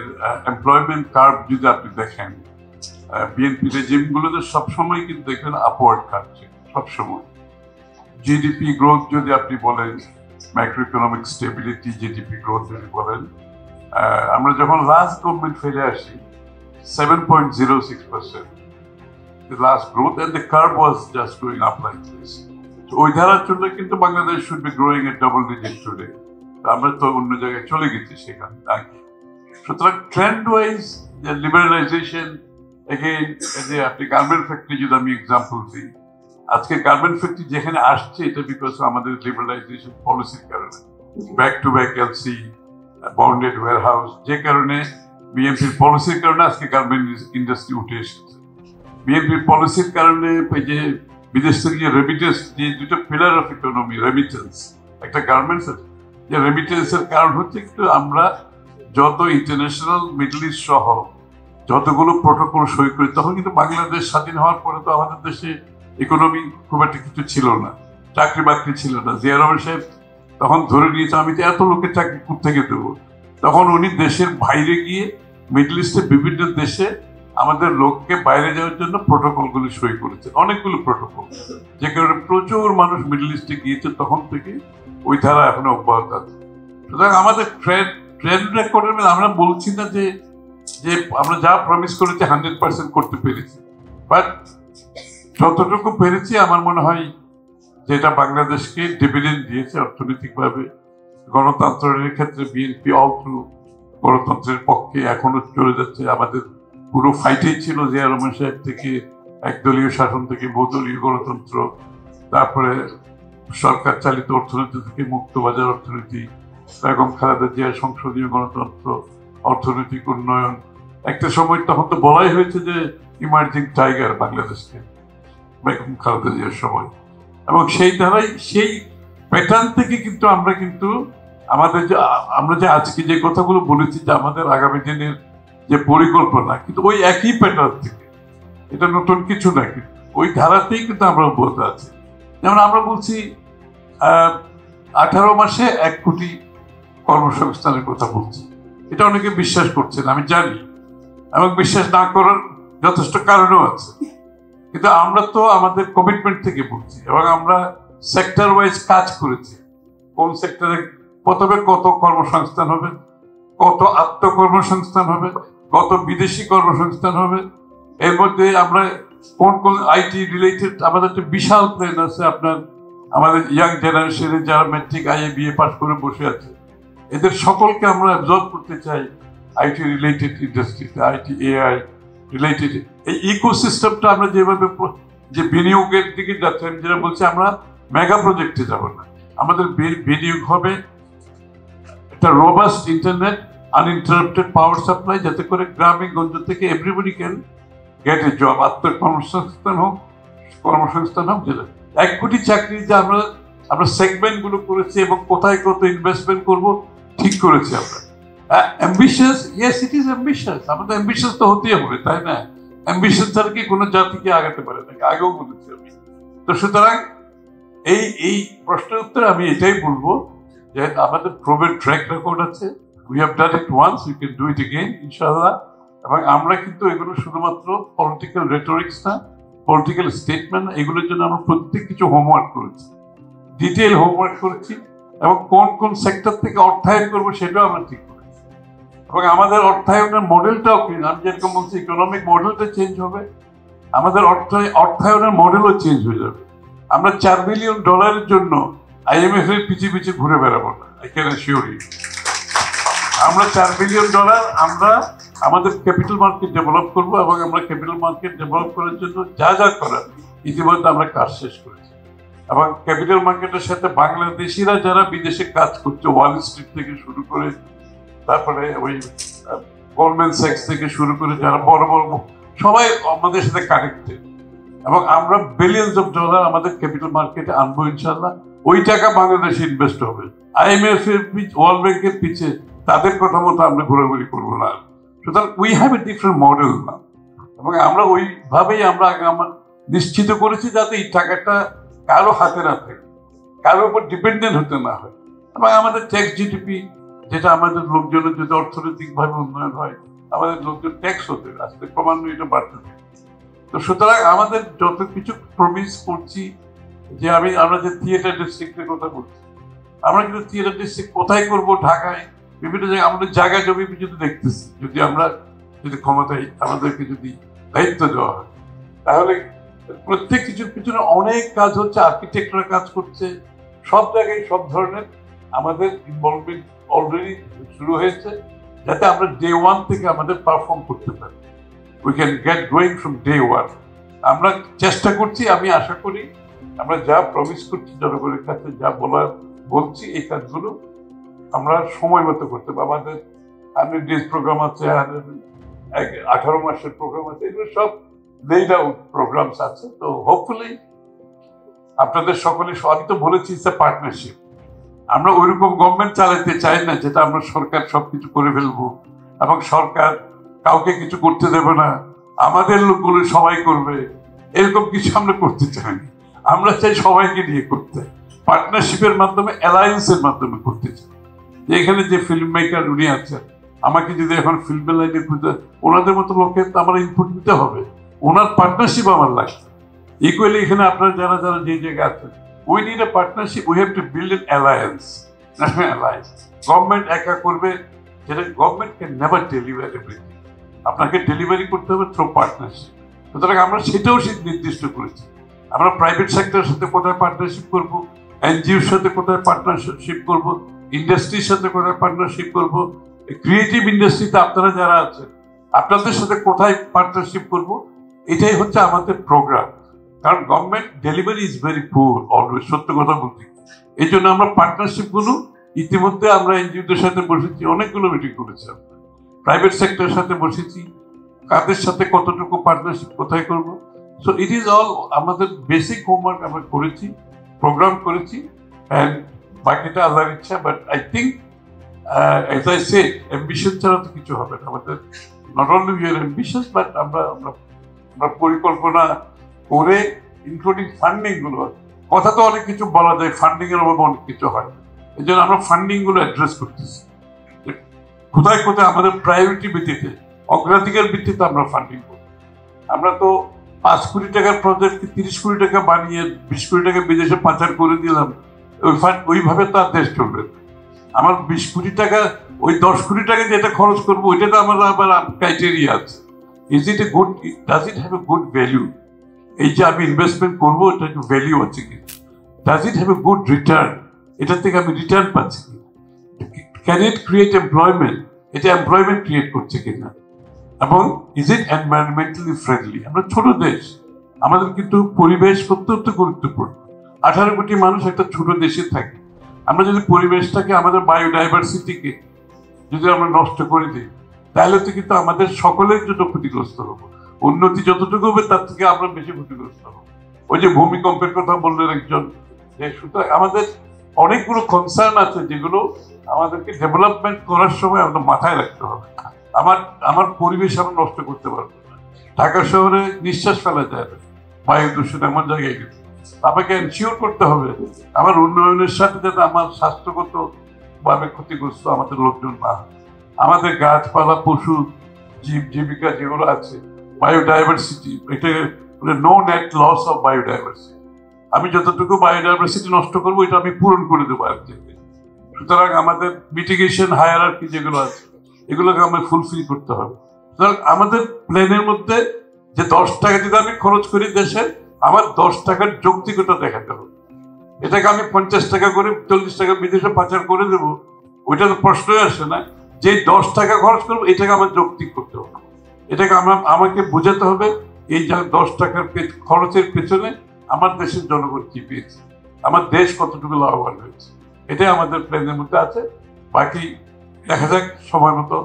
এমপ্লয়মেন্ট কার্ভ যদি আপনি দেখেন, বিএনপি রেজিমগুলোতে সবসময় কিন্তু দেখবেন আপওয়ার্ড কাটছে সবসময়। জিডিপি গ্রোথ যদি আপনি বলেন, macro economic stability, GDP growth যদি বলেন, আমরা যখন লাস্ট গভর্নমেন্ট ফেলে আসি 7.06% the last growth, and the curve was just going up like this. So ওই ধারার জন্য কিন্তু Bangladesh should be growing at double digit today. আমরা তো অন্য জায়গায় চলে গেছি সেখানে। সুতরাং ট্রেন্ড ওয়াইজ যে লিবারালাইজেশন, এগেইন যে আপনি গার্মেন্ট ফ্যাক্টরি যদি আমি এক্সাম্পল দিই, আজকে গার্মেন্ট ফ্যাক্টরি যেখানে আসছে এটা বিকজ আমাদের লিবারালাইজেশন পলিসির কারণে, back to back LC, bounded warehouse, যে কারণে বিএনপির পলিসির কারণে আজকে গার্মেন্ট ইন্ডাস্ট্রি উঠে এসেছে। বিএনপির পলিসির কারণে যে বিদেশ থেকে যে রেমিটেন্স, যে দুটো পিলার অফ ইকোনমি, রেমিটেন্স, একটা গার্মেন্টস আছে, যে রেমিটেন্সের কারণ হচ্ছে কিন্তু আমরা যত ইন্টারন্যাশনাল মিডল ইস্ট সহ যতগুলো প্রোটোকল সই করি, তখন কিন্তু বাংলাদেশ স্বাধীন হওয়ার পরে তো আমাদের দেশে ইকোনমি খুব একটা কিছু ছিল না, চাকরি বাকরি ছিল না। জিয়া রহমান সাহেব তখন ধরে নিয়েছে আমি তো এত লোকের চাকরি থেকে দেবো, তখন উনি দেশের বাইরে গিয়ে মিডল ইস্টের বিভিন্ন দেশে আমাদের লোককে বাইরে যাওয়ার জন্য প্রোটোকলগুলো সই করেছে, অনেকগুলো প্রোটোকল, যে কারণে প্রচুর মানুষ মিডল ইস্টে গিয়েছে। তখন থেকে ওই ধারা এখনো অব্যাহত আছে। সুতরাং আমাদের ট্রেন্ড রেকর্ডের মধ্যে আমরা বলছি না যে আমরা যা প্রমিস করেছি 100% করতে পেরেছি, বাট যতটুকু পেরেছি আমার মনে হয় যেটা বাংলাদেশকে ডিভিডেন্ড দিয়েছে অর্থনৈতিকভাবে। গণতন্ত্রের ক্ষেত্রে বিএনপি অল থ্রু গণতন্ত্রের পক্ষে এখনো চলে যাচ্ছে। আমাদের পুরো ফাইটেই ছিল জিয়া রহমান সাহেব থেকে একদলীয় শাসন থেকে বহুদলীয় গণতন্ত্র, তারপরে সরকার চালিত অর্থনীতি থেকে মুক্তবাজার অর্থনীতি, বেগম খালেদা জিয়ার সংসদীয় গণতন্ত্র, অর্থনৈতিক উন্নয়ন। একটা সময় তখন তো বলাই হয়েছে যে ইমার্জিং টাইগার বাংলাদেশকে বেগম খালেদা জিয়ার সময়, এবং সেই ধারাই সেই প্যাটার্ন থেকে কিন্তু আমরা যে আজকে যে কথাগুলো বলেছি যে আমাদের আগামী দিনের যে পরিকল্পনা, কিন্তু ওই একই প্যাটার্ন থেকে, এটা নতুন কিছু না, কিন্তু ওই ধারাতেই কিন্তু আমরা বলতে আছি। যেমন আমরা বলছি 18 মাসে 1 কোটি কর্মসংস্থানের কথা বলছি। এটা অনেকে বিশ্বাস করছেন, আমি জানি, এবং বিশ্বাস না করার যথেষ্ট কারণও আছে। কিন্তু আমরা তো আমাদের কমিটমেন্ট থেকে বলছি, এবং আমরা সেক্টর ওয়াইজ কাজ করেছি। কোন সেক্টরে প্রথমে কত কর্মসংস্থান হবে, কত আত্মকর্মসংস্থান হবে, কত বিদেশি কর্মসংস্থান হবে, এর মধ্যে আমরা কোন কোন আইটি রিলেটেড আমাদের একটা বিশাল প্ল্যান আছে। আপনার আমাদের ইয়াং জেনারেশনে যারা ম্যাট্রিক IABA পাস করে বসে আছে, এদের সকলকে আমরা অ্যাবজর্ব করতে চাই আইটি রিলেটেড ইন্ডাস্ট্রিতে, আইটি AI রিলেটেড এই ইকোসিস্টেমটা আমরা যেভাবে যে বিনিয়োগের দিকে যাচ্ছি, আমি যেটা বলছি, আমরা মেগা প্রজেক্টে যাব না, আমাদের বিনিয়োগ হবে একটা robust internet, uninterrupted power supply, যাতে করে গ্রামে গঞ্জ থেকে everybody can get a job, আত্মকর্মসংস্থান হোক, কর্মসংস্থান হোক। যেটা 1 কোটি চাকরি যে আমরা সেগমেন্টগুলো করেছি এবং কোথায় কত ইনভেস্টমেন্ট করব ঠিক করেছি আমরা। Ambitious, yes it is ambitious, আমাদের অ্যাম্বিশিয়াস তো হতেই হবে, তাই না? অ্যাম্বিশন ছাড়া কি কোনো জাতিকে আগাতে পারে না, আগেও বলেছি আমি। তো সুতরাং এই প্রশ্নের উত্তরে আমি এটাই বলবো যে আমাদের প্রুভেন ট্র্যাক রেকর্ড আছে, we have done it once, we can do it again ইনশাআল্লাহ। এবং আমরা কিন্তু এগুলো শুধুমাত্র পলিটিক্যাল রেটোরিক্স না, পলিটিক্যাল স্টেটমেন্ট, এগুলোর জন্য আমরা প্রত্যেক কিছু হোমওয়ার্ক করেছি, ডিটেইল হোমওয়ার্ক করেছি, এবং কোন কোন সেক্টর থেকে অর্থায়ন করবো সেটাও আমরা ঠিক করেছি। এবং আমাদের অর্থায়নের মডেলটাও কিন্তু আমি যেরকম বলছি, ইকোনমিক মডেলটা চেঞ্জ হবে, আমাদের অর্থায়নের মডেলও চেঞ্জ হয়ে যাবে। আমরা $4 বিলিয়ন জন্য IMF এর পিছিয়ে পিছিয়ে ঘুরে বেড়াবো না, আই ক্যান অ্যাসিওর ইউ। আমরা $4 বিলিয়ন আমরা আমাদের ক্যাপিটাল মার্কেট ডেভেলপ করবো, এবং আমরা ক্যাপিটাল মার্কেট ডেভেলপ করার জন্য যা যা করার ইতিমধ্যে আমরা কাজ শেষ করেছি। এবং ক্যাপিটাল মার্কেটের সাথে বাংলাদেশিরা যারা বিদেশে কাজ করছে, ওয়াল স্ট্রিট থেকে শুরু করে, তারপরে ওই গোল্ডম্যান স্যাক্স থেকে শুরু করে যারা বড় বড়, সবাই আমাদের সাথে কানেক্টেড, এবং আমরা বিলিয়নস অফ ডলার আমাদের ক্যাপিটাল মার্কেটে আনবো ইনশাল্লাহ। ওই টাকা বাংলাদেশে ইনভেস্ট হবে, IMF এর ওয়ার্ল্ড ব্যাংকের পিছে তাদের কথা মতো আমরা ঘোরাঘুরি করবো না। সুতরাং we have a different model না, এবং আমরা ওইভাবেই আমরা নিশ্চিত করেছি যাতে এই টাকাটা কারো হাতে না থাকে, কারোর উপর ডিপেন্ডেন্ট হতে না হয়। এবং আমাদের ট্যাক্স GDP, যেটা আমাদের লোকজনের যদি অর্থনৈতিকভাবে উন্নয়ন হয়, আমাদের লোকজন ট্যাক্স হতে আসতে ক্রমান্বয়ে এটা বাড়তে থাকে। তো সুতরাং আমাদের যত কিছু প্রমিস করছি, যে আমরা যে থিয়েটার ডিস্ট্রিক্টের কথা বলছি, আমরা কিন্তু থিয়েটার ডিস্ট্রিক্ট কোথায় করবো, ঢাকায় বিভিন্ন জায়গায় আমাদের জায়গা জমি যদি দেখতেছি, যদি ক্ষমতায় আমাদেরকে যদি দায়িত্ব দেওয়া হয়, তাহলে প্রত্যেক কিছুর পিছনে অনেক কাজ হচ্ছে, আর্কিটেক্টরা কাজ করছে, সব জায়গায় সব ধরনের আমাদের ইনভলভমেন্ট অলরেডি শুরু হয়েছে, যাতে আমরা ডে 1 থেকে আমাদের পারফর্ম করতে পারি। We can get going from day 1। আমরা চেষ্টা করছি, আমি আশা করি আমরা যা প্রমিস করছি জনগণের কাছে, যা বলছি, এই কাজগুলো আমরা সময় মতো করতে পারবো। আমাদের 100 ডেজ প্রোগ্রাম আছে, 18 মাসের প্রোগ্রাম আছে, এগুলো সব লেইড আউট প্রোগ্রামস আছে। তো হোপফুলি আপনাদের সকলে, আমি তো বলেছি ইটস এ পার্টনারশিপ, আমরা ওইরকম গভর্নমেন্ট চালাতে চাই না যেটা আমরা সরকার সবকিছু করে ফেলবো এবং সরকার কাউকে কিছু করতে দেবে না, আমাদের লোকগুলো সবাই করবে, এরকম কিছু আমরা করতে চাই না। আমরা চাই সবাইকে নিয়ে করতে, পার্টনারশিপের মাধ্যমে, অ্যালায়েন্সের মাধ্যমে করতে চাই। এখানে যে ফিল্ম মেকার উনি আছেন, আমাকে যদি এখন ফিল্মের লাইনে খুঁজে, ওনাদের মতো লোকের তো আমার ইনপুট দিতে হবে, ওনার পার্টনারশিপ আমার লাগবে। ইকুয়ালি এখানে আপনারা যারা যারা যে জায়গায় আছেন, we need a partnership, we have to build N alliance, national alliance. Government একা করবে, যেটা government can never deliver everything, আপনাকে ডেলিভারি করতে হবে থ্রু পার্টনারশিপ। সুতরাং আমরা সেটাও নির্দিষ্ট করেছি আমরা প্রাইভেট সেক্টরের সাথে কোথায় পার্টনারশিপ করব, এনজিওর সাথে কোথায় পার্টনারশিপ করব, ইন্ডাস্ট্রির সাথে কোথায় পার্টনারশিপ করব, ক্রিয়েটিভ ইন্ডাস্ট্রিতে আপনারা যারা আছেন আপনাদের সাথে কোথায় পার্টনারশিপ করব, এটাই হচ্ছে আমাদের প্রোগ্রাম। কারণ government delivery is very poor always, সত্য কথা বলতে। এই জন্য আমরা পার্টনারশিপগুলো ইতিমধ্যে আমরা এনজিওদের সাথে বসেছি, অনেকগুলো মিটিং করেছি, প্রাইভেট সেক্টরের সাথে বসেছি, কাদের সাথে কতটুকু পার্টনারশিপ কোথায় করব। সো ইট ইজ অল আমাদের বেসিক হোমওয়ার্ক আমরা করেছি, প্রোগ্রাম করেছি, অ্যান্ড বাকিটা আল্লাহর ইচ্ছা। But I think as I said, ambition ছাড়া তো কিছু হবে না আমাদের। Not only we are ambitious, but আমরা পরিকল্পনা করে ইনক্লুডিং ফান্ডিং গুলো, কথা তো অনেক কিছু বলা যায়, ফান্ডিং এর অভাবে অনেক কিছু হয়, এই জন্য আমরা ফান্ডিং গুলো অ্যাড্রেস করতেছি। কোথায় কোথায় আমাদের প্রায়োরিটি ভিত্তিতে, অগ্রাধিকার ভিত্তিতে আমরা ফান্ডিং করি। আমরা তো 5 কোটি টাকার প্রজেক্টকে 30 কোটি টাকা বানিয়ে 20 কোটি টাকা বিদেশে পাচার করে দিলাম, ওইভাবে তো আর দেশ চলবে না। আমার 20 কোটি টাকা, ওই 10 কোটি টাকা যেটা খরচ করবো ওইটা তো আমার আবার ক্রাইটেরিয়া আছে। Is it a good, does it have a good value? এই যে আমি ইনভেস্টমেন্ট করবো এটা একটু ভ্যালু আছে কি? Does it have a good return? এটা থেকে আমি রিটার্ন পাচ্ছি কি? Can it create employment? এটা এমপ্লয়মেন্ট ক্রিয়েট করছে কিনা? এবং ইজ ইট এনভায়রনমেন্টালি ফ্রেন্ডলি? আমরা ছোট দেশ, আমাদের কিন্তু পরিবেশ অত্যন্ত গুরুত্বপূর্ণ। 18 কোটি মানুষ একটা ছোট দেশে থাকে। আমরা যদি পরিবেশটাকে, আমাদের বায়োডাইভার্সিটিকে যদি আমরা নষ্ট করে দিই, তাহলে তো কিন্তু আমাদের সকলের জন্য ক্ষতিগ্রস্ত হবো। উন্নতি যতটুকু হবে তার থেকে আমরা বেশি ক্ষতিগ্রস্ত হবো। ওই যে ভূমিকম্পের কথা বললেন একজন, যে সুতরাং আমাদের অনেকগুলো কনসার্ন আছে যেগুলো আমাদেরকে ডেভেলপমেন্ট করার সময় আমাদের মাথায় রাখতে হবে। আমার পরিবেশ আমরা নষ্ট করতে পারবো না। ঢাকা শহরে নিঃশ্বাস ফেলা যায় না, বায়ু দূষণ এমন জায়গায় গেছে। আমাকে এনশিওর করতে হবে আমার উন্নয়নের সাথে যাতে আমার স্বাস্থ্যগত ভাবে ক্ষতিগ্রস্ত আমাদের লোকজন না হয়। আমাদের গাছপালা, পশু, জীবিকা যেগুলো আছে, বায়োডাইভার্সিটি, এটা no net loss of biodiversity. আমি যতটুকু বায়োডাইভার্সিটি নষ্ট করবো এটা আমি পূরণ করে দেবো আর কি। সুতরাং আমাদের মিটিগেশন হায়ারার্কি যেগুলো আছে এগুলোকে আমাদের ফুলফিল করতে হবে। সুতরাং আমাদের প্ল্যানের মধ্যে যে 10 টাকা যদি আমি খরচ করি দেশে, আমার 10 টাকার যৌক্তিকতা দেখাতে হবে। এটাকে আমি 50 টাকা করে 40 টাকা বিদেশে পাচার করে দেবো, ওইটা তো প্রশ্নই আসে না। যে 10 টাকা খরচ করবো এটাকে আমার যৌক্তিক করতে হবে। এটাকে আমাকে বোঝাতে হবে এই 10 টাকার খরচের পেছনে আমার দেশের জনগণ কি পেয়েছে, আমার দেশ কতটুকু লাভবান হয়েছে। এটাই আমাদের প্ল্যানের মধ্যে আছে। বাকি দেখা যাক সময় মতো।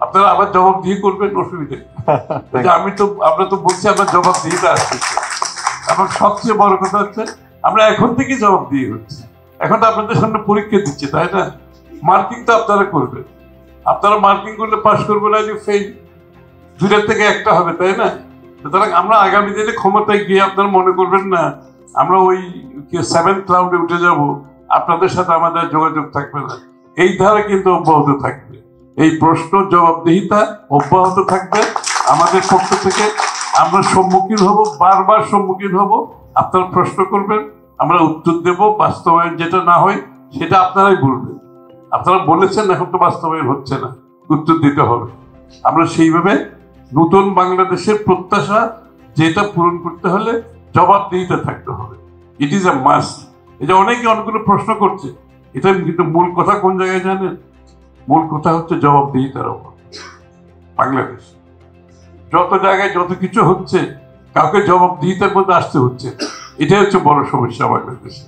আপনারা আবার জবাব দিয়ে করবেন, অসুবিধে আমরা তো বলছি আমরা জবাব দিয়ে আসছি। এবং সবচেয়ে বড় কথা হচ্ছে আমরা এখন থেকে জবাব দিয়ে হচ্ছে। এখন তো আপনাদের সামনে পরীক্ষা দিচ্ছে, তাই না? মার্কিং তো আপনারা করবেন, আপনারা মার্কিং করলে পাস করবেন, আর ফেল, 2টার থেকে 1টা হবে, তাই না? সুতরাং আমরা আগামী দিনে ক্ষমতায় গিয়ে আপনারা মনে করবেন না আমরা ওই 7th রাউন্ডে উঠে যাব, আপনাদের সাথে আমাদের যোগাযোগ থাকবে না। এই ধারা কিন্তু অব্যাহত থাকবে, এই প্রশ্ন জবাবদিহিতা অব্যাহত থাকবে আমাদের পক্ষ থেকে। আমরা সম্মুখীন হব, বারবার সম্মুখীন হব। আপনারা প্রশ্ন করবেন, আমরা উত্তর দেব। বাস্তবায়ন যেটা না হয় সেটা আপনারাই বলবেন। আপনারা বলেছেন এখন তো বাস্তবায়ন হচ্ছে না, উত্তর দিতে হবে। আমরা সেইভাবে নতুন বাংলাদেশের প্রত্যাশা যেটা পূরণ করতে হলে জবাবদিহিতা থাকতে হবে। ইট ইজ এ মাস্ট। এই যে অনেকে অনেকগুলো প্রশ্ন করছে, এটা কিন্তু মূল কথা কোন জায়গায় জানেন? মূল কথা হচ্ছে জবাবদিহিতার অভাব। বাংলাদেশ যত জায়গায় যত কিছু হচ্ছে, কাউকে জবাবদিহিতার মধ্যে আসতে হচ্ছে। এটাই হচ্ছে বড় সমস্যা বাংলাদেশে।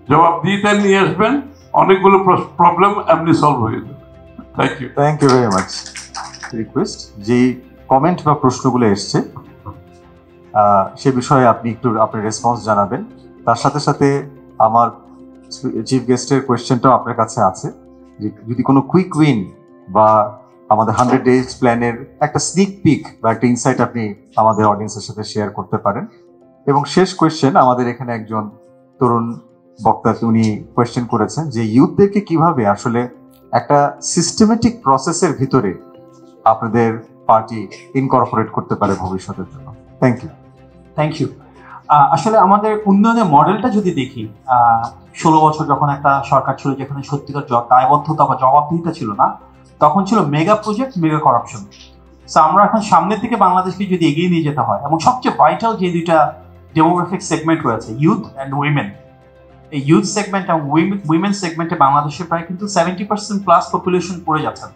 জবাবদিহিতা নিয়ে আসবেন, অনেকগুলো প্রবলেম এমনি সলভ হয়ে যাবে। Thank you very much. Request, যেই কমেন্ট বা প্রশ্নগুলো এসছে সে বিষয়ে আপনি একটু আপনার রেসপন্স জানাবেন। তার সাথে সাথে আমার চিফ গেস্টের কোয়েশ্চেনটাও আপনার কাছে আছে, যদি কোনো কুইক উইন বা আমাদের 100 days প্ল্যানের একটা স্নিক পিক বা একটা ইনসাইট আপনি আমাদের অডিয়েন্সের সাথে শেয়ার করতে পারেন। এবং শেষ কোয়েশ্চেন, আমাদের এখানে একজন তরুণ বক্তা উনি কোয়েশ্চেন করেছেন যে ইউথদেরকে কিভাবে আসলে একটা সিস্টেমেটিক প্রসেসের ভিতরে আপনাদের পার্টি ইনকর্পোরেট করতে পারে ভবিষ্যতের জন্য। Thank you. আসলে আমাদের উন্নয়নের মডেলটা যদি দেখি, 16 বছর যখন একটা সরকার ছিল যেখানে সত্যিকার দায়বদ্ধতা বা জবাবদিহিতা ছিল না, তখন ছিল মেগা প্রজেক্ট, মেগা করাপশন। আমরা এখন সামনের দিকে বাংলাদেশকে যদি এগিয়ে নিয়ে যেতে হয়, এবং সবচেয়ে ভাইটাল যে 2টা ডেমোগ্রাফিক সেগমেন্ট রয়েছে, ইউথ অ্যান্ড উইমেন। এই ইউথ সেগমেন্ট এবং উইমেন সেগমেন্টে বাংলাদেশে প্রায় কিন্তু 70% প্লাস পপুলেশন পড়ে যাচ্ছেন।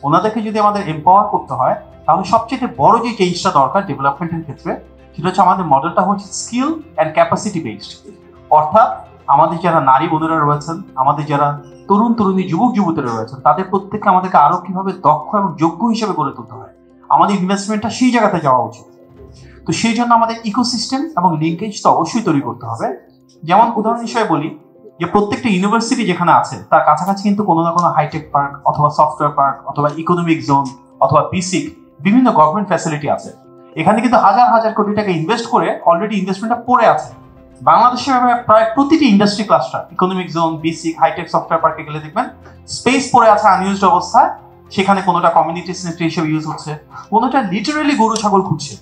ওনাদেরকে যদি আমাদের এম্পাওয়ার করতে হয়, তাহলে সবচেয়ে বড় যে চেঞ্জটা দরকার ডেভেলপমেন্টের ক্ষেত্রে, সেটা হচ্ছে আমাদের মডেলটা হচ্ছে স্কিল অ্যান্ড ক্যাপাসিটি বেসড। অর্থাৎ আমাদের যারা নারী বোনেরা রয়েছেন, আমাদের যারা তরুণ তরুণী যুবক যুবতীরা রয়েছেন, তাদের প্রত্যেককে আমাদেরকে আরো কিভাবে দক্ষ এবং যোগ্য হিসেবে গড়ে তুলতে হয়, আমাদের ইনভেস্টমেন্টটা সেই জায়গাতে যাওয়া উচিত। তো সেই জন্য আমাদের ইকোসিস্টেম এবং লিঙ্কেজ তো অবশ্যই তৈরি করতে হবে। যেমন উদাহরণ হিসেবে বলি যে প্রত্যেকটা ইউনিভার্সিটি যেখানে আছে তার কাছাকাছি কিন্তু কোনো না কোনো হাইটেক পার্ক অথবা সফটওয়্যার পার্ক অথবা ইকোনমিক জোন অথবা বিসিক বিভিন্ন গভর্নমেন্ট ফ্যাসিলিটি আছে। এখানে কিন্তু হাজার হাজার কোটি টাকা ইনভেস্ট করে অলরেডি ইনভেস্টমেন্টটা পড়ে আছে। বাংলাদেশে প্রায় প্রতিটি industry cluster, economic zone, BSCIC, hitech, software পার্কে গেলে দেখবেন স্পেস পড়ে আছে আনইউজড অবস্থায়। সেখানে কোনোটা কমিউনিটি সেন্টার হিসেবে ইউজ হচ্ছে, কোনোটা লিটারেলি গরু ছাগল খুঁজছে।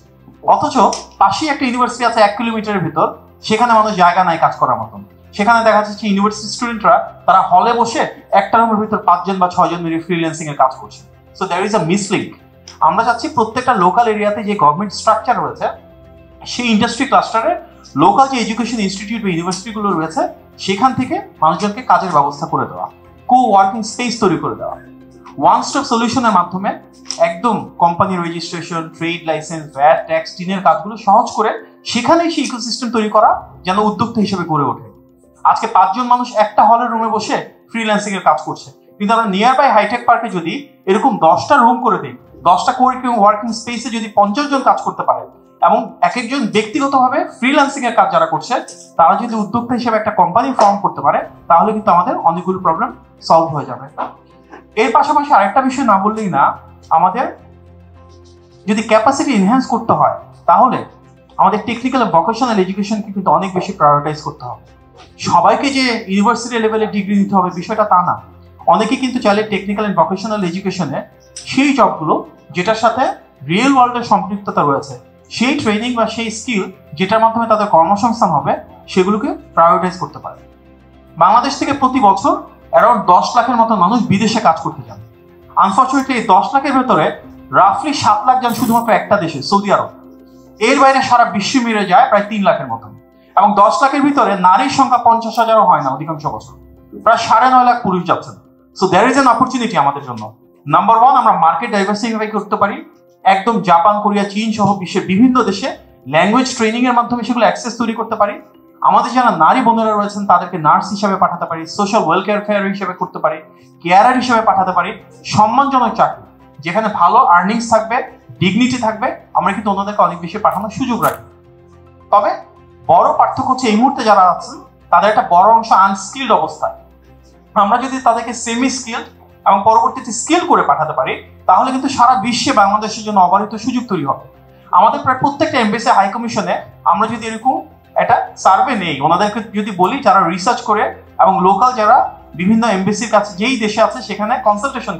অথচ পাশেই একটা ইউনিভার্সিটি আছে 1 কিলোমিটারের ভিতর, সেখানে মানুষ জায়গা নাই কাজ করার মতন। সেখানে দেখা যাচ্ছে ইউনিভার্সিটি স্টুডেন্টরা তারা হলে বসে একটা রুমের ভিতর 5 জন বা 6 জন মিলে ফ্রিল্যান্সিং এর কাজ করছে। So there is a mislink. আমরা চাচ্ছি প্রত্যেকটা লোকাল এরিয়াতে যে গভর্নমেন্ট স্ট্রাকচার রয়েছে, সেই ইন্ডাস্ট্রি ক্লাস্টারে লোকাল যে এডুকেশন ইনস্টিটিউট বা ইউনিভার্সিটিগুলো রয়েছে, সেখান থেকে মানুষজনকে কাজের ব্যবস্থা করে দেওয়া, কো ওয়ার্কিং স্পেস তৈরি করে দেওয়া। ওয়ান স্টপ সলিউশনের মাধ্যমে একদম company registration, trade licence, VAT, tax, টিনের কাজগুলো সহজ করে সেখানেই সেই ইকোসিস্টেম তৈরি করা যেন উদ্যোক্তা হিসেবে গড়ে ওঠে। আজকে 5 জন মানুষ একটা হলের রুমে বসে ফ্রিল্যান্সিং এর কাজ করছে, কিন্তু আমরা নিয়ার বাই হাইটেক পার্কে যদি এরকম 10টা রুম করে দিই, 10টা ওয়ার্কিং স্পেসে যদি 50 জন কাজ করতে পারে এবং এক একজন ব্যক্তিগতভাবে ফ্রিল্যান্সিং এর কাজ যারা করছে তারা যদি উদ্যোক্তা হিসেবে একটা কোম্পানি ফর্ম করতে পারে, তাহলে কিন্তু আমাদের অনেকগুলো প্রবলেম সলভ হয়ে যাবে। এর পাশাপাশি আরেকটা বিষয় না বললেই না, আমাদের যদি ক্যাপাসিটি এনহ্যান্স করতে হয়, তাহলে আমাদের টেকনিক্যাল এবং ভোকেশনাল এডুকেশনকে কিন্তু অনেক বেশি প্রায়োরিটাইজ করতে হবে। সবাইকে যে ইউনিভার্সিটি লেভেলে ডিগ্রি নিতে হবে বিষয়টা তা না। অনেকে কিন্তু চাইলে টেকনিক্যাল এন্ড ভোকেশনাল এডুকেশনে সেই জবগুলো যেটার সাথে রিয়েল ওয়ার্ল্ডের সম্পৃক্ততা রয়েছে, সেই ট্রেনিং বা সেই স্কিল যেটার মাধ্যমে তাদের কর্মসংস্থান হবে, সেগুলোকে প্রায়োরিটাইজ করতে পারে। বাংলাদেশ থেকে প্রতি বছর অ্যারাউন্ড 10 লাখের মতো মানুষ বিদেশে কাজ করতে যান। আনফর্চুনেটলি এই 10 লাখের ভেতরে রাফলি 7 লাখ যান শুধুমাত্র একটা দেশে, সৌদি আরব। এর বাইরে সারা বিশ্বে মিলে যায় প্রায় 3 লাখের মতো। এবং 10 লাখের ভিতরে নারীর সংখ্যা 50,000ও হয় না অধিকাংশ বছর, প্রায় 9.5 লাখ পুরুষ যাচ্ছেন। So there is an opportunity আমাদের জন্য। নাম্বার 1, আমরা মার্কেট ডাইভার্সিফাই করতে পারি। একদম জাপান, কোরিয়া, চীন সহ বিশ্বের বিভিন্ন দেশে ল্যাঙ্গুয়েজ ট্রেনিং এর মাধ্যমে সেগুলো অ্যাক্সেস তৈরি করতে পারি। আমাদের যারা নারী বোনেরা রয়েছেন তাদেরকে নার্স হিসেবে পাঠাতে পারি, সোশ্যাল ওয়েলফেয়ার ফেয়ার হিসেবে করতে পারি, কেয়ারার হিসেবে পাঠাতে পারি। সম্মানজনক চাকরি যেখানে ভালো আর্নিংস থাকবে, ডিগনিটি থাকবে, আমরা কিন্তু ওনাদেরকে অনেক বেশি পাঠানোর সুযোগ রাখি। তবে বড় পার্থক্য হচ্ছে এই মুহূর্তে যারা আছেন তাদের একটা বড় অংশ আনস্কিলড অবস্থায়। আমরা যদি তাদেরকে সেমি স্কিলড এবং পরবর্তীতে স্কিল করে পাঠাতে পারি, তাহলে কিন্তু সারা বিশ্বে বাংলাদেশের জন্য অবারিত সুযোগ তৈরি হবে। আমাদের প্রায় প্রত্যেকটা এমবেসি হাই কমিশনে আমরা যদি এরকম একটা সার্ভে নেই, ওনাদেরকে যদি বলি যারা রিসার্চ করে এবং লোকাল যারা বিভিন্ন এমবেসির কাছে যেই দেশে আছে সেখানে কনসালটেশন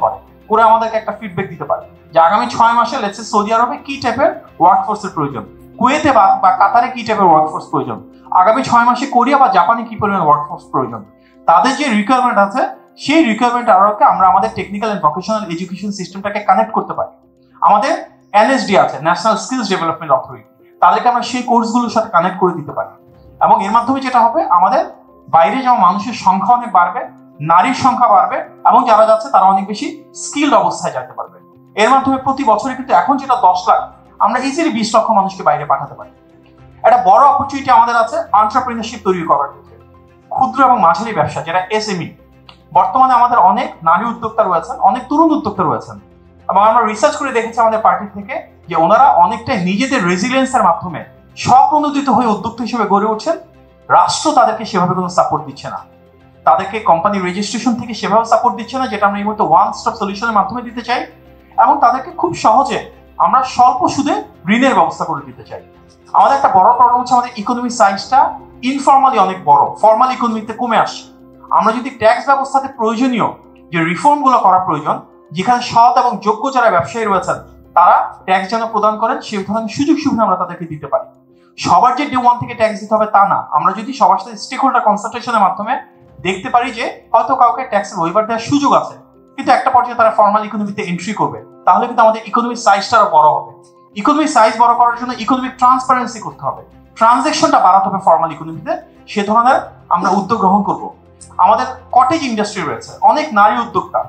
করে আমাদেরকে একটা ফিডব্যাক দিতে পারে যে আগামী 6 মাসে লেটস সে সৌদি আরবে কি টাইপের ওয়ার্কফোর্সের প্রয়োজন, কুয়েতে বা কাতারে কি টাইপের ওয়ার্কফোর্স প্রয়োজন, আগামী 6 মাসে কোরিয়া বা জাপানে কি পরিমাণ ওয়ার্কফোর্স প্রয়োজন। তাদের যে রিকোয়ারমেন্ট আছে সেই রিকোয়ারমেন্ট আরোকে আমরা আমাদের টেকনিক্যাল এন্ড ভোকেশনাল এডুকেশন সিস্টেমটাকে কানেক্ট করতে পারি। আমাদের এনএসডি আছে, ন্যাশনাল স্কিলস ডেভেলপমেন্ট অথরিটি, তাদেরকে আমরা সেই কোর্সগুলোর সাথে কানেক্ট করে দিতে পারি। এবং এর মাধ্যমে যেটা হবে, আমাদের বাইরে যাওয়া মানুষের সংখ্যা অনেক বাড়বে, নারীর সংখ্যা বাড়বে এবং যারা যাচ্ছে তারা অনেক বেশি স্কিলড অবস্থায় যেতে পারবে। এর মাধ্যমে প্রতি বছরে কিন্তু এখন যেটা 10 লাখ, আমরা ইজিলি 20 লক্ষ মানুষকে বাইরে পাঠাতে পারি। একটা বড় অপরচুনিটি আমাদের আছে এন্টারপ্রেনারশিপ তৈরি করার ক্ষেত্রে। ক্ষুদ্র এবং মাঝারি ব্যবসা যেটা এসএমই, বর্তমানে আমাদের অনেক নারী উদ্যোক্তা রয়েছেন, অনেক তরুণ উদ্যোক্তা রয়েছেন এবং আমরা রিসার্চ করে দেখেছি আমাদের পার্টি থেকে যে ওনারা অনেকটাই নিজেদের রেজিলিয়েন্সের মাধ্যমে স্বপ্রণোদিত হয়ে উদ্যোক্তা হিসেবে গড়ে উঠছেন। রাষ্ট্র তাদেরকে সেভাবে কোনো সাপোর্ট দিচ্ছে না, তাদেরকে কোম্পানি রেজিস্ট্রেশন থেকে সেভাবে সাপোর্ট দিচ্ছে না যেটা আমরা এই মুহূর্তে ওয়ান স্টপ সলিউশনের মাধ্যমে দিতে চাই। এবং তাদেরকে খুব সহজে আমরা স্বল্প সুদে ঋণের ব্যবস্থা করে দিতে চাই। আমাদের একটা বড় প্রবলেম হচ্ছে আমাদের ইকোনমি সাইজটা ইনফর্মালি অনেক বড়, ফর্মাল ইকোনমিতে কমে আসে। আমরা যদি ট্যাক্স ব্যবস্থাতে প্রয়োজনীয় যে রিফর্মগুলো করা প্রয়োজন, যেখানে সৎ এবং যোগ্য যারা ব্যবসায়ী রয়েছেন তারা ট্যাক্স যেন প্রদান করেন, সেই ধরনের সুযোগ সুবিধা আমরা তাদেরকে দিতে পারি। সবার যে ডে ওয়ান থেকে ট্যাক্স দিতে হবে তা না, আমরা যদি সবার সাথে স্টেক হোল্ডার কনসালটেশনের মাধ্যমে দেখতে পারি যে হয়তো কাউকে ট্যাক্সের ওয়েভার দেওয়ার সুযোগ আছে, কিন্তু একটা পর্যায়ে তারা ফর্মাল ইকোনমিতে এন্ট্রি করবে, তাহলে কিন্তু আমাদের ইকোনমিক সাইজটা আরো বড় হবে। ইকোনমিক সাইজ বড় করার জন্য ইকোনমিক ট্রান্সপারেন্সি করতে হবে। ট্রানজ্যাকশনটা বাড়াতে হবে ফর্মাল ইকোনমিতে, সে ধরনের আমরা উদ্যোগ গ্রহণ করব। আমাদের কটেজ ইন্ডাস্ট্রি রয়েছে, অনেক নারী উদ্যোক্তা,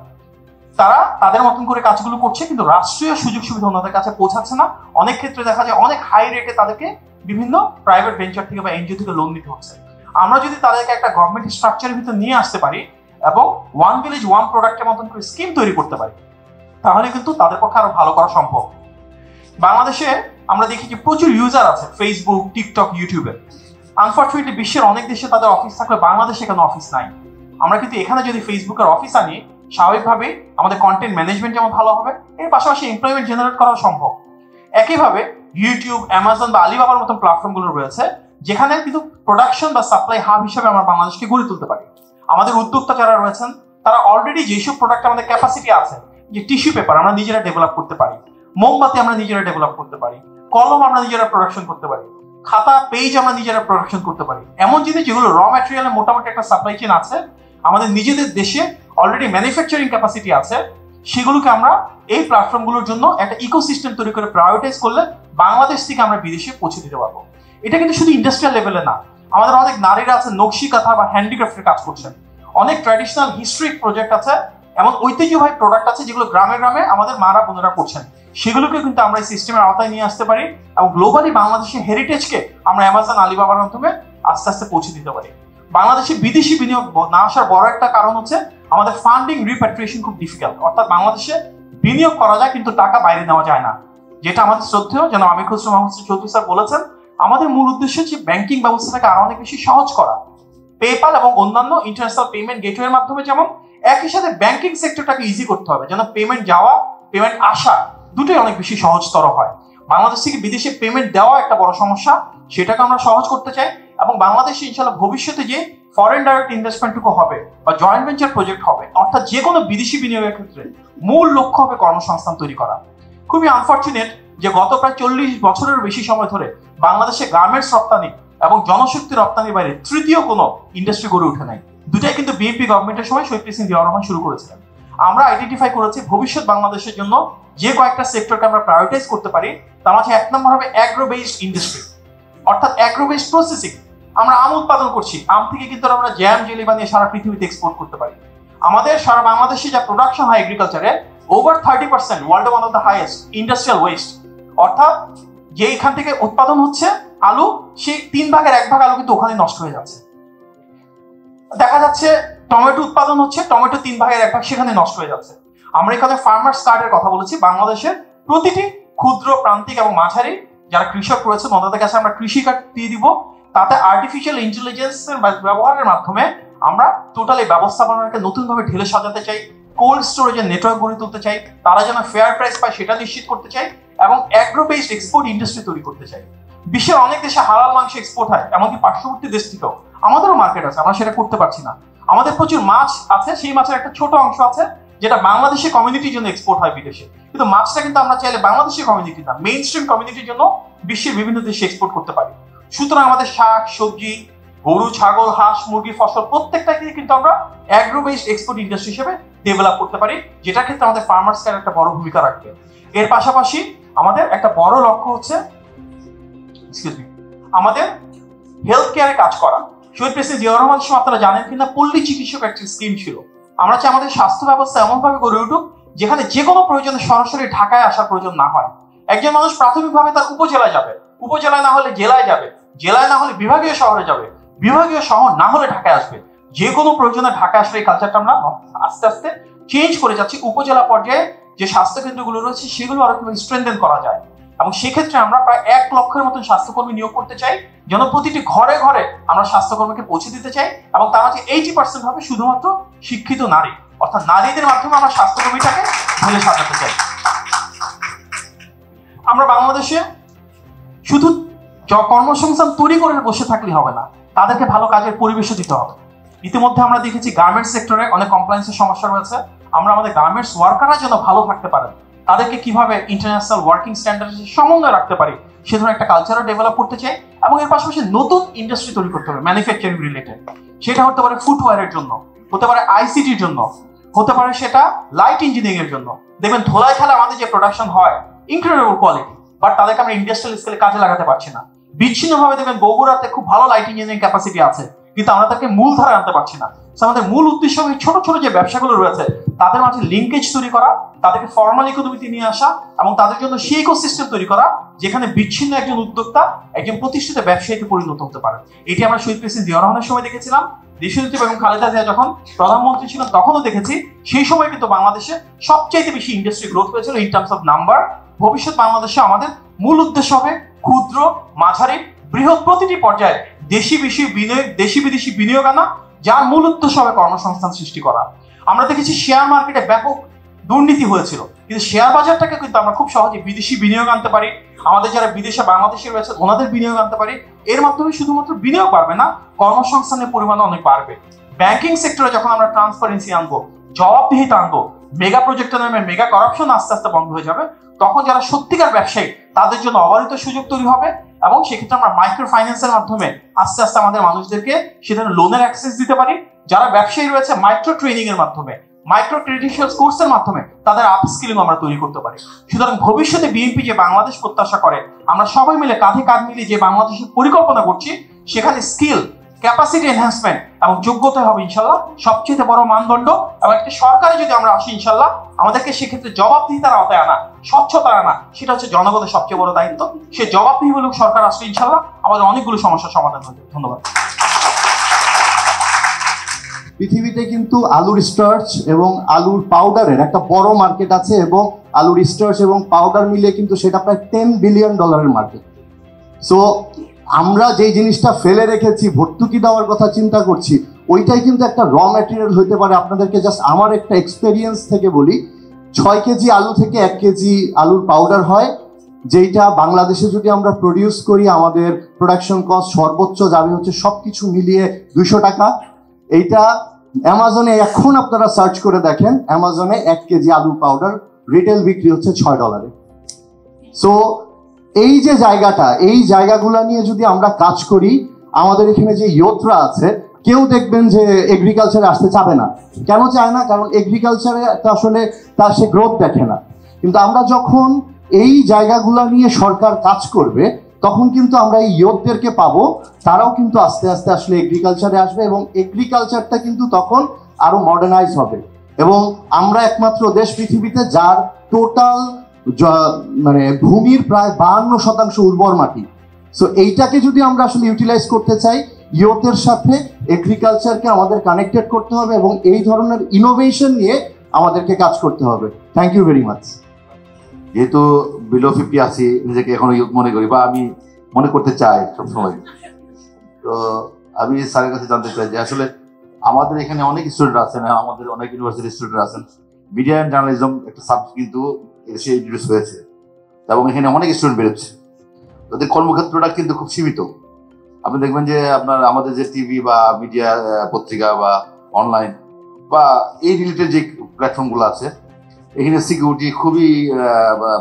তারা তাদের মতন করে কাজগুলো করছে, কিন্তু রাষ্ট্রীয় সুযোগ সুবিধা ওনাদের কাছে পৌঁছাচ্ছে না। অনেক ক্ষেত্রে দেখা যায় অনেক হাই রেটে তাদেরকে বিভিন্ন প্রাইভেট ভেঞ্চার থেকে বা এনজিও থেকে লোন নিতে হচ্ছে। আমরা যদি তাদেরকে একটা গভর্নমেন্ট স্ট্রাকচারের ভিতরে নিয়ে আসতে পারি এবং ওয়ান ভিলেজ ওয়ান প্রোডাক্টের মতন করে স্কিম তৈরি করতে পারি, তাহলে কিন্তু তাদের পক্ষে আরো ভালো করা সম্ভব। বাংলাদেশে আমরা দেখি যে প্রচুর ইউজার আছে ফেসবুক, টিকটক, ইউটিউবে। আনফর্চুনেটলি বিশ্বের অনেক দেশে তাদের অফিস থাকলে বাংলাদেশে কেন অফিস নাই? আমরা কিন্তু এখানে যদি ফেসবুকের অফিস আনি, স্বাভাবিকভাবে আমাদের কন্টেন্ট ম্যানেজমেন্ট যেমন ভালো হবে, এর পাশাপাশি এমপ্লয়মেন্ট জেনারেট করা সম্ভব। একইভাবে ইউটিউব, অ্যামাজন বা আলিবাবার মতন প্ল্যাটফর্মগুলো রয়েছে, যেখানে কিন্তু প্রোডাকশন বা সাপ্লাই হাব হিসেবে আমরা বাংলাদেশকে গড়ে তুলতে পারি। আমাদের উদ্যোক্তা যারা রয়েছেন তারা অলরেডি যেসব প্রোডাক্ট আমাদের ক্যাপাসিটি আছে, যে টিস্যু পেপার আমরা নিজেরা ডেভেলপ করতে পারি, মোমবাতি আমরা নিজেরা ডেভেলপ করতে পারি, কলম আমরা নিজেরা প্রোডাকশন করতে পারি, খাতা পেজ আমরা নিজেরা প্রোডাকশন করতে পারি, এমন জিনিস যেগুলো র ম্যাটেরিয়ালের মোটামুটি একটা সাপ্লাই চেইন আছে, আমাদের নিজেদের দেশে অলরেডি ম্যানুফ্যাকচারিং ক্যাপাসিটি আছে, সেগুলোকে আমরা এই প্ল্যাটফর্মগুলোর জন্য একটা ইকোসিস্টেম তৈরি করে প্রায়োরিটাইজ করলে বাংলাদেশ থেকে আমরা বিদেশে পৌঁছে দিতে পারবো। এটা কিন্তু শুধু ইন্ডাস্ট্রিয়াল লেভেলে না, আমাদের অনেক নারীরা আছে নকশি কাঁথা বা হ্যান্ডিক্রাফটের কাজ করছেন, অনেক ট্র্যাডিশনাল হিস্ট্রিক প্রজেক্ট আছে, এমন ঐতিহ্যবাহী প্রোডাক্ট আছে যেগুলো গ্রামে গ্রামে আমাদের মারা বোনেরা করছেন, সেগুলোকে কিন্তু আমরা এই সিস্টেমের আওতায় নিয়ে আসতে পারি এবং গ্লোবালি বাংলাদেশের হেরিটেজকে আমরা অ্যামাজন, আলিবাবার মাধ্যমে আস্তে আস্তে পৌঁছে দিতে পারি। বাংলাদেশে বিদেশি বিনিয়োগ না আসার বড় একটা কারণ হচ্ছে আমাদের ফান্ডিং রিপ্যাট্রিয়েশন খুব ডিফিকাল্ট, অর্থাৎ বাংলাদেশে বিনিয়োগ করা যায় কিন্তু টাকা বাইরে নেওয়া যায় না। যেটা আমাদের শ্রদ্ধেয় যেন আমির খসরু মাহমুদ চৌধুরী স্যার বলেছেন, আমাদের মূল উদ্দেশ্য হচ্ছে ব্যাংকিং ব্যবস্থাটাকে আরো অনেক বেশি সহজ করা। পেপাল এবং অন্যান্য ইন্টারন্যাশনাল পেমেন্ট গেটওয়ের মাধ্যমে যেমন একই সাথে ব্যাংকিং সেক্টরটাকে ইজি করতে হবে, যেন পেমেন্ট যাওয়া, পেমেন্ট আসা দুটোই অনেক বেশি সহজতর হয়। বাংলাদেশ থেকে বিদেশে পেমেন্ট দেওয়া একটা বড় সমস্যা, সেটাকে আমরা সহজ করতে চাই এবং বাংলাদেশে ইনশাআল্লাহ ভবিষ্যতে যে ফরেন ডাইরেক্ট ইনভেস্টমেন্টটুকু হবে বা জয়েন্ট ভেঞ্চার প্রজেক্ট হবে, অর্থাৎ যে কোনো বিদেশি বিনিয়োগের ক্ষেত্রে মূল লক্ষ্য হবে কর্মসংস্থান তৈরি করা। খুবই আনফর্চুনেট যে গত প্রায় 40 বছরের বেশি সময় ধরে বাংলাদেশে গার্মেন্টস রপ্তানি এবং জনশক্তি রপ্তানির বাইরে তৃতীয় কোনো ইন্ডাস্ট্রি গড়ে ওঠে নাই। দুটাই কিন্তু বিএনপি গভর্নমেন্টের সময় শহীদ প্রেসিডেন্ট জিয়াউর রহমান শুরু করেছিলেন। আমরা আইডেন্টিফাই করেছি ভবিষ্যৎ বাংলাদেশের জন্য যে কয়েকটা সেক্টরকে আমরা প্রায়োরিটাইজ করতে পারি, তার মাঝে এক নম্বর হবে অ্যাগ্রো বেসড ইন্ডাস্ট্রি, অর্থাৎ অ্যাগ্রো বেসড প্রসেসিং। আমরা আম উৎপাদন করছি, আম থেকে কিন্তু আমরা জ্যাম, জেলি বানিয়ে সারা পৃথিবীতে এক্সপোর্ট করতে পারি। আমাদের সারা বাংলাদেশে যা প্রোডাকশন হয় এগ্রিকালচারে, ওভার 30% ওয়ার্ল্ডে one of the highest industrial waste, অর্থাৎ যে এখান থেকে উৎপাদন হচ্ছে আলু, সেই 3 ভাগের 1 ভাগ আলু কিন্তু ওখানে নষ্ট হয়ে যাচ্ছে। দেখা যাচ্ছে টমেটো উৎপাদন হচ্ছে, টমেটো 3 ভাগের 1 ভাগ সেখানে নষ্ট হয়ে যাচ্ছে। আমরা এখানে ফার্মার্স কার্ডের কথা বলেছি, বাংলাদেশের প্রতিটি ক্ষুদ্র, প্রান্তিক এবং মাঝারি যারা কৃষক রয়েছে ওনাদের কাছে আমরা কৃষি কার্ড দিয়ে দিব। তাতে আর্টিফিশিয়াল ইন্টেলিজেন্সের ব্যবহারের মাধ্যমে আমরা টোটাল এই ব্যবস্থাপনাকে নতুনভাবে ঢেলে সাজাতে চাই, কোল্ড স্টোরেজের নেটওয়ার্ক গড়ে তুলতে চাই, তারা যেন ফেয়ার প্রাইস পায় সেটা নিশ্চিত করতে চাই এবং অ্যাগ্রো বেসড এক্সপোর্ট ইন্ডাস্ট্রি তৈরি করতে চাই। বিশ্বের অনেক দেশে হালাল মাংস এক্সপোর্ট হয়, এমনকি পার্শ্ববর্তী দেশ থেকেও। আমাদেরও মার্কেট আছে, আমরা সেটা করতে পারছি না। আমাদের প্রচুর মাছ আছে, সেই মাছের একটা ছোট অংশ আছে যেটা বাংলাদেশের কমিউনিটির জন্য এক্সপোর্ট হয় বিদেশে, কিন্তু মাছটা কিন্তু আমরা চাইলে বাংলাদেশের কমিউনিটি না, মেইন স্ট্রিম কমিউনিটির জন্য বিশ্বের বিভিন্ন দেশে এক্সপোর্ট করতে পারি। সুতরাং আমাদের শাক, সবজি, গরু, ছাগল, হাঁস, মুরগি, ফসল প্রত্যেকটাকে কিন্তু আমরা অ্যাগ্রো বেসড এক্সপোর্ট ইন্ডাস্ট্রি হিসেবে ডেভেলপ করতে পারি, যেটার ক্ষেত্রে আমাদের ফার্মার্স কার্ড একটা বড় ভূমিকা রাখবে। এর পাশাপাশি আমাদের একটা বড় লক্ষ্য হচ্ছে আমাদের হেলথ কেয়ারে কাজ করা। শহীদ প্রেসিডেন্ট জিয়াউর রহমান সময় আপনারা জানেন কিনা পল্লী চিকিৎসক একটা স্কিম ছিল। আমরা চাই আমাদের স্বাস্থ্য ব্যবস্থা এমনভাবে গড়ে উঠুক যেখানে যে কোনো প্রয়োজনে সরাসরি ঢাকায় আসার প্রয়োজন না হয়। একজন মানুষ প্রাথমিকভাবে তার উপজেলায় যাবে, উপজেলায় না হলে জেলায় যাবে, জেলায় না হলে বিভাগীয় শহরে যাবে, বিভাগীয় শহর না হলে ঢাকায় আসবে। যে কোনো প্রয়োজনে ঢাকায় আসলে এই কালচারটা আমরা আস্তে আস্তে চেঞ্জ করে যাচ্ছি। উপজেলা পর্যায়ে যে স্বাস্থ্য কেন্দ্রগুলো রয়েছে সেগুলো আরো কিভাবে স্ট্রেনথেন করা যায়, এবং সেক্ষেত্রে আমরা প্রায় 1 লক্ষের মতন স্বাস্থ্যকর্মী নিয়োগ করতে চাই, যেন প্রতিটি ঘরে ঘরে আমরা স্বাস্থ্যকর্মীকে পৌঁছে দিতে চাই, এবং তার মাঝে 80% হবে শুধুমাত্র শিক্ষিত নারী, অর্থাৎ নারীদের মাধ্যমে আমরা স্বাস্থ্যকর্মীটাকে ঢেলে সাজাতে চাই। আমরা বাংলাদেশে শুধু কর্মসংস্থান তৈরি করে বসে থাকলে হবে না, তাদেরকে ভালো কাজের পরিবেশও দিতে হবে। ইতিমধ্যে আমরা দেখেছি গার্মেন্টস সেক্টরে অনেক কমপ্লায়েন্সের সমস্যা রয়েছে। আমরা আমাদের গার্মেন্টস ওয়ার্কাররা যেন ভালো থাকতে পারেন, তাদেরকে কিভাবে ইন্টারন্যাশনাল ওয়ার্কিং স্ট্যান্ডার্ডের সমন্বয় রাখতে পারি সে ধরনের একটা কালচারও ডেভেলপ করতে চাই, এবং এর পাশাপাশি নতুন ইন্ডাস্ট্রি তৈরি করতে হবে ম্যানুফ্যাকচারিং রিলেটেড। সেটা হতে পারে ফুটওয়্যারের জন্য, হতে পারে আইসিটির জন্য, হতে পারে সেটা লাইট ইঞ্জিনিয়ারিং এর জন্য। দেখবেন ধোলাই খেলা আমাদের যে প্রোডাকশন হয় ইনক্রেডিবল কোয়ালিটি, বাট তাদেরকে আমরা ইন্ডাস্ট্রিয়াল স্কেলে কাজে লাগাতে পারছি না। বিচ্ছিন্নভাবে দেখবেন বগুড়াতে খুব ভালো লাইটিং ইঞ্জিনিয়ারিং ক্যাপাসিটি আছে, কিন্তু আমরা তাকে মূল ধারায় আনতে পারছি না। আমাদের মূল উদ্দেশ্য এই ছোট ছোট যে ব্যবসাগুলো রয়েছে তাদের মাঝে লিঙ্কেজ তৈরি করা, তাদেরকে ফর্মাল ইকোনমিতে নিয়ে আসা এবং তাদের জন্য সেই ইকোসিস্টেম তৈরি করা যেখানে বিচ্ছিন্ন একজন উদ্যোক্তা একজন প্রতিষ্ঠিত ব্যবসায়ীতে পরিণত হতে পারে। এটি আমরা শহীদ প্রেসিডেন্ট জিয়া রহমানের সময় দেখেছিলাম, দেশনেত্রী বেগম খালেদা জিয়া যখন প্রধানমন্ত্রী ছিলেন তখনও দেখেছি। সেই সময় কিন্তু বাংলাদেশে সবচাইতে বেশি ইন্ডাস্ট্রি গ্রোথ হয়েছিল ইন টার্মস অফ নাম্বার। ভবিষ্যৎ বাংলাদেশে আমাদের মূল উদ্দেশ্য হবে ক্ষুদ্র, মাঝারি, বৃহৎ প্রতিটি পর্যায়ে দেশি বিদেশি বিনিয়োগ আনা, যার মূল উদ্দেশ্য হবে কর্মসংস্থান সৃষ্টি করা। আমরা দেখেছি শেয়ার মার্কেটে ব্যাপক দুর্নীতি হয়েছিল, কিন্তু শেয়ার বাজারটাকে কিন্তু আমরা খুব সহজে বিদেশি বিনিয়োগ আনতে পারি। আমাদের যারা বিদেশে বাংলাদেশে রয়েছে ওনাদের বিনিয়োগ আনতে পারি। এর মাধ্যমে শুধুমাত্র বিনিয়োগ বাড়বে না, কর্মসংস্থানের পরিমাণ অনেক বাড়বে। ব্যাংকিং সেক্টরে যখন আমরা ট্রান্সপারেন্সি আনবো, জবাবদিহিতা আনবো, মেগা প্রজেক্টের নামে মেগা করাপশন আস্তে আস্তে বন্ধ হয়ে যাবে, তখন যারা সত্যিকার ব্যবসায়ী তাদের জন্য অবারিত সুযোগ তৈরি হবে। এবং সেক্ষেত্রে আমরা মাইক্রো ফাইন্যান্সের মাধ্যমে আস্তে আস্তে আমাদের মানুষদেরকে সেটা লোনের অ্যাক্সেস দিতে পারি। যারা ব্যবসায়ী রয়েছে মাইক্রো ট্রেনিং এর মাধ্যমে, মাইক্রো ক্রেডেনশিয়ালস কোর্সের মাধ্যমে তাদের আপস্কিলিং আমরা তৈরি করতে পারি। সুতরাং ভবিষ্যতে বিএনপি যে বাংলাদেশ প্রত্যাশা করে, আমরা সবাই মিলে কাঁধে কাঁধ মিলিয়ে যে বাংলাদেশের পরিকল্পনা করছি, সেখানে স্কিল, ক্যাপাসিটি এনহ্যান্সমেন্ট এবং যোগ্যতা হবে ইনশাল্লাহ সবচেয়ে বড় মানদণ্ড। এবং একটা সরকারে যদি আমরা আসি ইনশাল্লাহ আমাদেরকে সেক্ষেত্রে জবাবদিহিতার আওতায় আনা, স্বচ্ছতার আনা, সেটা হচ্ছে জনগণের সবচেয়ে বড় দায়িত্ব। সে জবাবদিহিমূলক সরকার আসলে ইনশাল্লাহ আমাদের অনেকগুলো সমস্যার সমাধান হবে। ধন্যবাদ। পৃথিবীতে কিন্তু আলুর স্টার্চ এবং আলুর পাউডারের একটা বড় মার্কেট আছে, এবং আলুর স্টার্চ এবং পাউডার মিলিয়ে কিন্তু সেটা প্রায় $10 বিলিয়ন মার্কেট। সো আমরা যেই জিনিসটা ফেলে রেখেছি, ভর্তুকি দেওয়ার কথা চিন্তা করছি, ওইটাই কিন্তু একটা র ম্যাটেরিয়াল হতে পারে। আপনাদেরকে জাস্ট আমার একটা এক্সপেরিয়েন্স থেকে বলি, 6 কেজি আলু থেকে 1 কেজি আলুর পাউডার হয়, যেইটা বাংলাদেশে যদি আমরা প্রডিউস করি আমাদের প্রোডাকশন কস্ট সর্বোচ্চ যাবে হচ্ছে সবকিছু মিলিয়ে 200 টাকা। এইটা অ্যামাজনে এখন আপনারা সার্চ করে দেখেন, অ্যামাজনে 1 কেজি আলু পাউডার রিটেল বিক্রি হচ্ছে $6। সো এই যে জায়গাটা, এই জায়গাগুলো নিয়ে যদি আমরা কাজ করি, আমাদের এখানে যে ইয়ুথরা আছে কেউ দেখবেন যে এগ্রিকালচারে আসতে চাবে না। কেন চায় না? কারণ এগ্রিকালচারে আসলে তার সে গ্রোথ দেখে না। কিন্তু আমরা যখন এই জায়গাগুলো নিয়ে সরকার কাজ করবে, তখন কিন্তু আমরা এই ইয়ুথদেরকে পাবো, তারাও কিন্তু আস্তে আস্তে আসলে এগ্রিকালচারে আসবে এবং এগ্রিকালচারটা কিন্তু তখন আরো মডার্নাইজ হবে। এবং আমরা একমাত্র দেশ পৃথিবীতে যার টোটাল মানে ভূমির প্রায় 52% উর্বর মাটি। সো এইটাকে যদি আমরা আসলে ইউটিলাইজ করতে চাই, ইয়ুথের সাথে এগ্রিকালচারকে আমাদের কানেক্টেড করতে হবে এবং এই ধরনের ইনোভেশন নিয়ে আমাদেরকে কাজ করতে হবে। Thank you very much. যেহেতু বিলো 50 আছি, নিজেকে এখনো ইয়ুথ মনে করি বা আমি মনে করতে চাই সবসময়, তো আমি স্যারের কাছে জানতে চাই যে আসলে আমাদের এখানে অনেক স্টুডেন্ট আছেন, আমাদের অনেক ইউনিভার্সিটির স্টুডেন্ট আছেন, মিডিয়া অ্যান্ড জার্নালিজম একটা সাবজেক্ট কিন্তু এসে ইন্ট্রোডিউস হয়েছে এবং এখানে অনেক স্টুডেন্ট বেরোচ্ছে। ওদের কর্মক্ষেত্রটা কিন্তু খুব সীমিত। আপনি দেখবেন যে আপনার আমাদের যে টিভি বা মিডিয়া পত্রিকা বা অনলাইন বা এই রিলেটেড যে প্ল্যাটফর্মগুলো আছে, এখানে সিকিউরিটি খুবই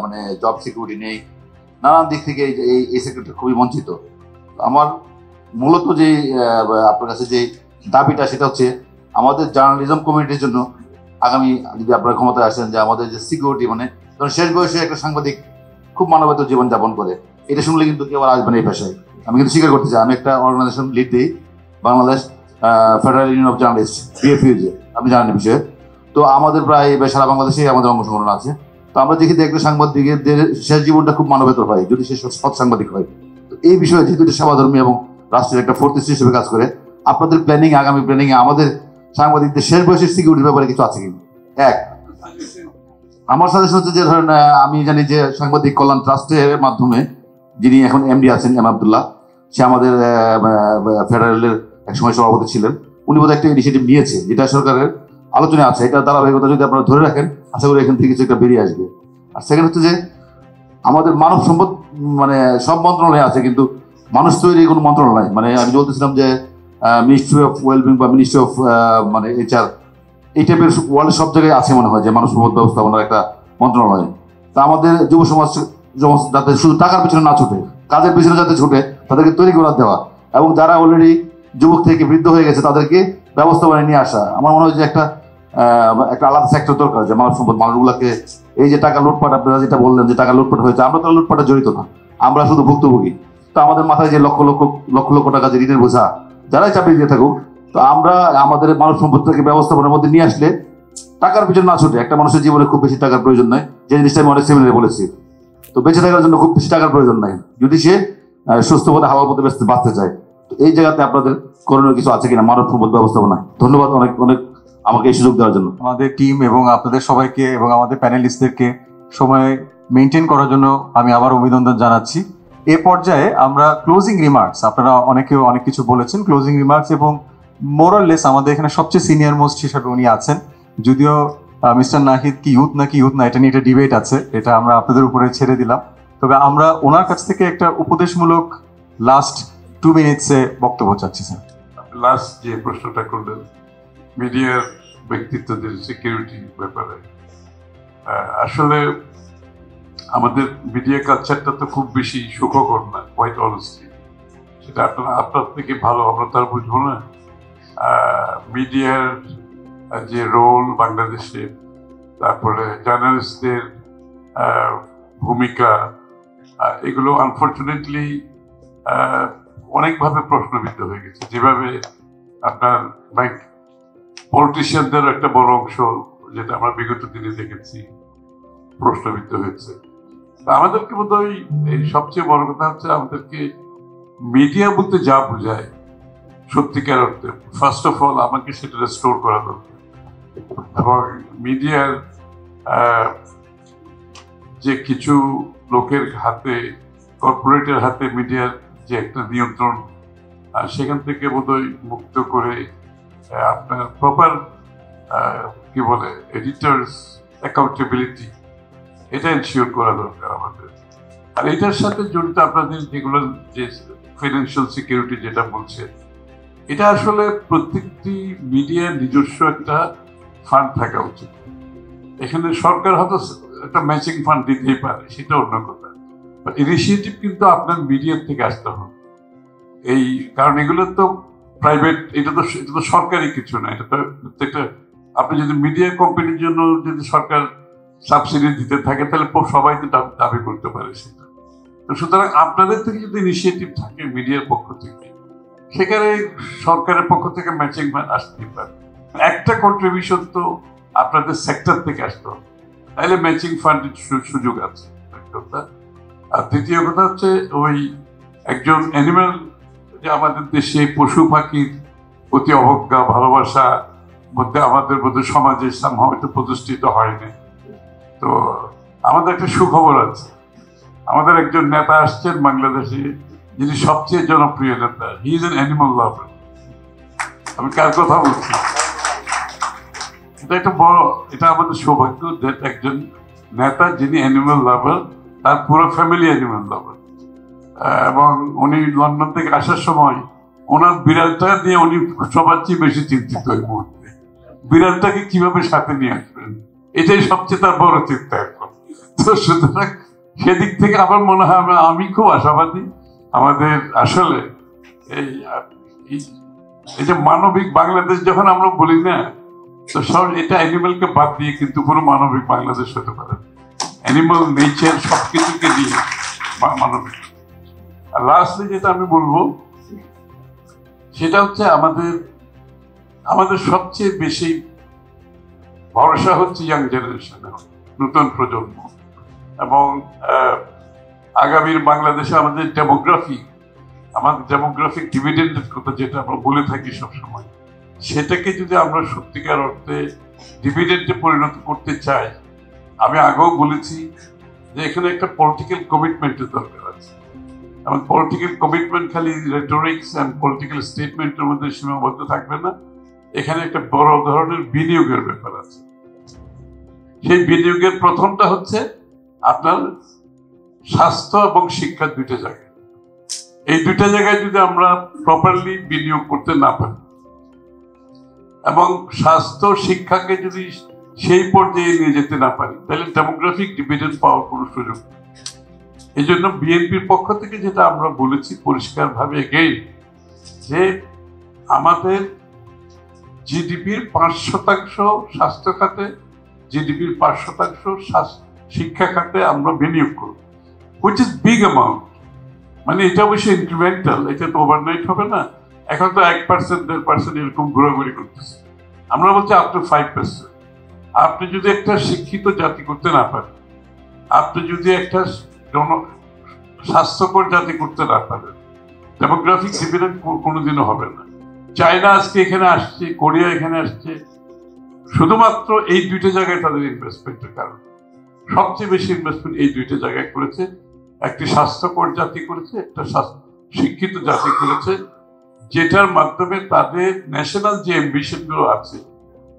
মানে জব সিকিউরিটি নেই, নানান দিক থেকে এই সেক্টরটা খুবই বঞ্চিত। আমার মূলত যে আপনার কাছে যে দাবিটা, সেটা হচ্ছে আমাদের জার্নালিজম কমিউনিটির জন্য আগামী যদি আপনারা ক্ষমতায় আসেন, যে আমাদের যে সিকিউরিটি, মানে ধরুন শেষ বয়সে একটা সাংবাদিক খুব মানবত জীবনযাপন করে, এটা শুনলে কিন্তু কেউ আর আসবে না এই পেশায়। আমি কিন্তু স্বীকার করতে চাই, আমি একটা অর্গানাইজেশন লিড দিই, Bangladesh federal union of journalist, BFUJ, আপনি জানেন বিষয়ে। তো আমাদের প্রায় সারা বাংলাদেশে আমাদের অংশগ্রহণ আছে। তো আমরা দেখি একটা সাংবাদিকদের শেষ জীবনটা খুব মানবেতর হয় যদি সে সৎ সাংবাদিক হয়। তো এই বিষয়ে যেহেতু সেবাধর্মী এবং রাষ্ট্রের একটা ফোর্থ হিসেবে কাজ করে, আপনাদের প্ল্যানিং, আগামী প্ল্যানিং এ আমাদের সাংবাদিকদের শেষ বয়সের সিকিউরিটির ব্যাপারে কিছু আছে কিনা? এক, আমার সাজেশন হচ্ছে যে ধরেন আমি জানি যে সাংবাদিক কল্যাণ ট্রাস্টের মাধ্যমে যিনি এখন এমডি আছেন এম আব্দুল্লাহ, সে আমাদের ফেডারেলের একসময় সভাপতি ছিলেন, উনি বোধহয় একটা ইনিশিয়েটিভ নিয়েছে যেটা সরকারের আলোচনায় আছে। এটা ধারাবাহিকতা যদি আপনারা ধরে রাখেন, আশা করি এখান থেকে কিছু একটা বেরিয়ে আসবে। আর সেকেন্ড হচ্ছে যে আমাদের মানব সম্পদ মানে সব মন্ত্রণালয় আছে, কিন্তু মানুষ তৈরি কোনো মন্ত্রণালয়, মানে আমি বলতেছিলাম যে মিনিস্ট্রি অফ ওয়েলবিং বা মিনিস্ট্রি অফ মানে HR, এই টাইপের ওয়ার্ল্ডের সব জায়গায় আছে মনে হয় যে মানব সম্পদ ব্যবস্থাপনার একটা মন্ত্রণালয়। তা আমাদের যুব সমাজ যাতে শুধু টাকার পিছনে না ছুটে, কাজের পিছনে যাতে ছুটে, তাদেরকে তৈরি করে দেওয়া এবং যারা অলরেডি যুবক থেকে বৃদ্ধ হয়ে গেছে তাদেরকে ব্যবস্থাপনা নিয়ে আসা। আমার মনে হয় যে একটা আলাদা সেক্টর দরকার, যে মানব সম্পদ মানুষগুলোকে, এই যে টাকা লুটপাট, আপনারা যেটা বললেন যে টাকা লুটপাট হয়েছে, আমরা তো লুটপাটে জড়িত না, আমরা শুধু ভুক্তভোগী। তো আমাদের মাথায় যে লক্ষ লক্ষ লক্ষ লক্ষ টাকা যে ঋণের বোঝা যারাই চাকরি দিয়ে থাকুক, তো আমরা আমাদের মানব সম্পদটাকে ব্যবস্থাপনার মধ্যে নিয়ে আসলে টাকার পিছনে না ছুটে, একটা মানুষের জীবনে খুব বেশি টাকার প্রয়োজন নাই, যে জিনিসটা আমি অনেক সেমিনারে বলেছি। তো বেঁচে থাকার জন্য খুব বেশি টাকার প্রয়োজন নাই, যদি সে সুস্থ পথে হালাল পথে বাঁচতে চায়। তো এই জায়গাতে আপনাদের করণীয় কিছু আছে কিনা মানব সম্পদ ব্যবস্থাপনায়? ধন্যবাদ অনেক অনেক আমাকে এই সুযোগ দেওয়ার জন্য। আমাদের টিম এবং আপনাদের সবাইকে এবং আমাদের প্যানেলিস্টদেরকে সময় মেনটেন করার জন্য আমি আবার অভিনন্দন জানাচ্ছি। এ পর্যায়ে আমরা ক্লোজিং রিমার্কস, আপনারা অনেকেও অনেক কিছু বলেছেন, ক্লোজিং রিমার্কস এবং মোরাললেস আমাদের এখানে সবচেয়ে সিনিয়র মোস্ট হিসাবে উনি আছেন, যদিও মিস্টার নাহিদ কি ইউথ নাকি ইউথ না এটা নিয়ে একটা ডিবেট আছে, এটা আমরা আপনাদের উপরে ছেড়ে দিলাম। তবে আমরা ওনার কাছ থেকে একটা উপদেশমূলক লাস্ট 2 মিনিটসে বক্তব্য চাচ্ছি স্যার। লাস্ট যে প্রশ্নটা করলেন মিডিয়ার ব্যক্তিত্বদের সিকিউরিটি ব্যাপারে, আসলে আমাদের মিডিয়া কালচারটা তো খুব বেশি সুখকর না, কোয়াইট অনেস্টলি। সেটা আপনার থেকে ভালো আমরা তার বুঝবো না। মিডিয়ার যে রোল বাংলাদেশে, তারপরে জার্নালিস্টদের ভূমিকা, এগুলো আনফর্চুনেটলি অনেকভাবে প্রশ্নবিদ্ধ হয়ে গেছে। যেভাবে আপনার পলিটিশিয়ানদের একটা বড় অংশ, যেটা আমরা বিগত দিনে দেখেছি, প্রশ্নবিদ্ধ হয়েছে। আমাদেরকে বোধহয় এই সবচেয়ে বড় কথা হচ্ছে আমাদেরকে মিডিয়া বলতে যা বোঝায় সত্যিকার অর্থে ফার্স্ট অফ অল আমাকে সেটা রেস্টোর করা দরকার। এবং মিডিয়ার যে কিছু লোকের হাতে, কর্পোরেটের হাতে মিডিয়ার যে একটা নিয়ন্ত্রণ, সেখান থেকে বোধহয় মুক্ত করে আপনার প্রপার কি বলে এডিটর্স অ্যাকাউন্টেবিলিটি, এটা এনশিওর করা দরকার আমাদের। আর এটার সাথে জড়িত আপনাদের যেগুলো যে ফিনান্সিয়াল সিকিউরিটি যেটা বলছে, এটা আসলে প্রত্যেকটি মিডিয়ার নিজস্ব একটা ফান্ড থাকা উচিত। এখানে সরকার হয়তো একটা ম্যাচিং ফান্ড দিতেই পারে, সেটা অন্য কথা, ইনিশিয়েটিভ কিন্তু আপনার মিডিয়ার থেকে আসতে হবে। এই কারণ এগুলো তো প্রাইভেট, এটা তো সরকারি কিছু না, এটা তো প্রত্যেকটা, আপনি যদি মিডিয়া কোম্পানির জন্য যদি সরকার সাবসিডি দিতে থাকে তাহলে সবাই তো দাবি করতে পারে সেটা। তো সুতরাং আপনাদের থেকে যদি ইনিশিয়েটিভ থাকে মিডিয়ার পক্ষ থেকে, সেখানে সরকারের পক্ষ থেকে ম্যাচিং ফান্ড আসতেই পারে। একটা কন্ট্রিবিউশন তো আপনাদের সেক্টর থেকে আসতে হবে, তাহলে ম্যাচিং ফান্ডের সুযোগ আছে এক কথা। আর দ্বিতীয় কথা হচ্ছে ওই একজন অ্যানিম্যাল, যে আমাদের দেশে পশু পাখির প্রতি অবজ্ঞা ভালোবাসা মধ্যে আমাদের মধ্যে সমাজে হয়তো প্রতিষ্ঠিত হয়নি। তো আমাদের একটা সুখবর আছে, আমাদের একজন নেতা আসছেন বাংলাদেশে যিনি সবচেয়ে জনপ্রিয় নেতা, হি ইজ অ্যান অ্যানিমাল লাভার। আমি কার কথা বলছি? এটা একটা বড়, এটা আমাদের সৌভাগ্য যে একজন নেতা যিনি অ্যানিমাল লাভার, তার পুরো ফ্যামিলি অ্যানিমাল লাভার। এবং উনি লন্ডন থেকে আসার সময় ওনার বিড়ালটা নিয়ে উনি সবার চেয়ে বেশি চিন্তিত এই মুহূর্তে, বিড়ালটাকে কিভাবে সাথে নিয়ে আসবেন, এটাই সবচেয়ে তার বড় চিন্তা এখন। তো সুতরাং সেদিক থেকে আমার মনে হয় আমি খুব আশাবাদী। আমাদের আসলে এই যে মানবিক বাংলাদেশ যখন আমরা বলি না, তো সব এটা অ্যানিমালকে বাদ দিয়ে কিন্তু পুরো মানবিক বাংলাদেশ হতে পারে, অ্যানিমাল নেচার সবকিছুকে দিয়ে মানবিক। আর লাস্টলি যেটা আমি বলবো সেটা হচ্ছে আমাদের সবচেয়ে বেশি ভরসা হচ্ছে ইয়াং জেনারেশন, নতুন প্রজন্ম। এবং আগামীর বাংলাদেশে আমাদের ডেমোগ্রাফিক ডিভিডেন্ডের কথা যেটা আমরা বলে থাকি সবসময়, সেটাকে যদি আমরা সত্যিকার অর্থে ডিভিডেন্ডে পরিণত করতে চাই, আমি আগেও বলেছি যে এখানে একটা পলিটিক্যাল কমিটমেন্টের দরকার আছে। এবং পলিটিক্যাল কমিটমেন্ট খালি রেটোরিক্স অ্যান্ড পলিটিক্যাল স্টেটমেন্টের মধ্যে সীমাবদ্ধ থাকবে না, এখানে একটা বড় ধরনের বিনিয়োগের ব্যাপার আছে। সেই বিনিয়োগের প্রথমটা হচ্ছে আপনার স্বাস্থ্য এবং শিক্ষা, দুইটা জায়গায়। এই দুইটা জায়গায় যদি আমরা প্রপারলি বিনিয়োগ করতে না পারি এবং স্বাস্থ্য শিক্ষাকে যদি সেই পর্যায়ে নিয়ে যেতে না পারি, তাহলে ডেমোগ্রাফিক ডিভিডেন্ড পাওয়ার কোনো সুযোগ নেই। এই জন্য বিএনপির পক্ষ থেকে যেটা আমরা বলেছি পরিষ্কারভাবে এগেইন, যে আমাদের জিডিপির 5% স্বাস্থ্য খাতে, জিডিপির 5% শিক্ষা খাতে আমরা বিনিয়োগ করব, হুইচ ইজ বিগ অ্যামাউন্ট। মানে এটা অবশ্যই ইনক্রিমেন্টাল, এটা তো ওভারনাইট হবে না। এখন তো 1%, 1.5% এরকম ঘোরাঘুরি করতেছে। আমরা বলছি আপ টু 5%। আপনি যদি একটা শিক্ষিত জাতি করতে না পারেন, আপনি যদি একটা স্বাস্থ্যকর জাতি করতে না পারেন, ডেমোগ্রাফিক ডিভিডেন্ড কোনোদিনও হবে না। চায়না আজকে এখানে আসছে, কোরিয়া এখানে আসছে, শুধুমাত্র এই দুইটা জায়গায় তাদের ইনভেস্টমেন্টের কারণে। সবচেয়ে বেশি ইনভেস্টমেন্ট এই দুইটা জায়গায় করেছে। একটি স্বাস্থ্যকর জাতি করেছে, একটা শিক্ষিত জাতি করেছে, যেটার মাধ্যমে তাদের ন্যাশনাল যে অ্যাম্বিশন গুলো আছে,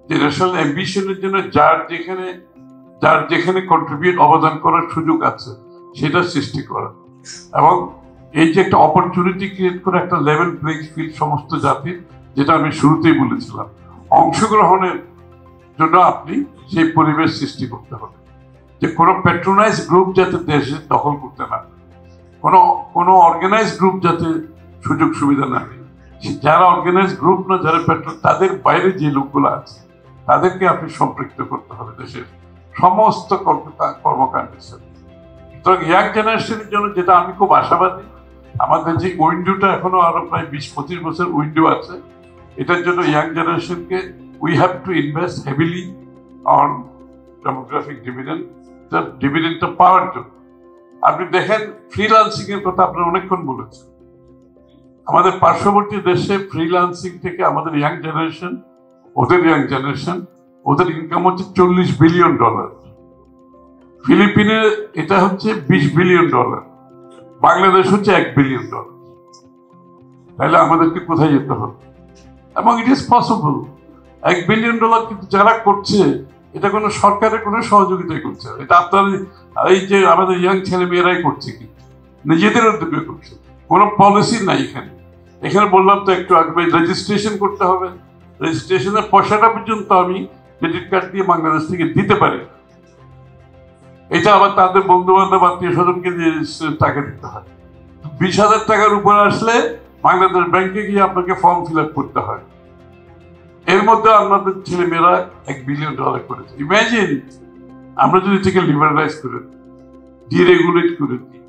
যে ন্যাশনাল অ্যাম্বিশনের জন্য যার যেখানে কন্ট্রিবিউট অবদান করার সুযোগ আছে সেটা সৃষ্টি করা, এবং এই যে একটা অপরচুনিটি ক্রিয়েট করে একটা লেভেল প্লেইং ফিল্ড সমস্ত জাতির, যেটা আমি শুরুতেই বলেছিলাম, অংশগ্রহণের জন্য আপনি সেই পরিবেশ সৃষ্টি করতে হবে, যে কোনো প্যাট্রোনাইজ গ্রুপ যাতে দেশে দখল করতে না, কোনো অর্গানাইজ গ্রুপ যাতে সুযোগ সুবিধা না নেই। যারা অর্গানাইজ গ্রুপ না, যারা তাদের বাইরে যে লোকগুলো আছে তাদেরকে আপনি সম্পৃক্ত করতে হবে দেশের সমস্ত কর্মকাণ্ডের সাথে। সুতরাং ইয়াং জেনারেশনের জন্য যেটা আমি খুব আশাবাদী, আমাদের যে উইন্ডোটা এখনো আরো প্রায় 20-25 বছর উইন্ডো আছে, এটার জন্য ইয়াং জেনারেশনকে we have to invest heavily on demographic ডিভিডেন্ডটা পাওয়ার জন্য। আপনি দেখেন ফ্রিল্যান্সিং এর কথা আপনারা অনেকক্ষণ বলেছেন। আমাদের পার্শ্ববর্তী দেশে ফ্রিল্যান্সিং থেকে আমাদের ইয়াং জেনারেশন, ওদের ইনকাম হচ্ছে $40 বিলিয়ন। ফিলিপিনে এটা হচ্ছে $20 বিলিয়ন, বাংলাদেশ হচ্ছে $1 বিলিয়ন। তাহলে আমাদেরকে কোথায় যেতে হবে? এবং ইট ইজ পসিবল। $1 বিলিয়ন কিন্তু যারা করছে, এটা কোনো সরকারের কোনো সহযোগিতাই করছে, এটা আপনার এই যে আমাদের ইয়াং ছেলে মেয়েরাই করছে, কি নিজেদের উদ্যোগে করছে, কোনো পলিসি নাই এখানে। এখানে বললাম তো একটু আগে, রেজিস্ট্রেশন করতে হবে, রেজিস্ট্রেশনের পয়সাটা পর্যন্ত আমি ক্রেডিট কার্ড দিয়ে বাংলাদেশ থেকে দিতে পারি, এটা আবার তাদের বন্ধু বান্ধব আত্মীয় স্বজনকে দিয়ে টাকা দিতে হয়। 20,000 টাকার উপরে আসলে বাংলাদেশ ব্যাংকে গিয়ে আপনাকে ফর্ম ফিল আপ করতে হয়। এর মধ্যে আমাদের ছেলে মেয়েরা $1 বিলিয়ন করেছে। ইমাজিন, আমরা যদি এটাকে লিবারালাইজ করে দিই, ডিরেগুলেট করে দিই,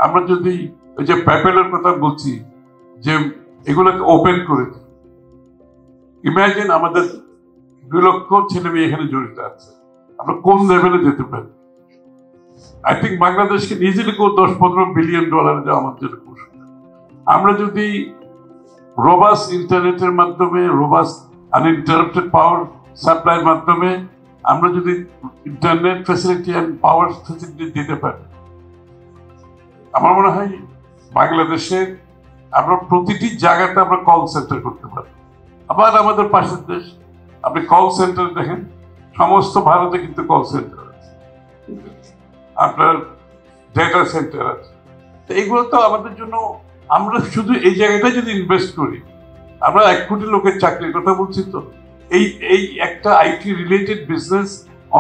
আমরা যদি ওই যে প্যাপেলের কথা বলছি যে এগুলোকে ওপেন করে দিই, ইমাজিন আমাদের 2 লক্ষ ছেলে মেয়ে এখানে জড়িত আছে, আমরা কোন লেভেলে যেতে পারি। আই থিঙ্ক বাংলাদেশকে ইজিলি $10-15 বিলিয়ন দেওয়া আমার জন্য কৌশল। আমরা যদি রোবাস ইন্টারনেটের মাধ্যমে, রোবাস আনইন্টারাপ্টেড পাওয়ার সাপ্লাইয়ের মাধ্যমে আমরা যদি internet facility and power facility দিতে পারি, আমার মনে হয় বাংলাদেশের আমরা প্রতিটি জায়গাতে আমরা কল সেন্টার করতে পারি। আবার আমাদের পাশের দেশ, আপনি কল সেন্টার দেখেন, সমস্ত ভারতে কিন্তু কল সেন্টার আছে, আপনার ডেটা সেন্টার আছে। তো এইগুলো তো আমাদের জন্য, আমরা শুধু এই জায়গাটা যদি ইনভেস্ট করি, আমরা 1 কোটি লোকের চাকরির কথা বলছি, তো এই একটা IT related business,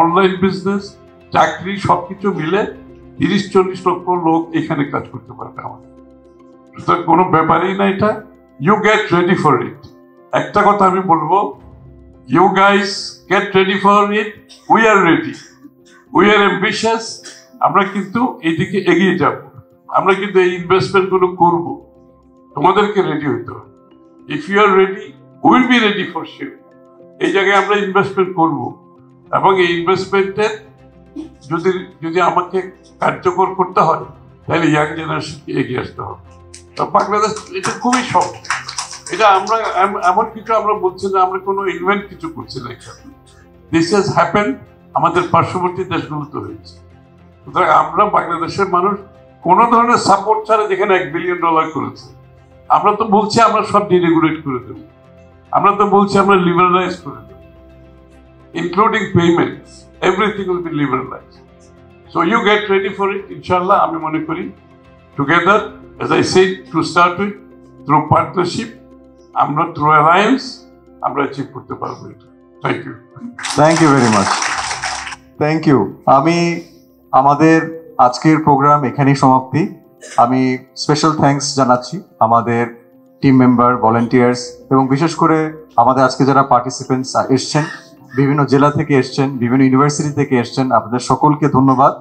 online business, চাকরি সবকিছু মিলে 30-40 লক্ষ লোক এখানে কাজ করতে পারবে আমাদের। সুতরাং কোনো ব্যাপারই না এটা। You get ready for it. একটা কথা আমি বলবো, you guys get ready for it, we are ready, we are ambitious. আমরা কিন্তু এইদিকে এগিয়ে যাব, আমরা কিন্তু এই ইনভেস্টমেন্ট গুলো করবো, তোমাদেরকে রেডি হইতে হবে। If you are ready, will be ready for sure. এই জায়গায় আমরা ইনভেস্টমেন্ট করব, এবং এই ইনভেস্টমেন্টের যদি আমাকে কার্যকর করতে হয়, তাহলে ইয়াং জেনারেশনকে এগিয়ে আসতে হবে। বাংলাদেশ এটা খুবই সহজ, এটা আমরা এমন কিছু আমরা বলছি না, আমরা কোনো ইনভেন্ট কিছু করছি না এখানে। দিস হ্যাজ হ্যাপেন, আমাদের পার্শ্ববর্তী দেশগুলোতে হয়েছে। সুতরাং আমরা বাংলাদেশের মানুষ কোনো ধরনের সাপোর্ট ছাড়া যেখানে $1 বিলিয়ন করেছে, আমরা তো বলছি আমরা সব ডিরেগুলেট করে দেবো, আমরা তো বলছি আমরা লিবারালাইজ করে দেবো, including payments, everything will be liberalise. So you get ready for it. ইনশাআল্লাহ আমি মনে করি together, as I said to start with, through partnership, আমরা through alliance, আমরা অ্যাচিভ করতে পারবো এটা। Thank you. Thank you very much. Thank you. আমি আমাদের আজকের প্রোগ্রাম এখানেই সমাপ্তি। আমি স্পেশাল থ্যাঙ্কস জানাচ্ছি আমাদের টিম মেম্বার, ভলেন্টিয়ার্স এবং বিশেষ করে আমাদের আজকে যারা পার্টিসিপেন্টস এসছেন, বিভিন্ন জেলা থেকে এসছেন, বিভিন্ন ইউনিভার্সিটি থেকে এসছেন, আপনাদের সকলকে ধন্যবাদ।